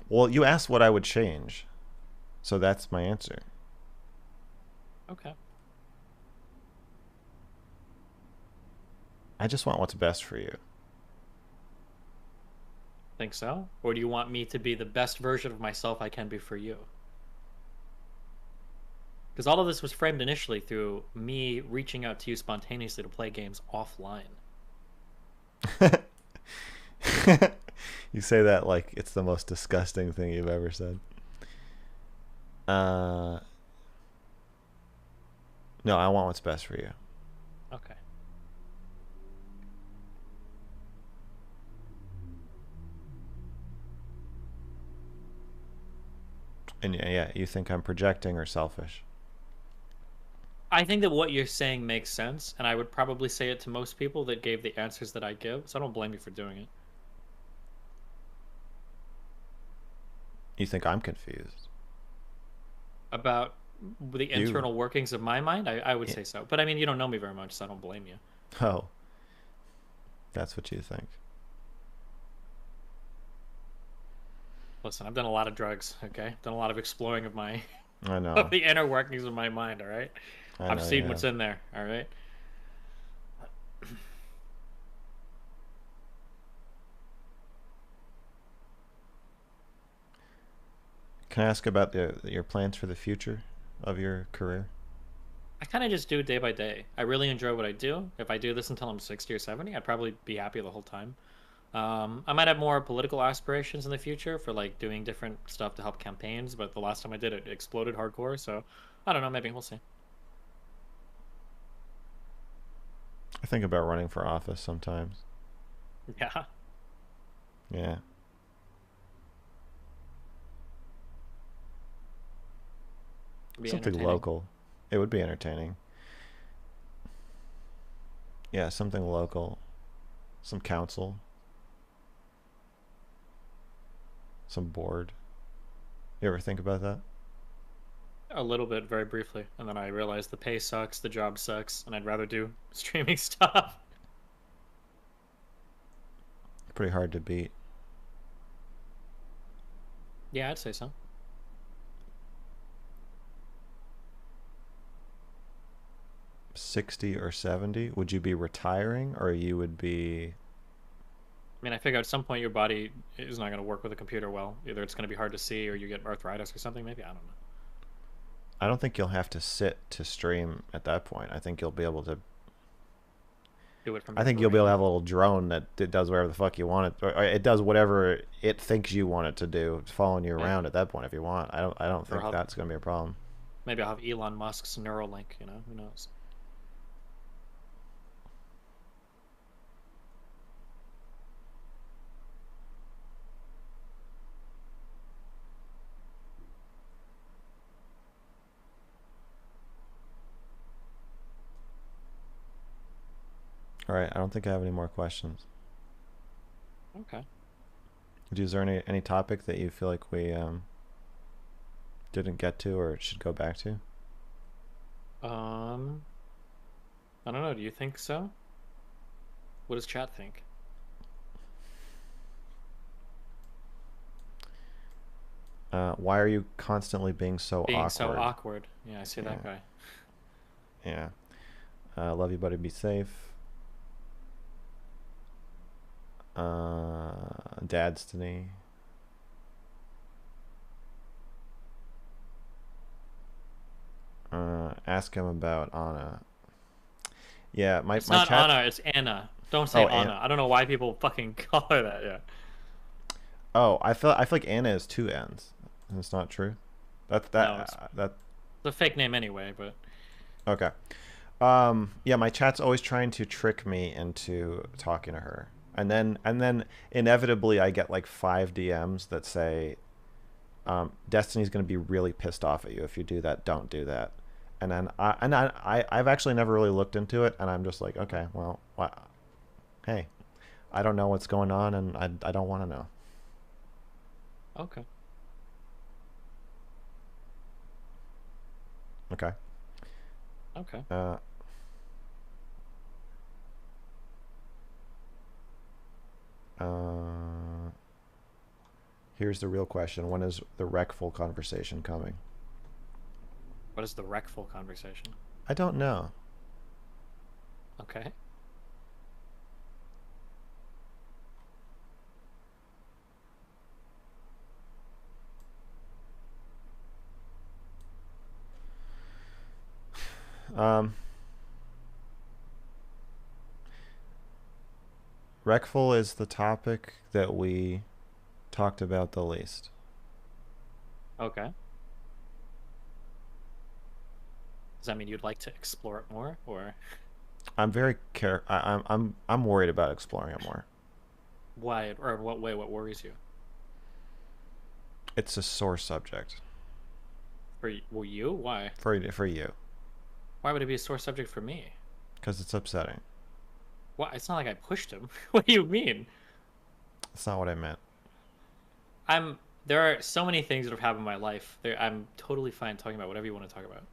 Well, you asked what I would change, so that's my answer. Okay. I just want what's best for you. Think so? Or do you want me to be the best version of myself I can be for you? Because all of this was framed initially through me reaching out to you spontaneously to play games offline. You say that like it's the most disgusting thing you've ever said. No, I want what's best for you. Okay. And yeah, you think I'm projecting or selfish? I think that what you're saying makes sense, and I would probably say it to most people that gave the answers that I give, so I don't blame you for doing it. You think I'm confused? About the You. internal workings of my mind, I would Yeah. say so. But I mean, you don't know me very much, so I don't blame you. Oh, that's what you think. Listen, I've done a lot of drugs, okay? Done a lot of exploring of my I of know. the inner workings of my mind, all right? I I've know you seen what's have. in there, all right? Can I ask about your plans for the future of your career? I kind of just do it day by day. I really enjoy what I do. If I do this until I'm 60 or 70, I'd probably be happy the whole time. I might have more political aspirations in the future for like doing different stuff to help campaigns, but the last time I did it, it exploded hardcore. So I don't know. Maybe we'll see. I think about running for office sometimes. Yeah, Yeah. be Something entertaining. local. It would be entertaining. Yeah, something local. Some council. Some board. You ever think about that? A little bit, very briefly, and then I realized the pay sucks, the job sucks, and I'd rather do streaming stuff. Pretty hard to beat. Yeah, I'd say so. 60 or 70, would you be retiring or you would be. I mean, I figure at some point your body is not going to work with a computer well. Either it's going to be hard to see, or you get arthritis or something. Maybe I don't know. I don't think you'll have to sit to stream at that point. I think you'll be able to. Do it from I your think you'll be able to brain. have a little drone that it does whatever the fuck you want it, or it does whatever it thinks you want it to do, following you Yeah. around at that point if you want. I don't Or think that's going to be a problem. maybe I'll have Elon Musk's Neuralink. You know, who knows? All right, I don't think I have any more questions. Okay. Is there any topic that you feel like we didn't get to or should go back to? Um, I don't know. Do you think so? What does chat think? Why are you constantly being so Being so awkward? awkward. Yeah, I see Yeah, that guy. yeah. Love you, buddy. Be safe. Dadstony. Ask him about Anna. Yeah, It's my not chat. Anna. It's Anna. Don't say Oh, and Anna. I don't know why people fucking call her that. Yeah. oh, I feel like Anna is two N's. And it's not true. No, it's That a fake name anyway. But okay. Yeah, my chat's always trying to trick me into talking to her. And then inevitably I get like 5 DMs that say Destiny's going to be really pissed off at you if you do that. Don't do that. And then I've actually never really looked into it, and I'm just like, okay, well, hey, I don't know what's going on, and I don't want to know. okay. Okay. Okay. Uh, uh, Here's the real question: when is the Reckful conversation coming? What is the Reckful conversation? I don't know. Okay. Reckful is the topic that we talked about the least. Okay. Does that mean you'd like to explore it more, or I'm very I'm worried about exploring it more. why, or what way? What worries you? It's a sore subject For you? Why? for you Why would it be a sore subject for me? because it's upsetting. Why? It's not like I pushed him. What do you mean? That's not what I meant. There are so many things that have happened in my life. I'm totally fine talking about whatever you want to talk about.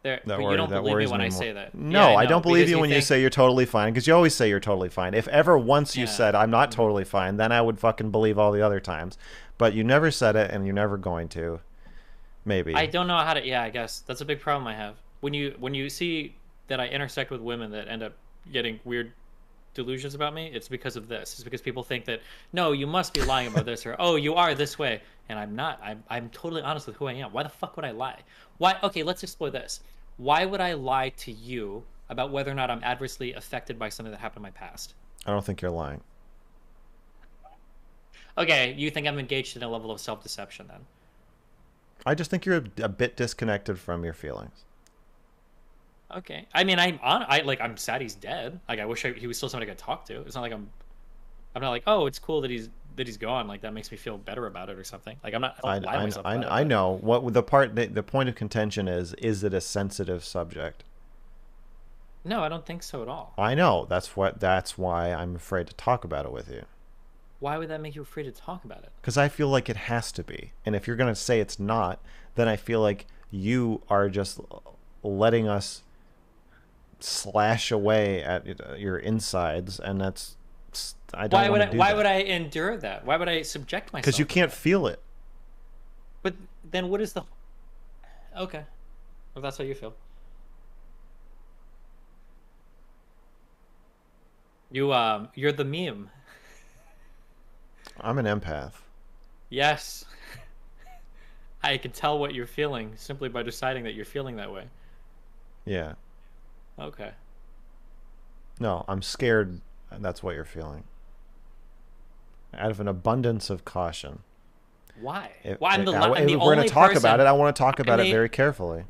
But you don't believe me when I say that. No, Yeah, I don't believe because you when you say you're totally fine, because you always say you're totally fine. If ever once you Yeah. said I'm not totally fine, then I would fucking believe all the other times. But you never said it, and you're never going to. Maybe. I don't know how to. Yeah, I guess that's a big problem I have. When you see that I intersect with women that end up getting weird delusions about me, it's because of this. It's because people think that, no, you must be lying about this, or oh, you are this way, and I'm not. I'm totally honest with who I am. Why the fuck would I lie? Why? Okay, let's explore this. Why would I lie to you about whether or not I'm adversely affected by something that happened in my past? I don't think you're lying. Okay, you think I'm engaged in a level of self-deception then? I just think you're a bit disconnected from your feelings. Okay, I mean, I'm sad he's dead. Like, I wish he was still somebody I could talk to. It's not like I'm not like, oh, it's cool that he's gone. Like, that makes me feel better about it or something. Like, I'm not. I don't lie to myself about it, I know what the point of contention is. Is it a sensitive subject? No, I don't think so at all. I know. That's why I'm afraid to talk about it with you. Why would that make you afraid to talk about it? Because I feel like it has to be. And if you're going to say it's not, then I feel like you are just letting us slash away at your insides, and that's I don't want to do that. Why would I endure that? Why would I subject myself? Because you can't feel it. But then what is the? Okay, well, that's how you feel. You're the meme. I'm an empath. Yes. I can tell what you're feeling simply by deciding that you're feeling that way. Yeah. Okay. No, I'm scared. And that's what you're feeling. Out of an abundance of caution. Why? If Well, I'm the we're only going to talk person, about it, I want to talk about I'm it the- very carefully.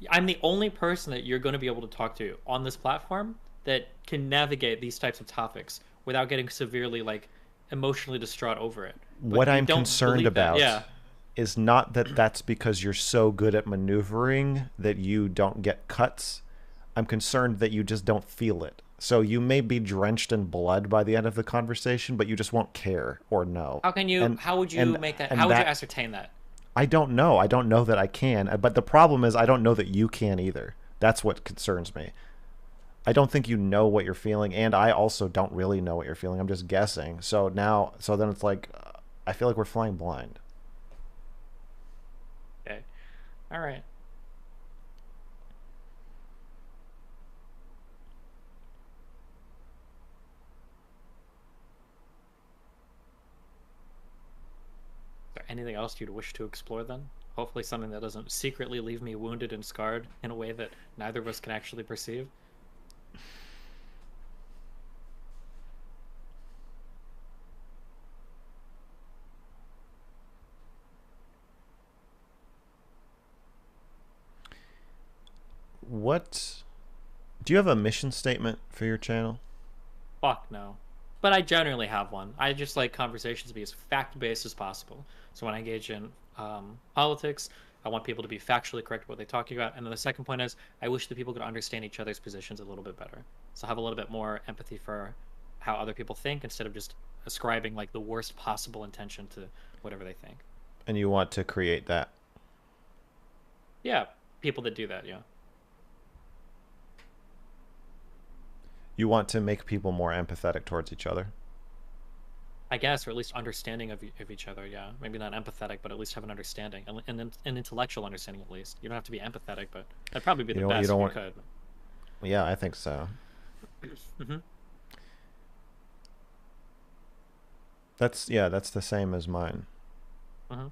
I'm the only person that you're going to be able to talk to on this platform that can navigate these types of topics without getting severely, like, emotionally distraught over it. But What you I'm don't concerned believe that. about Yeah. is not that that's because you're so good at maneuvering that you don't get cuts. I'm concerned that you just don't feel it. So you may be drenched in blood by the end of the conversation, but you just won't care or know. How can you? How would you make that? How would you ascertain that? I don't know. I don't know that I can. But the problem is I don't know that you can either. That's what concerns me. I don't think you know what you're feeling, and I also don't really know what you're feeling. I'm just guessing. So then it's like, I feel like we're flying blind. Okay. All right. Is there anything else you'd wish to explore then? Hopefully something that doesn't secretly leave me wounded and scarred in a way that neither of us can actually perceive. What do you have a mission statement for your channel? Fuck no. But I generally have one. I just like conversations to be as fact-based as possible. So when I engage in politics, I want people to be factually correct about what they're talking about. And then the second point is, I wish that people could understand each other's positions a little bit better. So have a little bit more empathy for how other people think instead of just ascribing like the worst possible intention to whatever they think. And you want to create that. Yeah, people that do that, yeah. You want to make people more empathetic towards each other. I guess, or at least understanding of each other. Yeah, maybe not empathetic, but at least have an understanding, and an intellectual understanding at least. You don't have to be empathetic, but that'd probably be You the don't, you best don't if you want. could. Yeah, I think so. Hmm. That's the same as mine. Uh-huh.